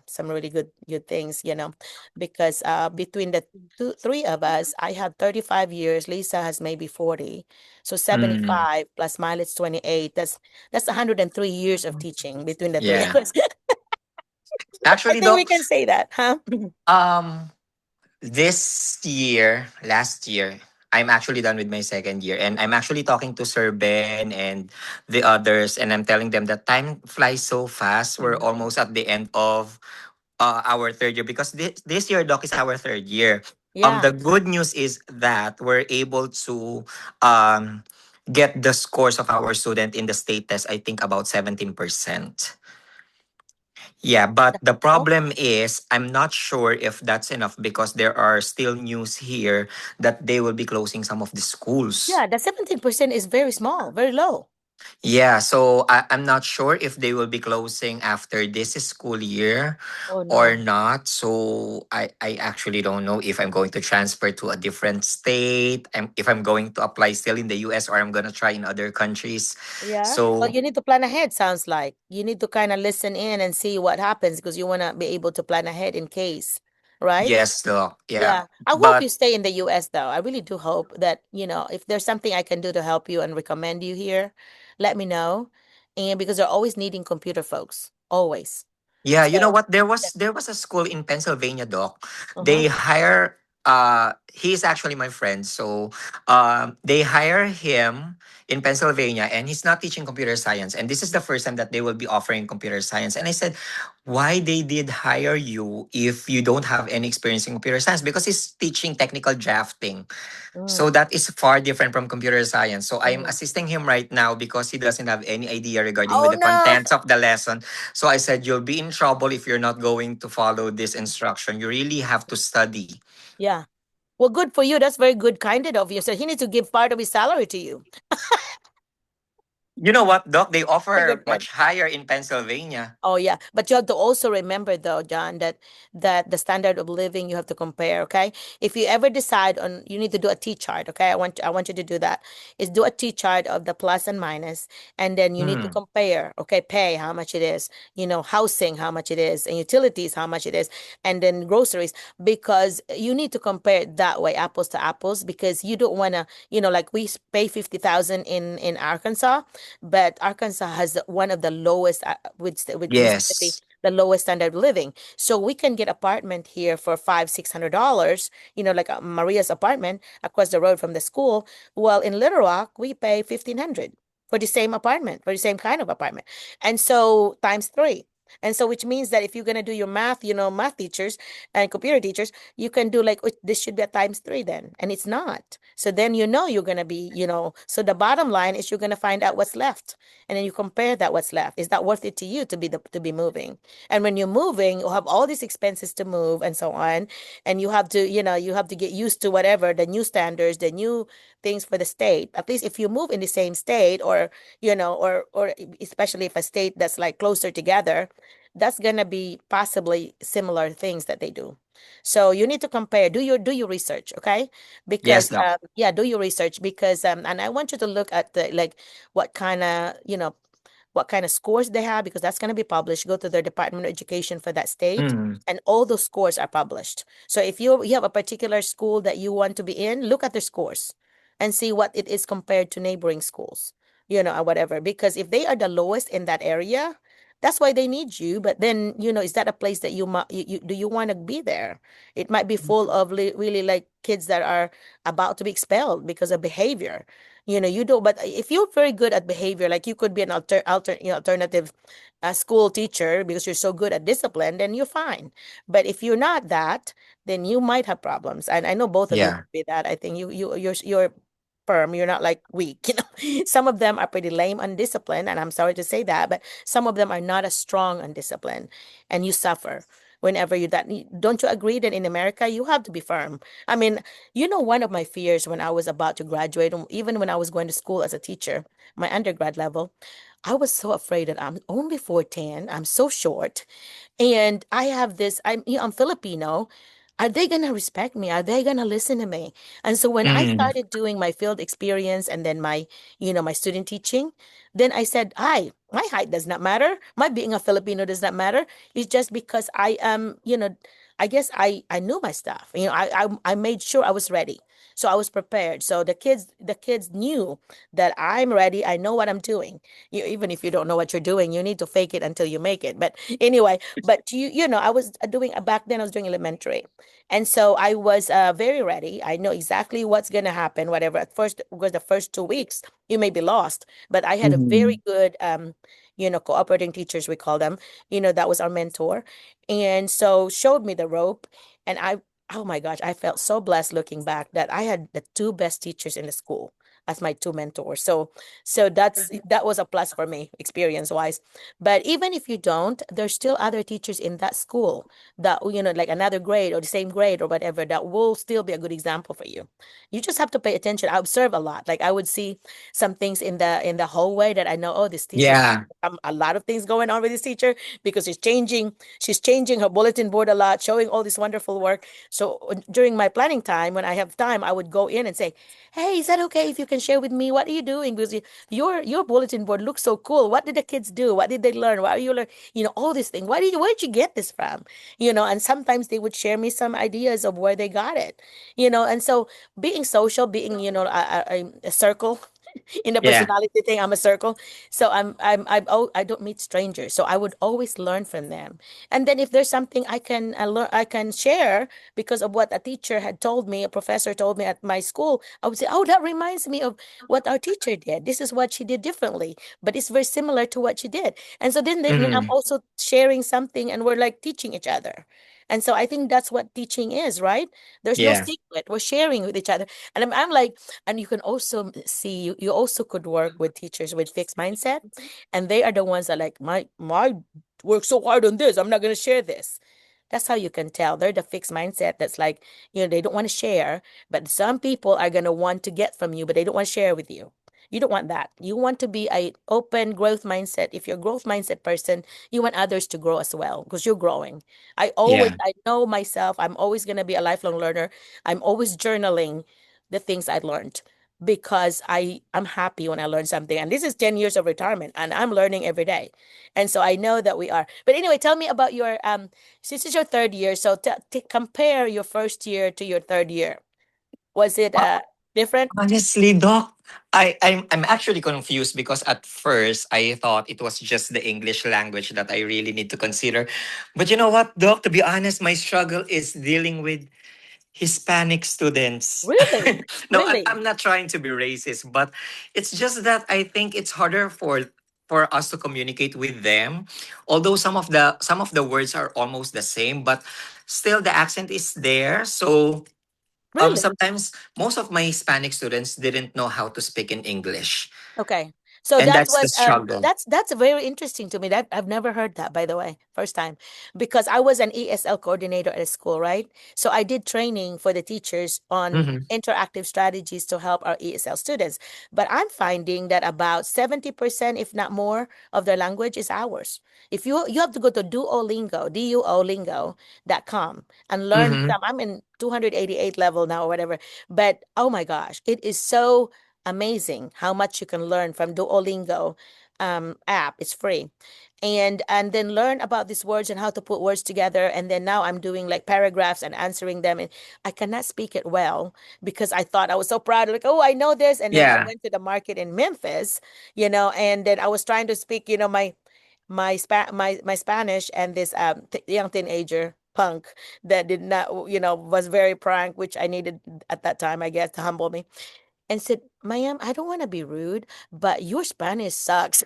Speaker 1: some really good things, because between the three of us, I have 35 years. Lisa has maybe 40, so
Speaker 4: Mm.
Speaker 1: 75 plus Milet's 28. That's 103 years of teaching between the three of
Speaker 4: Yeah.
Speaker 1: us. I
Speaker 4: Actually,
Speaker 1: think we
Speaker 4: Doc,
Speaker 1: can say that, huh?
Speaker 4: um, this year, last year, I'm actually done with my second year, and I'm actually talking to Sir Ben and the others, and I'm telling them that time flies so fast. We're
Speaker 1: Mhm.
Speaker 4: almost at the end of our third year, because this year, Doc, is our third year.
Speaker 1: Yeah.
Speaker 4: The good news is that we're able to um get the scores of our student in the state test. I think about 17%. Yeah, but the
Speaker 1: Oh,
Speaker 4: problem is I'm not sure if that's enough, because there are still news here that they will be closing some of the schools.
Speaker 1: yeah. The 17% is very small, very low.
Speaker 4: Yeah, so I'm not sure if they will be closing after this school year
Speaker 1: Oh
Speaker 4: or
Speaker 1: no.
Speaker 4: not. So I actually don't know if I'm going to transfer to a different state, if I'm going to apply still in the US, or I'm going to try in other countries.
Speaker 1: Yeah. Well,
Speaker 4: So,
Speaker 1: you need to plan ahead, sounds like. You need to kind of listen in and see what happens, because you want to be able to plan ahead in case, right?
Speaker 4: yes, Doc. Yeah.
Speaker 1: Yeah. I hope you
Speaker 4: But
Speaker 1: stay in the US though. I really do hope that, if there's something I can do to help you and recommend you here, let me know. And because they're always needing computer folks, always.
Speaker 4: yeah, you know
Speaker 1: So,
Speaker 4: what? There
Speaker 1: yeah.
Speaker 4: was there was a school in Pennsylvania, Doc.
Speaker 1: Uh-huh.
Speaker 4: They hire he's actually my friend. So they hire him in Pennsylvania, and he's not teaching computer science. And this is the first time that they will be offering computer science. And I said, why they did hire you if you don't have any experience in computer science? Because he's teaching technical drafting. So
Speaker 1: Mm,
Speaker 4: that is far different from computer science. So I am
Speaker 1: mhm.
Speaker 4: assisting him right now because he doesn't have any idea regarding with
Speaker 1: Oh
Speaker 4: the
Speaker 1: no.
Speaker 4: contents of the lesson. So I said, you'll be in trouble if you're not going to follow this instruction. You really have to study.
Speaker 1: Yeah. Well, good for you. That's very good kinded of you. So he needs to give part of his salary to you.
Speaker 4: You know what, Doc? They
Speaker 1: A good
Speaker 4: offer
Speaker 1: friend.
Speaker 4: much higher in Pennsylvania.
Speaker 1: Oh yeah, but you have to also remember though, John, that the standard of living you have to compare. Okay, if you ever decide on, you need to do a T chart. Okay, I want you to do that. Is do a T chart of the plus and minus, and then you need to
Speaker 4: Hmm.
Speaker 1: compare. Okay, pay how much it is, housing how much it is, and utilities how much it is, and then groceries, because you need to compare it that way, apples to apples, because you don't want to, like we pay 50,000 in Arkansas, but Arkansas has one of the lowest, with Mississippi,
Speaker 4: Yes.
Speaker 1: the lowest standard of living. So we can get apartment here for $500-600, like Maria's apartment across the road from the school. Well, in Little Rock, we pay 1,500 for the same apartment, for the same kind of apartment, and so times three. And so, which means that if you're gonna do your math, math teachers and computer teachers, you can do like, this should be a times three then, and it's not. So then you're gonna be, so the bottom line is you're gonna find out what's left, and then you compare that what's left. Is that worth it to you to be moving? And when you're moving, you have all these expenses to move and so on, and you have to get used to whatever the new standards, the new things for the state. At least if you move in the same state, or especially if a state that's like closer together, that's gonna be possibly similar things that they do. So you need to compare. Do your research, okay?
Speaker 4: Yes,
Speaker 1: Because
Speaker 4: Doc.
Speaker 1: yeah, do your research, because and I want you to look at the, like, what kind of scores they have, because that's going to be published. Go to their Department of Education for that state,
Speaker 4: Hmm.
Speaker 1: and all those scores are published. So if you have a particular school that you want to be in, look at their scores and see what it is compared to neighboring schools, or whatever. Because if they are the lowest in that area, that's why they need you. But then, is that a place that do you want to be there? It might be full of really like kids that are about to be expelled because of behavior. You do, but if you're very good at behavior, like you could be an alternative school teacher because you're so good at discipline, then you're fine. But if you're not that, then you might have problems. And I know both of you
Speaker 4: Yeah.
Speaker 1: could be that. I think you're firm. You're not like weak. Some of them are pretty lame on discipline, and I'm sorry to say that, but some of them are not as strong on discipline, and you suffer whenever you that. Don't you agree that in America you have to be firm? I mean, one of my fears when I was about to graduate, even when I was going to school as a teacher, my undergrad level, I was so afraid that I'm only 4'10", I'm so short, and I have this, I'm Filipino. Are they gonna respect me? Are they gonna listen to me? And so when I
Speaker 4: Mm.
Speaker 1: started doing my field experience and then my student teaching, then I said, my height does not matter. My being a Filipino does not matter. It's just because I am, I guess I knew my stuff. I made sure I was ready. So I was prepared. So the kids knew that I'm ready. I know what I'm doing. Even if you don't know what you're doing, you need to fake it until you make it. But anyway, but I was doing back then. I was doing elementary, and so I was very ready. I know exactly what's gonna happen. Whatever. At first, because the first 2 weeks you may be lost, but I had a very
Speaker 4: Mhm.
Speaker 1: good cooperating teachers, we call them. That was our mentor, and so showed me the rope, and oh my gosh, I felt so blessed looking back that I had the two best teachers in the school as my two mentors. So that was a plus for me experience wise. But even if you don't, there's still other teachers in that school that like another grade or the same grade or whatever that will still be a good example for you. You just have to pay attention. I observe a lot. Like I would see some things in the hallway that I know, oh, this teacher's
Speaker 4: Yeah.
Speaker 1: a lot of things going on with this teacher because she's changing her bulletin board a lot, showing all this wonderful work. So during my planning time, when I have time, I would go in and say, hey, is that okay if you can share with me what are you doing? Because your bulletin board looks so cool. What did the kids do? What did they learn? What are you learn? All these things. Where did you get this from? And sometimes they would share me some ideas of where they got it. And so being social, being a circle in the
Speaker 4: Yeah.
Speaker 1: personality thing, I'm a circle. So I don't meet strangers. So I would always learn from them. And then if there's something I can learn, I can share because of what a teacher had told me, a professor told me at my school, I would say, oh, that reminds me of what our teacher did. This is what she did differently, but it's very similar to what she did. And so then I'm
Speaker 4: Mhm.
Speaker 1: also sharing something and we're like teaching each other. And so I think that's what teaching is, right? There's no
Speaker 4: Yeah.
Speaker 1: secret. We're sharing with each other. And I'm like, and you can also see, you also could work with teachers with fixed mindset. And they are the ones that like, my work so hard on this. I'm not going to share this. That's how you can tell. They're the fixed mindset that's like, they don't want to share, but some people are going to want to get from you, but they don't want to share with you. You don't want that. You want to be a open growth mindset. If you're a growth mindset person, you want others to grow as well because you're growing.
Speaker 4: Yeah.
Speaker 1: I know myself, I'm always going to be a lifelong learner. I'm always journaling the things I learned because I'm happy when I learn something. And this is 10 years of retirement and I'm learning every day. And so I know that we are. But anyway, tell me about your since it's your third year, so compare your first year to your third year. Was it different?
Speaker 4: Honestly, Doc, I'm actually confused because at first I thought it was just the English language that I really need to consider. But you know what, Doc? To be honest, my struggle is dealing with Hispanic students.
Speaker 1: Really?
Speaker 4: No,
Speaker 1: Really?
Speaker 4: I'm not trying to be racist, but it's just that I think it's harder for us to communicate with them. Although some of the words are almost the same, but still the accent is there. So
Speaker 1: Really?
Speaker 4: sometimes most of my Hispanic students didn't know how to speak in English.
Speaker 1: Okay. So
Speaker 4: And
Speaker 1: that
Speaker 4: that's the
Speaker 1: was
Speaker 4: struggle.
Speaker 1: that's very interesting to me. That I've never heard that, by the way, first time. Because I was an ESL coordinator at a school, right? So I did training for the teachers on
Speaker 4: Hmm.
Speaker 1: interactive strategies to help our ESL students. But I'm finding that about 70%, if not more, of their language is ours. If you have to go to duolingo.com and learn
Speaker 4: Hmm.
Speaker 1: some. I'm in 288 level now or whatever. But oh my gosh, it is so amazing how much you can learn from Duolingo app. It's free. And then learn about these words and how to put words together. And then now I'm doing like paragraphs and answering them. And I cannot speak it well because I thought I was so proud, like, oh, I know this. And then I
Speaker 4: Yeah.
Speaker 1: went to the market in Memphis, and then I was trying to speak, my Spanish, and this young teenager punk that did not, was very prank, which I needed at that time, I guess, to humble me. and said, "Ma'am, I don't want to be rude, but your Spanish sucks."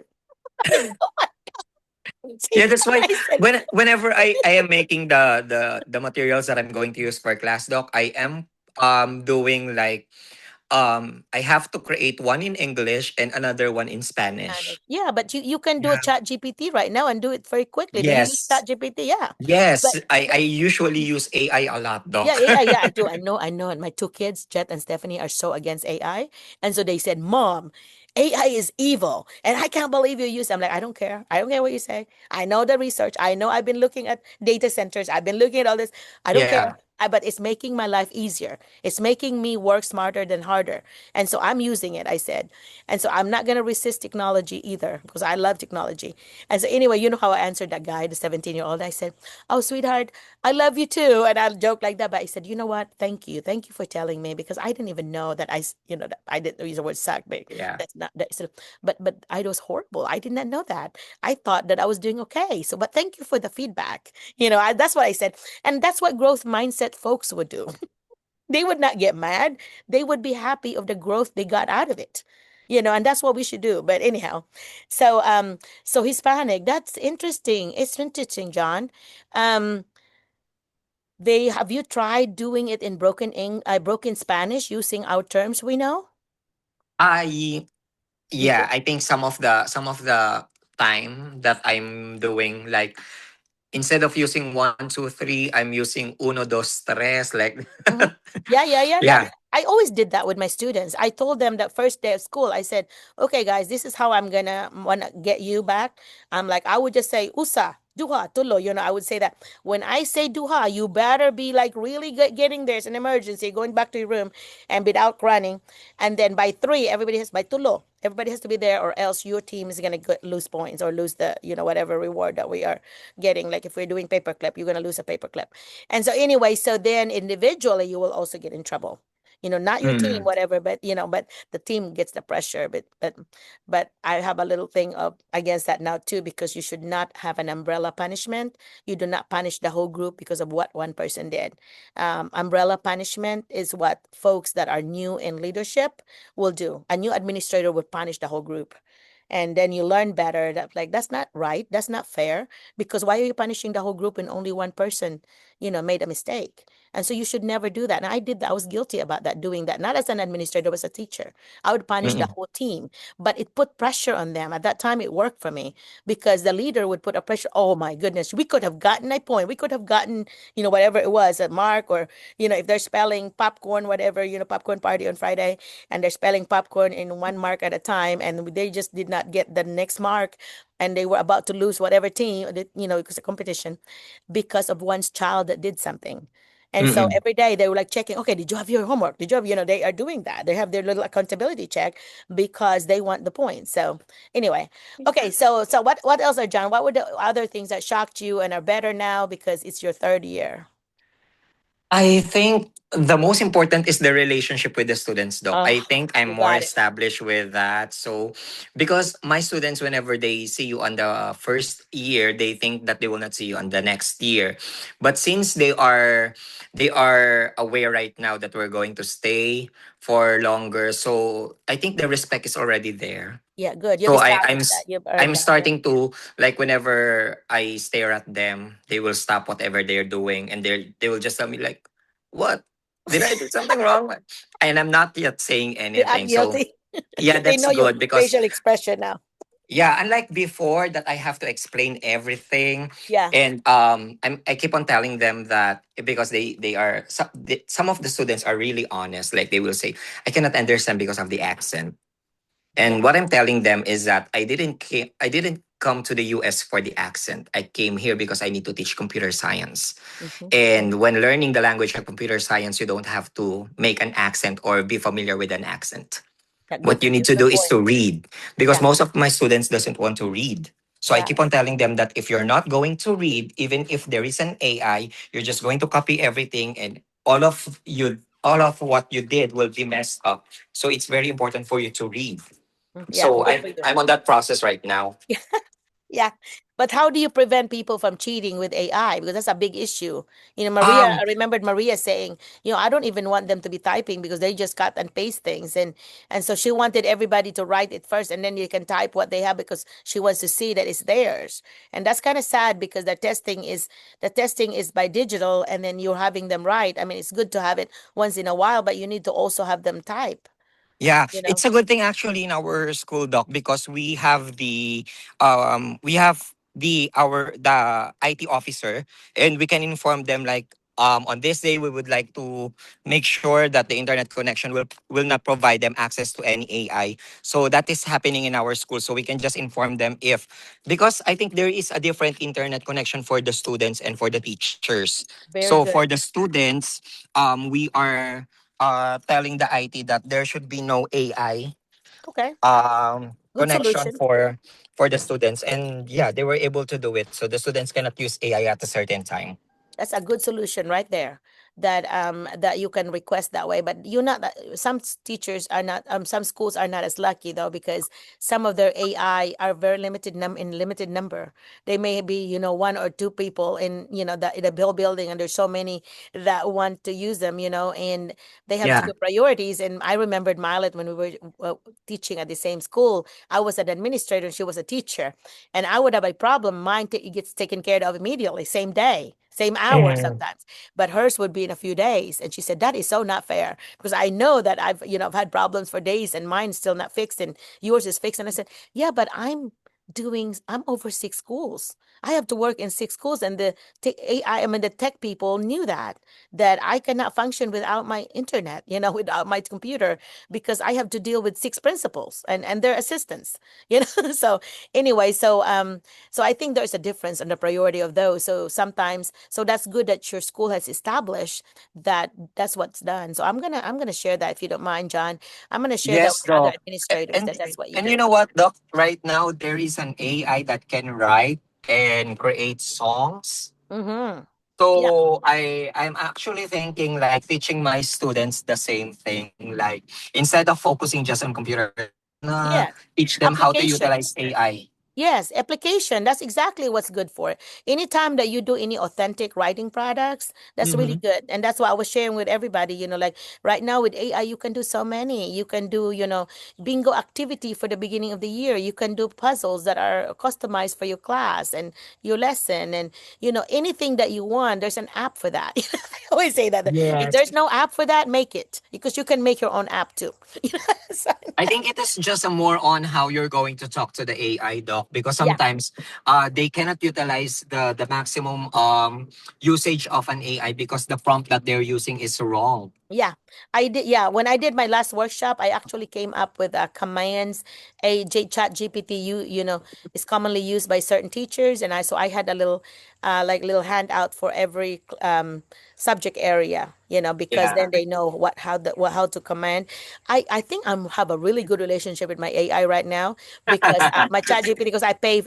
Speaker 4: Yeah, that's why
Speaker 1: I said,
Speaker 4: whenever I am making the materials that I'm going to use for class doc, I am doing like I have to create one in English and another one in
Speaker 1: Spanish.
Speaker 4: Spanish.
Speaker 1: Yeah, but you can do a
Speaker 4: Yeah.
Speaker 1: chat GPT right now and do it very quickly. Do you use
Speaker 4: Yes.
Speaker 1: chat GPT? Yeah.
Speaker 4: Yes.
Speaker 1: But
Speaker 4: I usually use AI a lot,
Speaker 1: yeah,
Speaker 4: doc.
Speaker 1: yeah, yeah, I do. I know. And my two kids, Jet and Stephanie, are so against AI. And so they said, Mom, AI is evil. And I can't believe you use it. I'm like, I don't care. I don't care what you say. I know the research. I know I've been looking at data centers. I've been looking at all this. I don't
Speaker 4: Yeah.
Speaker 1: care. But it's making my life easier. It's making me work smarter than harder. And so I'm using it, I said. And so I'm not going to resist technology either because I love technology. And so, anyway, you know how I answered that guy, the 17-year-old? I said, Oh, sweetheart, I love you too. And I'll joke like that. But I said, you know what? Thank you. Thank you for telling me because I didn't even know that that I didn't use the word suck, but
Speaker 4: Yeah.
Speaker 1: that's not that. So, but I was horrible. I did not know that. I thought that I was doing okay. So, but thank you for the feedback. That's what I said. And that's what growth mindset folks would do. They would not get mad. They would be happy of the growth they got out of it. And that's what we should do. But anyhow, so Hispanic, that's interesting. It's interesting, John. Um, they have you tried doing it in broken Spanish using our terms we know?
Speaker 4: I
Speaker 1: You
Speaker 4: yeah,
Speaker 1: think?
Speaker 4: I think some of the time that I'm doing like instead of using 1, 2, 3, I'm using uno, dos, tres, like
Speaker 1: Mhm. Yeah, yeah, yeah.
Speaker 4: yeah.
Speaker 1: I always did that with my students. I told them that first day of school, I said, okay, guys, this is how I'm gonna wanna get you back. I'm like, I would just say, usa, duha, tulo. I would say that. When I say duha, you better be like really getting there. It's an emergency, going back to your room and without running. And then by three, by tulo. Everybody has to be there, or else your team is gonna lose points or lose the, whatever reward that we are getting. Like if we're doing paperclip, you're gonna lose a paperclip. And so anyway, so then individually you will also get in trouble. Not your team,
Speaker 4: Mm.
Speaker 1: whatever, but the team gets the pressure. But I have a little thing of against that now too, because you should not have an umbrella punishment. You do not punish the whole group because of what one person did. Umbrella punishment is what folks that are new in leadership will do. A new administrator would punish the whole group. And then you learn better that like that's not right, that's not fair, because why are you punishing the whole group and only one person made a mistake? And so you should never do that. And I did that. I was guilty about that, doing that, not as an administrator, but as a teacher. I would punish the
Speaker 4: Mm-mm.
Speaker 1: whole team, but it put pressure on them. At that time, it worked for me because the leader would put a pressure. Oh my goodness, we could have gotten a point. We could have gotten, whatever it was, a mark, or, if they're spelling popcorn, whatever, popcorn party on Friday, and they're spelling popcorn in one mark at a time, and they just did not get the next mark, and they were about to lose whatever team, it was a competition because of one's child that did something. And so
Speaker 4: Mm-mm.
Speaker 1: every day they were like checking, okay, did you have your homework? Did you have, they are doing that. They have their little accountability check because they want the points. So anyway, okay, so what else are John? What were the other things that shocked you and are better now because it's your third year?
Speaker 4: I think the most important is the relationship with the students, Doc.
Speaker 1: Oh,
Speaker 4: I think I'm
Speaker 1: you
Speaker 4: more
Speaker 1: got it.
Speaker 4: established with that. So, because my students, whenever they see you on the first year, they think that they will not see you on the next year. But since they are aware right now that we're going to stay for longer, so I think the respect is already there.
Speaker 1: Yeah, good. You've
Speaker 4: So I, I'm
Speaker 1: established that.
Speaker 4: s-
Speaker 1: You've
Speaker 4: I'm
Speaker 1: earned that. Yeah.
Speaker 4: starting to like whenever I stare at them, they will stop whatever they're doing and they will just tell me like, "What? Did I do something wrong?" And I'm not yet saying
Speaker 1: You act
Speaker 4: anything. So
Speaker 1: guilty.
Speaker 4: yeah,
Speaker 1: They
Speaker 4: that's
Speaker 1: know your
Speaker 4: good because
Speaker 1: facial expression now.
Speaker 4: yeah, unlike before that I have to explain everything
Speaker 1: Yeah.
Speaker 4: and I keep on telling them that because some of the students are really honest. Like they will say, "I cannot understand because of the accent."
Speaker 1: Yeah.
Speaker 4: And what I'm telling them is that I didn't come to the US for the accent. I came here because I need to teach computer science.
Speaker 1: Hmm.
Speaker 4: And when learning the language of computer science, you don't have to make an accent or be familiar with an accent.
Speaker 1: Yeah, good
Speaker 4: What
Speaker 1: for
Speaker 4: you need
Speaker 1: you.
Speaker 4: to
Speaker 1: Good
Speaker 4: do is
Speaker 1: point.
Speaker 4: to read because
Speaker 1: Yeah.
Speaker 4: most of my students doesn't want to read. So I
Speaker 1: Yeah.
Speaker 4: keep on telling them that if you're not going to read, even if there is an AI, you're just going to copy everything and all of what you did will be messed up. So it's very important for you to read.
Speaker 1: Yeah.
Speaker 4: So
Speaker 1: Good
Speaker 4: I'm
Speaker 1: for you.
Speaker 4: I'm on that process right now.
Speaker 1: Yeah. But how do you prevent people from cheating with AI? Because that's a big issue. Maria, I
Speaker 4: Um,
Speaker 1: remembered Maria saying, I don't even want them to be typing because they just cut and paste things. And so she wanted everybody to write it first and then you can type what they have because she wants to see that it's theirs. And that's kind of sad because the testing is by digital and then you're having them write. I mean, it's good to have it once in a while, but you need to also have them type,
Speaker 4: Yeah,
Speaker 1: you know.
Speaker 4: it's a good thing actually in our school, doc, because we have the IT officer, and we can inform them like, on this day we would like to make sure that the internet connection will not provide them access to any AI. So that is happening in our school. So we can just inform them if, because I think there is a different internet connection for the students and for the teachers. So
Speaker 1: Very
Speaker 4: for
Speaker 1: good.
Speaker 4: the students, we are telling the IT that there should be no AI
Speaker 1: Okay. Good
Speaker 4: connection
Speaker 1: solution.
Speaker 4: for the students, and yeah, they were able to do it. So the students cannot use AI at a certain time.
Speaker 1: That's a good solution right there. That you can request that way. But you're not. Some teachers are not. Some schools are not as lucky though because some of their AI are very limited number. They may be one or two people in the building, and there's so many that want to use them. And they have to
Speaker 4: Yeah.
Speaker 1: do priorities. And I remembered Milet when we were teaching at the same school. I was an administrator, and she was a teacher, and I would have a problem. Mine gets taken care of immediately, same day, same hour
Speaker 4: Mhm.
Speaker 1: sometimes. But hers would be in a few days. And she said, that is so not fair because I know that I've had problems for days and mine's still not fixed and yours is fixed. And I said, yeah, but I'm over six schools. I have to work in six schools. And the AI, I mean, the tech people knew that I cannot function without my internet, without my computer because I have to deal with six principals and their assistants, So anyway, so I think there's a difference in the priority of those. So sometimes, so that's good that your school has established that's what's done. So I'm gonna share that if you don't mind, John. I'm gonna share that
Speaker 4: Yes,
Speaker 1: with other
Speaker 4: Doc.
Speaker 1: administrators
Speaker 4: And
Speaker 1: that that's what you
Speaker 4: and you
Speaker 1: do.
Speaker 4: know what, Doc? Right now there is an AI that can write and create songs.
Speaker 1: Mm-hmm. Yeah,
Speaker 4: So I'm actually thinking like teaching my students the same thing. Like instead of focusing just on computer science, I wanna
Speaker 1: yeah.
Speaker 4: teach them how to
Speaker 1: Application.
Speaker 4: utilize AI.
Speaker 1: Yes, application. That's exactly what's good for it. Anytime that you do any authentic writing products, that's really
Speaker 4: Mm-hmm.
Speaker 1: good. And that's what I was sharing with everybody. Like right now with AI, you can do so many. You can do, bingo activity for the beginning of the year. You can do puzzles that are customized for your class and your lesson. And, anything that you want, there's an app for that. I always say that. If
Speaker 4: Yes.
Speaker 1: there's no app for that, make it because you can make your own app too. So,
Speaker 4: I think it is just a more on how you're going to talk to the AI, doc, because
Speaker 1: yeah.
Speaker 4: sometimes they cannot utilize the maximum usage of an AI because the prompt that they're using is wrong.
Speaker 1: Yeah, I did. Yeah, when I did my last workshop, I actually came up with commands. Chat GPT, is commonly used by certain teachers, and I had a little, like little handout for every subject area. Because
Speaker 4: Yeah.
Speaker 1: then they know how to command. I think I have a really good relationship with my AI right now because my Chat GPT because I pay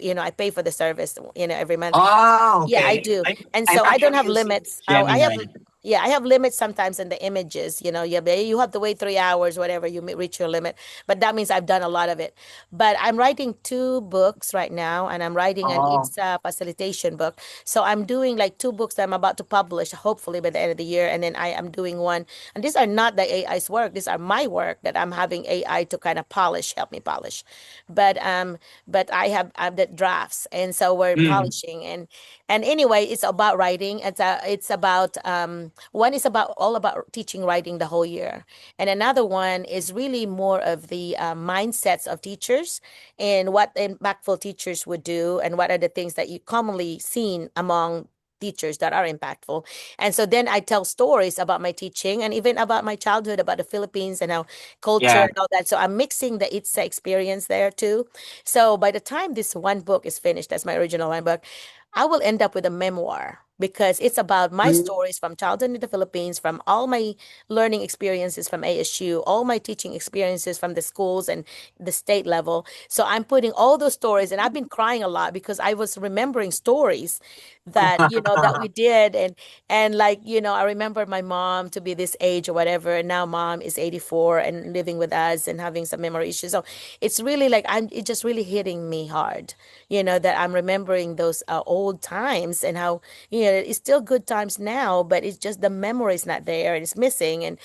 Speaker 1: for the service every month.
Speaker 4: Oh,
Speaker 1: Yeah, I
Speaker 4: okay.
Speaker 1: do. And
Speaker 4: I'm
Speaker 1: so I don't
Speaker 4: actually
Speaker 1: have
Speaker 4: using
Speaker 1: limits. I have,
Speaker 4: Gemini.
Speaker 1: yeah, I have limits sometimes in the images. Yeah, but you have to wait 3 hours, whatever you reach your limit. But that means I've done a lot of it. But I'm writing two books right now, and I'm writing an
Speaker 4: Oh,
Speaker 1: ITSA facilitation book. So I'm doing like two books that I'm about to publish, hopefully by the end of the year. And then I am doing one. And these are not the AI's work. These are my work that I'm having AI to kind of help me polish. But I have the drafts, and so we're
Speaker 4: mm,
Speaker 1: polishing and anyway, it's about writing. It's about one is about all about teaching writing the whole year, and another one is really more of the mindsets of teachers and what impactful teachers would do, and what are the things that you commonly seen among teachers that are impactful. And so then I tell stories about my teaching and even about my childhood, about the Philippines and how culture
Speaker 4: yeah.
Speaker 1: and all that. So I'm mixing the ITSA experience there too. So by the time this one book is finished, that's my original one book, I will end up with a memoir because it's about my
Speaker 4: Mm,
Speaker 1: stories from childhood in the Philippines, from all my learning experiences from ASU, all my teaching experiences from the schools and the state level. So I'm putting all those stories, and I've been crying a lot because I was remembering stories that that we did. And like I remember my mom to be this age or whatever, and now mom is 84 and living with us and having some memory issues. So it's really like it's just really hitting me hard, that I'm remembering those old times, and how it's still good times now, but it's just the memory is not there and it's missing.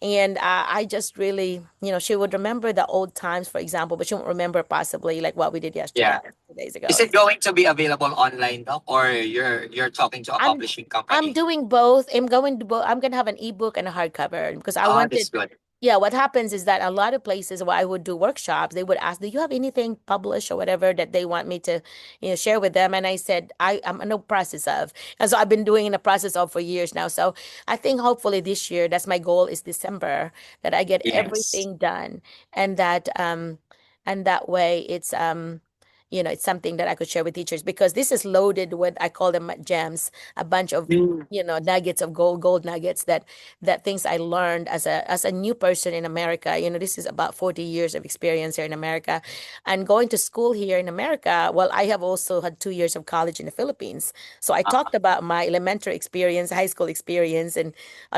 Speaker 1: And I just really, she would remember the old times, for example, but she won't remember possibly like what we did yesterday,
Speaker 4: Yeah.
Speaker 1: 2 days
Speaker 4: Is
Speaker 1: ago.
Speaker 4: it going to be available online, Doc, or you're talking to a
Speaker 1: I'm
Speaker 4: publishing
Speaker 1: I'm
Speaker 4: company?
Speaker 1: doing both. I'm gonna have an ebook and a hardcover because I
Speaker 4: Ah,
Speaker 1: wanted.
Speaker 4: that's good.
Speaker 1: Yeah, what happens is that a lot of places where I would do workshops, they would ask, "Do you have anything published or whatever that they want me to, share with them?" And I said, I'm in the process of, and so I've been doing in the process of for years now. So I think hopefully this year, that's my goal is December, that I get
Speaker 4: Yes.
Speaker 1: everything done, and that way it's something that I could share with teachers, because this is loaded with, I call them gems, a bunch of
Speaker 4: Mm.
Speaker 1: nuggets of gold nuggets, that things I learned as a new person in America. This is about 40 years of experience here in America, and going to school here in America. Well, I have also had 2 years of college in the Philippines, so I
Speaker 4: Ah,
Speaker 1: talked about my elementary experience, high school experience, and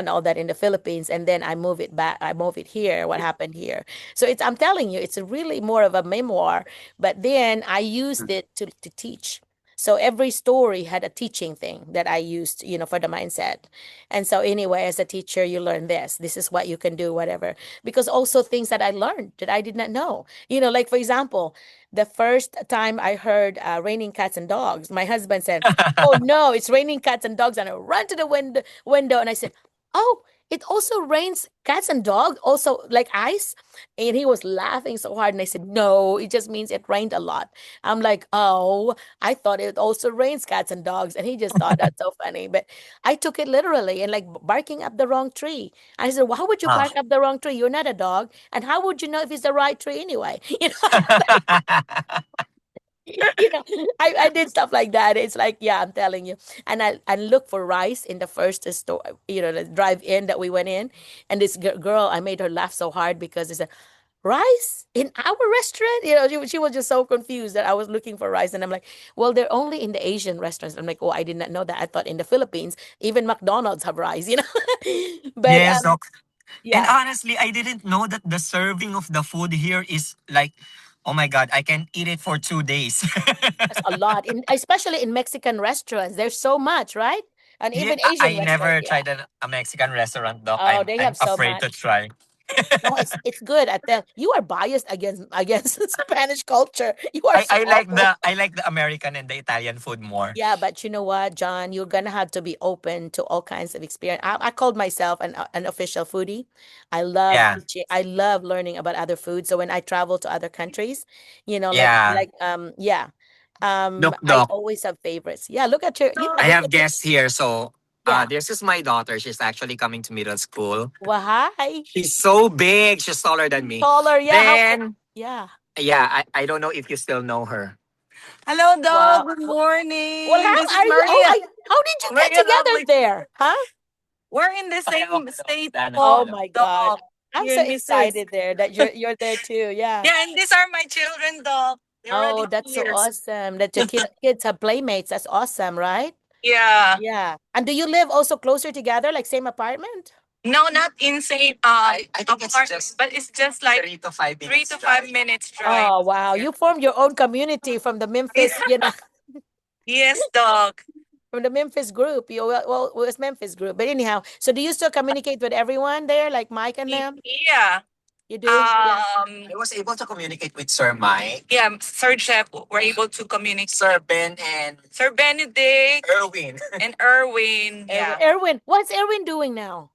Speaker 1: all that in the Philippines, and then I move it back. I move it here. What happened here? So I'm telling you, it's really more of a memoir, but then I used it to teach. So every story had a teaching thing that I used, for the mindset. And so anyway, as a teacher, you learn this. This is what you can do, whatever. Because also things that I learned that I did not know. Like for example, the first time I heard raining cats and dogs, my husband said, "Oh no, it's raining cats and dogs." And I ran to the window and I said, "Oh, it also rains cats and dogs, also like ice." And he was laughing so hard. And I said, "No, it just means it rained a lot." I'm like, "Oh, I thought it also rains cats and dogs." And he just thought that's so funny. But I took it literally, and like barking up the wrong tree. I said, "Well, how would you
Speaker 4: ah.
Speaker 1: bark up the wrong tree? You're not a dog. And how would you know if it's the right tree anyway?" you know, I did stuff like that. It's like, yeah, I'm telling you. And I looked for rice in the first store, the drive-in that we went in. And this girl, I made her laugh so hard because it's a rice in our restaurant. She was just so confused that I was looking for rice. And I'm like, well, they're only in the Asian restaurants. I'm like, oh, I did not know that. I thought in the Philippines, even McDonald's have rice. But
Speaker 4: Yes, Doc. And
Speaker 1: yeah,
Speaker 4: honestly, I didn't know that the serving of the food here is like, oh my God, I can eat it for 2 days.
Speaker 1: that's a lot. Especially in Mexican restaurants, there's so much, right? And
Speaker 4: Yeah,
Speaker 1: even Asian
Speaker 4: I
Speaker 1: restaurants,
Speaker 4: never
Speaker 1: yeah.
Speaker 4: tried a Mexican restaurant, Doc.
Speaker 1: Oh,
Speaker 4: I'm
Speaker 1: they
Speaker 4: I'm
Speaker 1: have so
Speaker 4: afraid
Speaker 1: much.
Speaker 4: to try.
Speaker 1: No, it's good. You are biased against Spanish culture. You are
Speaker 4: I,
Speaker 1: so
Speaker 4: I like
Speaker 1: awful.
Speaker 4: the American and the Italian food more.
Speaker 1: Yeah, but you know what, John? You're gonna have to be open to all kinds of experience. I called myself an official foodie. I love
Speaker 4: Yeah.
Speaker 1: teaching. I love learning about other foods. So when I travel to other countries,
Speaker 4: Yeah.
Speaker 1: yeah,
Speaker 4: Doc,
Speaker 1: I
Speaker 4: Doc.
Speaker 1: always have favorites. Yeah, look at
Speaker 4: I
Speaker 1: look
Speaker 4: have
Speaker 1: at your,
Speaker 4: guests here. So
Speaker 1: yeah.
Speaker 4: this is my daughter. She's actually coming to middle school.
Speaker 1: Well, hi,
Speaker 4: She's so big. She's taller than me.
Speaker 1: taller. Yeah,
Speaker 4: Then,
Speaker 1: yeah.
Speaker 4: yeah, I don't know if you still know her.
Speaker 5: Hello,
Speaker 1: Wow.
Speaker 5: dog. Good
Speaker 1: Well,
Speaker 5: morning.
Speaker 1: how
Speaker 5: This is
Speaker 1: are you? Oh,
Speaker 5: Maria.
Speaker 1: how did you get
Speaker 5: Maria,
Speaker 1: together
Speaker 5: lovely.
Speaker 1: there? Huh?
Speaker 5: We're in the same state,
Speaker 1: Oh
Speaker 5: po,
Speaker 1: my God.
Speaker 5: dog.
Speaker 1: I'm
Speaker 5: You
Speaker 1: so
Speaker 5: and Mrs.
Speaker 1: excited there that you're there too. Yeah.
Speaker 5: Yeah, and these are my children, dog. They're
Speaker 1: Oh,
Speaker 5: already
Speaker 1: that's so
Speaker 5: here.
Speaker 1: awesome that your kids have playmates. That's awesome, right?
Speaker 5: Yeah.
Speaker 1: Yeah. And do you live also closer together, like same apartment?
Speaker 5: No, not in same
Speaker 4: I think it's
Speaker 5: apartment,
Speaker 4: just
Speaker 5: but it's just like
Speaker 4: 3 to 5 minutes.
Speaker 5: 3 to 5 minutes drive.
Speaker 1: Oh, wow. You formed your own community from the Memphis,
Speaker 5: Yes, dog.
Speaker 1: from the Memphis group. Well, it's Memphis group. But anyhow, so do you still communicate with everyone there, like Mike and them?
Speaker 5: Yeah.
Speaker 1: You do? Yeah.
Speaker 4: I was able to communicate with Sir Mike,
Speaker 5: Yeah, Sir Jeff, we're able to communicate.
Speaker 4: Sir Ben, and
Speaker 5: Sir Benedict
Speaker 4: Erwin.
Speaker 5: and Erwin. Yeah.
Speaker 1: Erwin, what's Erwin doing now?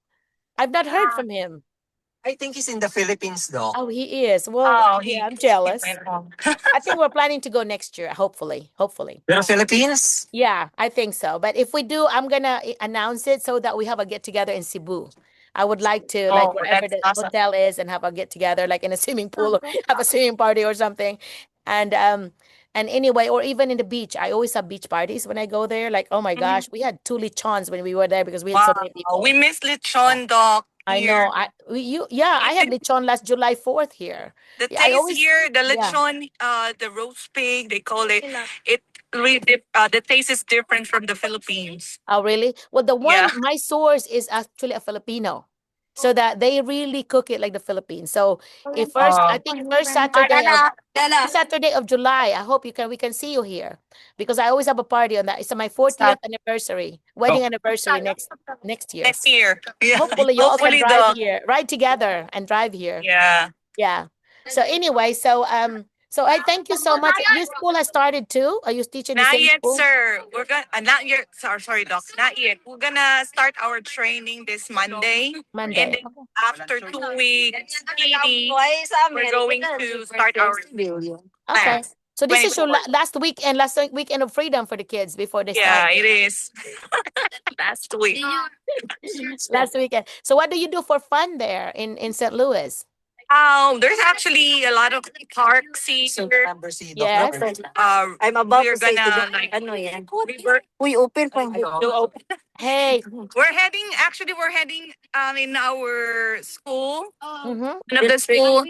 Speaker 1: I've not heard from him.
Speaker 4: I think he's in the Philippines, Doc.
Speaker 1: Oh, he is. Well,
Speaker 5: Oh,
Speaker 1: yeah, I'm
Speaker 5: he
Speaker 1: jealous.
Speaker 5: went home.
Speaker 1: I think we're planning to go next year, hopefully. Hopefully.
Speaker 4: The Philippines?
Speaker 1: Yeah, I think so. But if we do, I'm gonna announce it so that we have a get together in Cebu. I would like to, like
Speaker 5: Oh,
Speaker 1: wherever
Speaker 5: that's
Speaker 1: the
Speaker 5: awesome.
Speaker 1: hotel is, and have a get together, like in a swimming pool, or have a swimming party or something. And anyway, or even in the beach. I always have beach parties when I go there. Like, oh my gosh, we had 2 lechons when we were there because we had so many
Speaker 5: Wow, we
Speaker 1: people.
Speaker 5: miss Lechon, Doc.
Speaker 1: I
Speaker 5: Here.
Speaker 1: know. I had lechon last July 4th here.
Speaker 5: The
Speaker 1: Yeah, I
Speaker 5: taste
Speaker 1: always
Speaker 5: here, the
Speaker 1: yeah.
Speaker 5: lechon, the roast pig, they call it. It the taste is different from the Philippines.
Speaker 6: Oh, really? Well, the
Speaker 5: Yeah.
Speaker 6: one, my source is actually a Filipino. So that they really cook it like the Philippines. So if first, I think first Saturday of July, I hope we can see you here because I always have a party on that. It's my 40th anniversary, wedding anniversary next year.
Speaker 5: Next year. Yeah.
Speaker 6: Hopefully you all can
Speaker 5: Hopefully
Speaker 6: drive
Speaker 5: the
Speaker 6: here, ride together and drive here.
Speaker 5: yeah.
Speaker 6: Yeah. So anyway, so I thank you so much. Your school has started too? Are you teaching the
Speaker 5: Not
Speaker 6: same
Speaker 5: yet,
Speaker 6: school?
Speaker 5: sir. We're gonna not yet. Sorry, doc. Not yet. We're gonna start our training this Monday, and
Speaker 6: Monday.
Speaker 5: then after 2 weeks, PD, we're going to start our
Speaker 6: Okay.
Speaker 5: class.
Speaker 6: So this is your
Speaker 5: 24.
Speaker 6: last weekend of freedom for the kids before they
Speaker 5: Yeah,
Speaker 6: start.
Speaker 5: it is. Last week.
Speaker 6: Last weekend. So what do you do for fun there in St. Louis?
Speaker 5: There's actually a lot of parks here.
Speaker 6: Yes.
Speaker 3: I'm about
Speaker 5: We're
Speaker 3: to say to
Speaker 5: gonna
Speaker 3: the,
Speaker 5: like
Speaker 3: ano yan?
Speaker 5: we
Speaker 3: Uy, open pa.
Speaker 6: Hey.
Speaker 5: we're heading in our school.
Speaker 6: Mm-hmm.
Speaker 5: One of the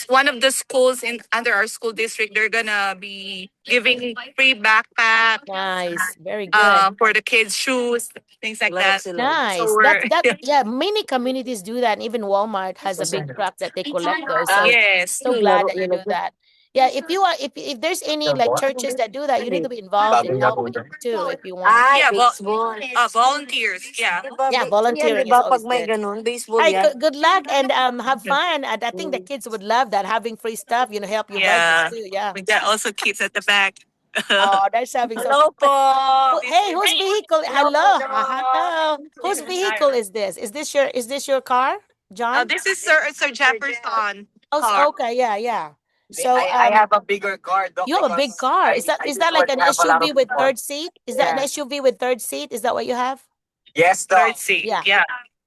Speaker 5: one of the schools in under our school district, they're gonna be giving free backpack
Speaker 6: Nice. Very good.
Speaker 5: for the kids, shoes, things like that. So
Speaker 6: Nice.
Speaker 5: we're
Speaker 6: Yeah, many communities do that. And even Walmart has a big truck that they collect those. So
Speaker 5: yes.
Speaker 6: so glad that you do that. Yeah, if you are if there's any like churches that do that, you need to be involved in helping too if you want.
Speaker 3: Ay,
Speaker 5: Yeah,
Speaker 3: baseball.
Speaker 5: volunteers. Yeah.
Speaker 6: Yeah,
Speaker 3: Yan, di
Speaker 6: volunteering is
Speaker 3: ba? Pag
Speaker 6: always
Speaker 3: may
Speaker 6: good.
Speaker 3: ganun, baseball
Speaker 6: Hi,
Speaker 3: yan.
Speaker 6: good luck and have fun. And I think the kids would love that having free stuff, help your budget
Speaker 5: Yeah.
Speaker 6: too. Yeah.
Speaker 5: We got also kids at the back.
Speaker 6: Oh, that's having so.
Speaker 3: Hello po.
Speaker 6: Hey, whose vehicle? Hello. Hello. Whose vehicle is this? Is this your car, John?
Speaker 5: This is Sir Jefferson
Speaker 6: Oh,
Speaker 5: car.
Speaker 6: okay, yeah. So
Speaker 4: I have a bigger car, Doc,
Speaker 6: you have a big
Speaker 4: because
Speaker 6: car. Is that like an
Speaker 4: have a lot
Speaker 6: SUV
Speaker 4: of
Speaker 6: with
Speaker 4: people.
Speaker 6: third seat? Is that an SUV with third seat? Is that what you have?
Speaker 4: Yes,
Speaker 5: Third
Speaker 4: Doc.
Speaker 5: seat.
Speaker 6: Yeah.
Speaker 5: Yeah.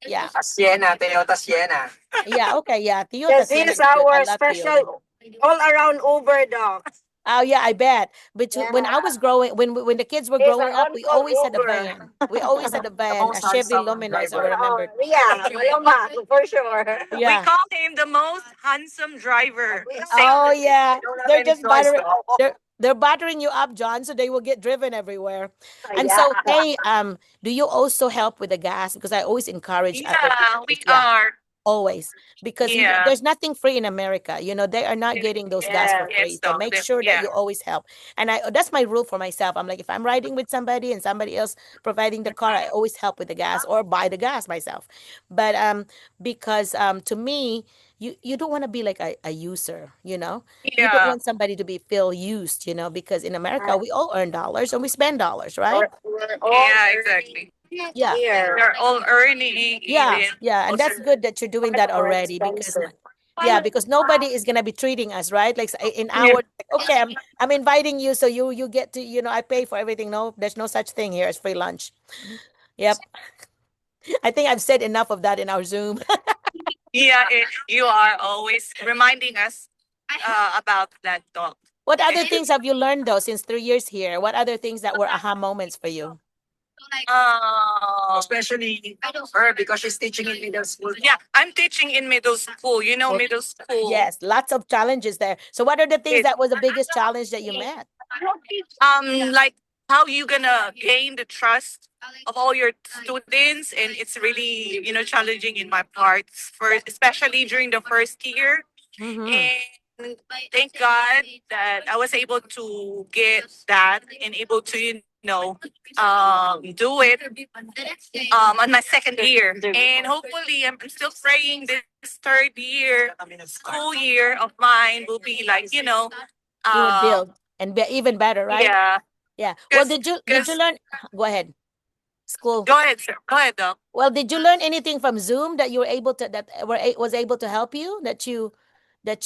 Speaker 6: Yeah.
Speaker 4: A Sienna, Toyota Sienna.
Speaker 6: Yeah, okay, yeah. Toyota
Speaker 3: This
Speaker 6: Sienna
Speaker 3: is
Speaker 6: is good. I
Speaker 3: our
Speaker 6: love Toyota.
Speaker 3: special all-around Uber dog.
Speaker 6: Oh yeah, I bet. When I
Speaker 3: Yeah.
Speaker 6: was growing, when the kids were
Speaker 3: He's
Speaker 6: growing
Speaker 3: our
Speaker 6: up, we
Speaker 3: on-call
Speaker 6: always had a
Speaker 3: Uber.
Speaker 6: van. We always had a
Speaker 4: The
Speaker 6: van, a
Speaker 4: most
Speaker 6: Chevy
Speaker 4: handsome
Speaker 6: Luminous. I
Speaker 4: driver.
Speaker 6: remember.
Speaker 3: Yeah, malamak, for sure.
Speaker 5: We
Speaker 6: Yeah.
Speaker 5: call him the most handsome driver.
Speaker 6: Oh yeah.
Speaker 4: I don't have
Speaker 6: They're
Speaker 4: any
Speaker 6: just
Speaker 4: choice,
Speaker 6: battering.
Speaker 4: Doc.
Speaker 6: They're battering you up, John, so they will get driven everywhere. And
Speaker 3: Yeah.
Speaker 6: so, hey, do you also help with the gas? Because I always encourage.
Speaker 5: Yeah, we
Speaker 6: Yeah.
Speaker 5: are.
Speaker 6: Always, because
Speaker 5: Yeah.
Speaker 6: there's nothing free in America. They are not getting those gas for
Speaker 3: Yes.
Speaker 6: free.
Speaker 5: Yes,
Speaker 6: So
Speaker 5: doc.
Speaker 6: make sure that
Speaker 5: Yeah.
Speaker 6: you always help. And that's my rule for myself. I'm like, if I'm riding with somebody and somebody else providing the car, I always help with the gas or buy the gas myself. But because to me, you don't want to be like a user. You don't
Speaker 5: Yeah.
Speaker 6: want somebody to be feel used. Because in America we all earn dollars and we spend dollars, right?
Speaker 3: We're all
Speaker 5: Yeah, exactly.
Speaker 6: Yeah.
Speaker 3: here.
Speaker 5: They're all earning
Speaker 6: Yeah,
Speaker 5: even.
Speaker 6: yeah, and that's good that you're doing that
Speaker 3: More
Speaker 6: already because
Speaker 3: expensive.
Speaker 6: because nobody is gonna be treating us right. Like in
Speaker 5: Yeah.
Speaker 6: our okay, I'm inviting you, so you get to I pay for everything. No, there's no such thing here as free lunch. Yep, I think I've said enough of that in our Zoom.
Speaker 5: Yeah, you are always reminding us about that dog.
Speaker 6: What other things have you learned though since 3 years here? What other things that were aha moments for you?
Speaker 4: Especially her, because she's teaching in middle school.
Speaker 5: Yeah, I'm teaching in middle school. You know, middle school.
Speaker 6: Yes, lots of challenges there. So what are the things
Speaker 5: It-
Speaker 6: that was the biggest challenge that you met?
Speaker 5: Like how you gonna gain the trust of all your students, and it's really challenging in my parts for especially during the first year.
Speaker 6: Mm-hmm.
Speaker 5: And thank God that I was able to get that and able to do it on my second year. And hopefully I'm still praying this third year school year of mine will be like
Speaker 6: You would build and be even better, right?
Speaker 5: yeah.
Speaker 6: Yeah. Well,
Speaker 5: 'Cause-
Speaker 6: did you
Speaker 5: 'cause-
Speaker 6: learn? Go ahead. School.
Speaker 5: Go ahead, sir. Go ahead, Doc.
Speaker 6: Well, did you learn anything from Zoom that you were able to was able to help you that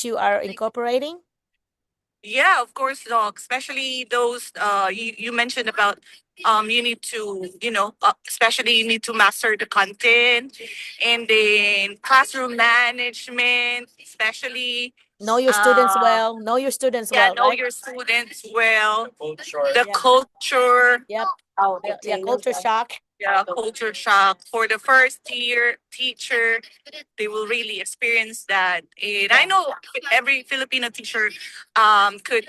Speaker 6: you are incorporating?
Speaker 5: Yeah, of course, Doc. Especially those you mentioned about you need to especially you need to master the content, and then classroom management, especially
Speaker 6: Know your students
Speaker 5: uh,
Speaker 6: well. Know your students
Speaker 5: yeah,
Speaker 6: well,
Speaker 5: know
Speaker 6: right?
Speaker 5: your students well, the
Speaker 6: Yeah.
Speaker 5: culture.
Speaker 6: Yep.
Speaker 3: Oh,
Speaker 6: Yeah. Culture shock.
Speaker 5: Yeah, culture shock for the first year teacher. They will really experience that, and I know every Filipino teacher could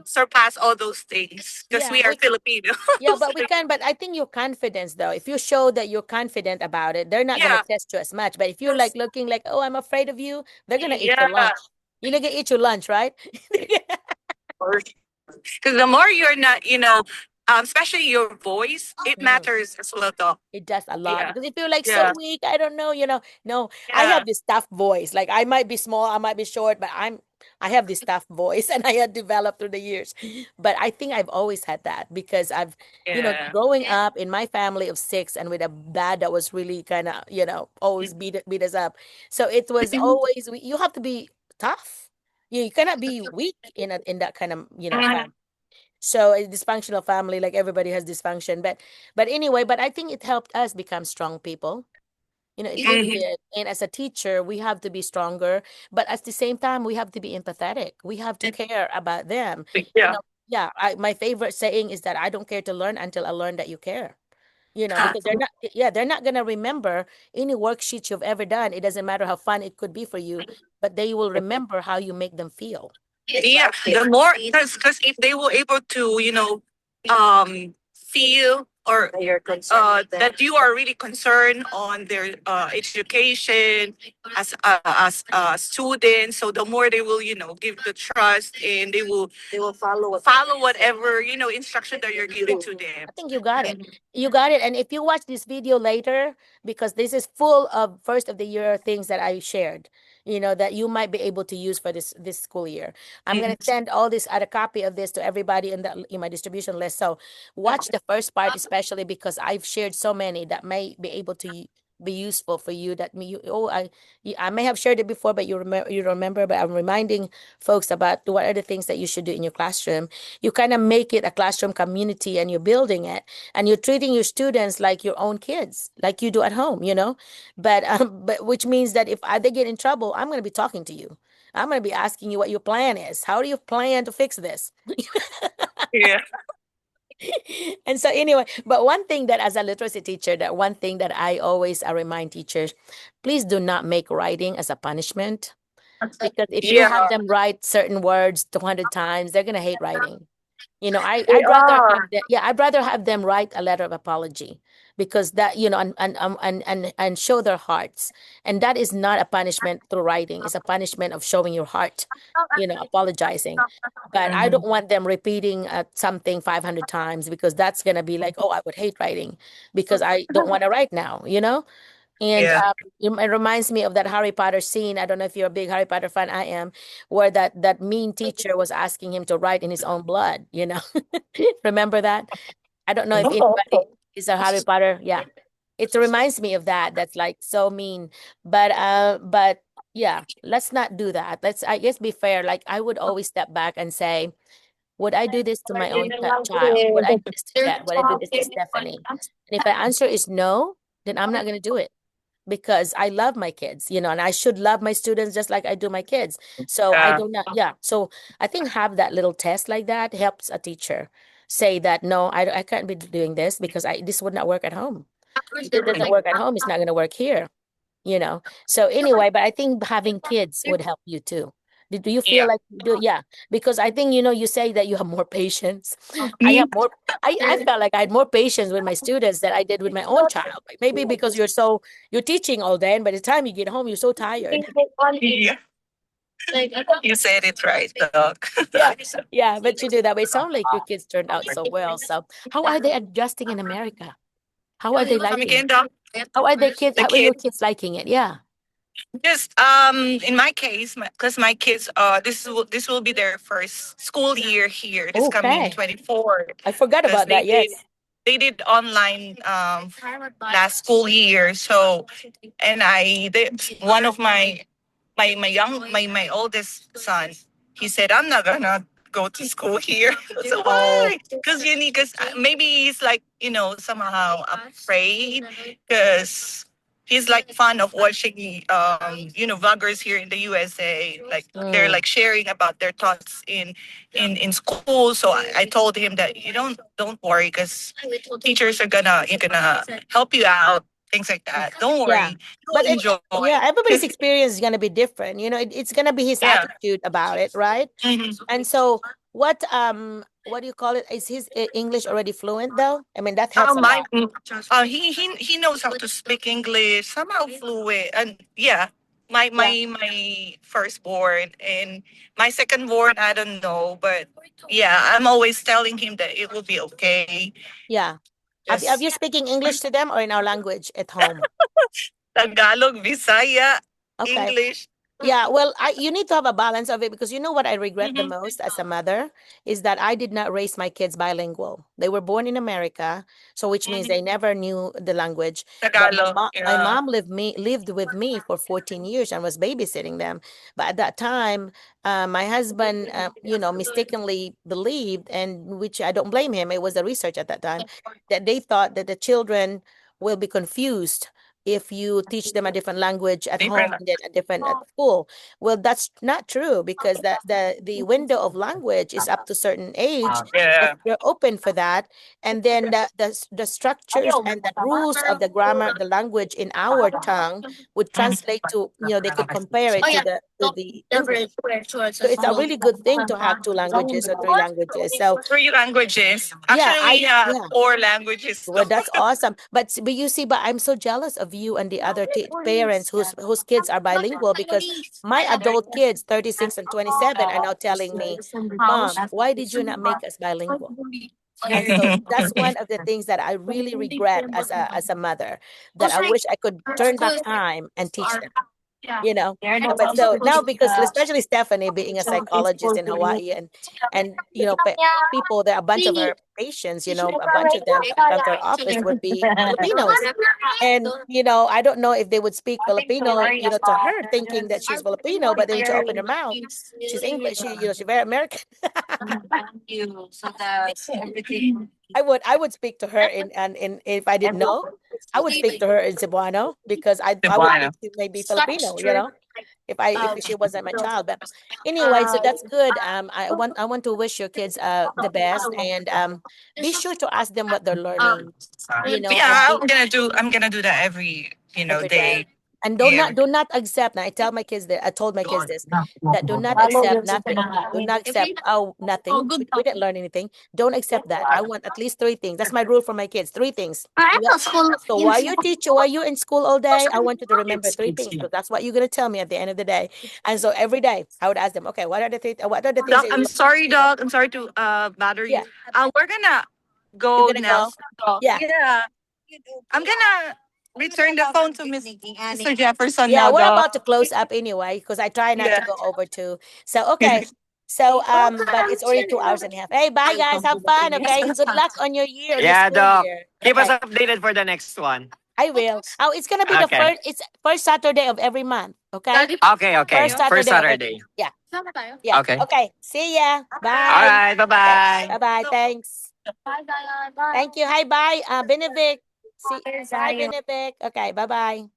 Speaker 5: surpass all those things because
Speaker 6: Yeah,
Speaker 5: we are Filipino.
Speaker 6: yeah, but we can. But I think your confidence, though, if you show that you're confident about it, they're not gonna
Speaker 5: Yeah.
Speaker 6: test you as much. But if you're like looking like, oh, I'm afraid of you, they're gonna eat your
Speaker 5: Yeah.
Speaker 6: lunch. You're gonna eat your lunch, right?
Speaker 5: Because the more you're not, especially your voice, it
Speaker 6: Mm.
Speaker 5: matters as well, though.
Speaker 6: It does a lot
Speaker 5: Yeah.
Speaker 6: because if you're like so
Speaker 5: Yeah.
Speaker 6: weak, I don't know, No, I
Speaker 5: Yeah.
Speaker 6: have this tough voice. Like I might be small, I might be short, but I have this tough voice and I had developed through the years. But I think I've always had that because I've,
Speaker 5: Yeah.
Speaker 6: growing up in my family of six and with a dad that was really kind of, always beat us up. So it was always you have to be tough. You cannot be weak in that kind of, family. So a dysfunctional family, like everybody has dysfunction. But anyway, but I think it helped us become strong people. It really
Speaker 5: Mhm.
Speaker 6: did. And as a teacher, we have to be stronger, but at the same time, we have to be empathetic. We have to care about them.
Speaker 5: Yeah.
Speaker 6: Yeah, my favorite saying is that I don't care to learn until I learn that you care.
Speaker 5: Ah,
Speaker 6: Because they're not gonna remember any worksheets you've ever done. It doesn't matter how fun it could be for you, but they will remember how you make them feel.
Speaker 5: yeah, the more because if they were able to, feel or that you are really concerned on their education as students, so the more they will, give the trust and they will follow whatever instruction that you're giving to them.
Speaker 6: I think you got it. You got it. And if you watch this video later, because this is full of first of the year things that I shared, that you might be able to use for this school year. I'm gonna send all this other copy of this to everybody in my distribution list. So watch the first part, especially because I've shared so many that may be able to be useful for you. That me you oh I may have shared it before, but you remember. But I'm reminding folks about what are the things that you should do in your classroom. You kind of make it a classroom community and you're building it and you're treating your students like your own kids, like you do at home. But which means that if they get in trouble, I'm going to be talking to you. I'm going to be asking you what your plan is. How do you plan to fix this?
Speaker 5: Yeah.
Speaker 6: And so anyway, but one thing that as a literacy teacher, that one thing that I always remind teachers, please do not make writing as a punishment. Because if you have
Speaker 5: Yeah.
Speaker 6: them write certain words 200 times, they're going to hate writing.
Speaker 5: They
Speaker 6: I'd rather have
Speaker 5: are.
Speaker 6: I'd rather have them write a letter of apology because that, and show their hearts. And that is not a punishment through writing. It's a punishment of showing your heart, apologizing. But I don't want them repeating something 500 times because that's going to be like, oh, I would hate writing because I don't want to write now. And
Speaker 5: Yeah.
Speaker 6: it reminds me of that Harry Potter scene. I don't know if you're a big Harry Potter fan. I am, where that mean teacher was asking him to write in his own blood. Remember that? I don't know if anybody is a Harry Potter. Yeah, it reminds me of that. That's like so mean. But yeah, let's not do that. Let's, I guess, be fair. Like I would always step back and say, would I do this to my own child? Would I do this to Jet? Would I do this to Stephanie? And if the answer is no, then I'm not going to do it because I love my kids, and I should love my students just like I do my kids. So I
Speaker 5: Yeah.
Speaker 6: do not, yeah. So I think have that little test like that helps a teacher say that, no, I can't be doing this because this would not work at home. If it doesn't work at home, it's not going to work here. So anyway, but I think having kids would help you too. Do you feel
Speaker 5: Yeah.
Speaker 6: like you do? Yeah, because I think you say that you have more patience. I
Speaker 5: Me?
Speaker 6: have more. I felt like I had more patience with my students than I did with my own child. Like maybe because you're teaching all day, and by the time you get home, you're so tired.
Speaker 5: Yeah. You said it right, Doc.
Speaker 6: Yeah, yeah, but you do that. But it sounds like your kids turned out so well. So how are they adjusting in America? How are they
Speaker 5: Come
Speaker 6: liking
Speaker 5: again,
Speaker 6: it?
Speaker 5: Doc?
Speaker 6: How are their kids?
Speaker 5: The
Speaker 6: How are your
Speaker 5: kid.
Speaker 6: kids liking it? Yeah.
Speaker 5: Just in my case, because my kids, this will be their first school year here. This coming
Speaker 6: Okay.
Speaker 5: 24,
Speaker 6: I forgot
Speaker 5: because
Speaker 6: about that. Yes.
Speaker 5: they did online last school year. So and I did one of my oldest son. He said, "I'm not gonna go to school here." So
Speaker 6: Oh,
Speaker 5: why? Because maybe he's like somehow afraid because he's like fond of watching vloggers here in the USA. Like they're
Speaker 6: mm,
Speaker 5: like sharing about their thoughts in school. So I told him that you don't worry because teachers are gonna help you out, things like that. Don't
Speaker 6: yeah.
Speaker 5: worry,
Speaker 6: But
Speaker 5: you'll enjoy.
Speaker 6: yeah, everybody's experience is going to be different. It's going to be his
Speaker 5: Yeah.
Speaker 6: attitude about it, right?
Speaker 5: Mhm.
Speaker 6: And so what do you call it? Is his English already fluent though? I mean, that helps a lot.
Speaker 5: He knows how to speak English somehow fluent, and yeah, my firstborn and my secondborn, I don't know, but yeah, I'm always telling him that it will be okay.
Speaker 6: Yeah. Have
Speaker 5: Just
Speaker 6: you speaking English to them or in our language at home?
Speaker 5: Tagalog, Bisaya,
Speaker 6: Okay.
Speaker 5: English.
Speaker 6: Yeah, well, you need to have a balance of it, because you know what I regret the
Speaker 5: Mhm.
Speaker 6: most as a mother is that I did not raise my kids bilingual. They were born in America, so which means they never knew the language. But
Speaker 5: Tagalog,
Speaker 6: my
Speaker 5: yeah.
Speaker 6: mom lived with me for 14 years and was babysitting them. But at that time, my husband, mistakenly believed, and which I don't blame him. It was the research at that time that they thought that the children will be confused if you teach them a different language at home
Speaker 5: Different.
Speaker 6: and then a different at school. Well, that's not true, because the window of language is up to certain age. If
Speaker 5: Yeah.
Speaker 6: you're open for that, and then the structures and the rules of the grammar, the language in our tongue would translate to, they could compare it to the English. So it's a really good thing to have two languages or three languages. So
Speaker 5: Three languages.
Speaker 6: yeah,
Speaker 5: Actually, we have
Speaker 6: yeah.
Speaker 5: four languages.
Speaker 6: Well, that's awesome. But you see, but I'm so jealous of you and the other parents whose kids are bilingual, because my adult kids, 36 and 27, are now telling me, "Mom, why did you not make us bilingual?" And so that's one of the things that I really regret as a mother, that I wish I could turn back time and teach them. But so now, because especially Stephanie being a psychologist in Hawaii, and people, there are a bunch of her patients, a bunch of them that come to her office would be Filipinos. And I don't know if they would speak Filipino, to her, thinking that she's Filipino, but then when she opened her mouth, she's English. She's very American. I would speak to her in if I didn't know, I would speak to her in Cebuano, because I would think she may be Filipino, if she wasn't my child. But anyway, so that's good. I want to wish your kids the best, and be sure to ask them what they're learning, and
Speaker 5: Yeah, I'm gonna do that every
Speaker 6: every
Speaker 5: day.
Speaker 6: day. And do not accept. Now I tell my kids that I told my kids this, that do not accept nothing. Do not accept nothing. We didn't learn anything. Don't accept that. I want at least three things. That's my rule for my kids. Three things. So while you're in school all day, I want you to remember three things, because that's what you're gonna tell me at the end of the day. And so every day I would ask them, okay, what are the things
Speaker 5: Doc,
Speaker 6: that
Speaker 5: I'm
Speaker 6: you
Speaker 5: sorry, Doc. I'm sorry to bother you.
Speaker 6: yeah,
Speaker 5: We're gonna
Speaker 6: you're
Speaker 5: go
Speaker 6: gonna
Speaker 5: now.
Speaker 6: go? Yeah.
Speaker 5: Yeah, I'm gonna return the phone to Mr. Jefferson
Speaker 6: Yeah,
Speaker 5: now,
Speaker 6: we're
Speaker 5: Doc.
Speaker 6: about to close up anyway, because I try not to
Speaker 5: Yeah.
Speaker 6: go over too. So okay. So but it's already 2 hours and a half. Hey, bye guys, have fun. Okay, good luck on your year, on your
Speaker 4: Yeah,
Speaker 6: school
Speaker 4: Doc.
Speaker 6: year.
Speaker 4: Keep us
Speaker 6: Okay,
Speaker 4: updated for the next one.
Speaker 6: I will. Oh, it's gonna be the
Speaker 4: Okay.
Speaker 6: first. It's first Saturday of every month. Okay,
Speaker 4: Okay, okay.
Speaker 6: first
Speaker 4: First
Speaker 6: Saturday of every
Speaker 4: Saturday.
Speaker 6: month. Yeah, yeah.
Speaker 4: Okay.
Speaker 6: Okay. See ya.
Speaker 4: All
Speaker 6: Bye.
Speaker 4: right. Bye
Speaker 6: Okay.
Speaker 4: bye.
Speaker 6: Bye bye. Thanks. Thank you. Hi. Bye. Benevic. See. Bye, Benevic. Okay. Bye bye.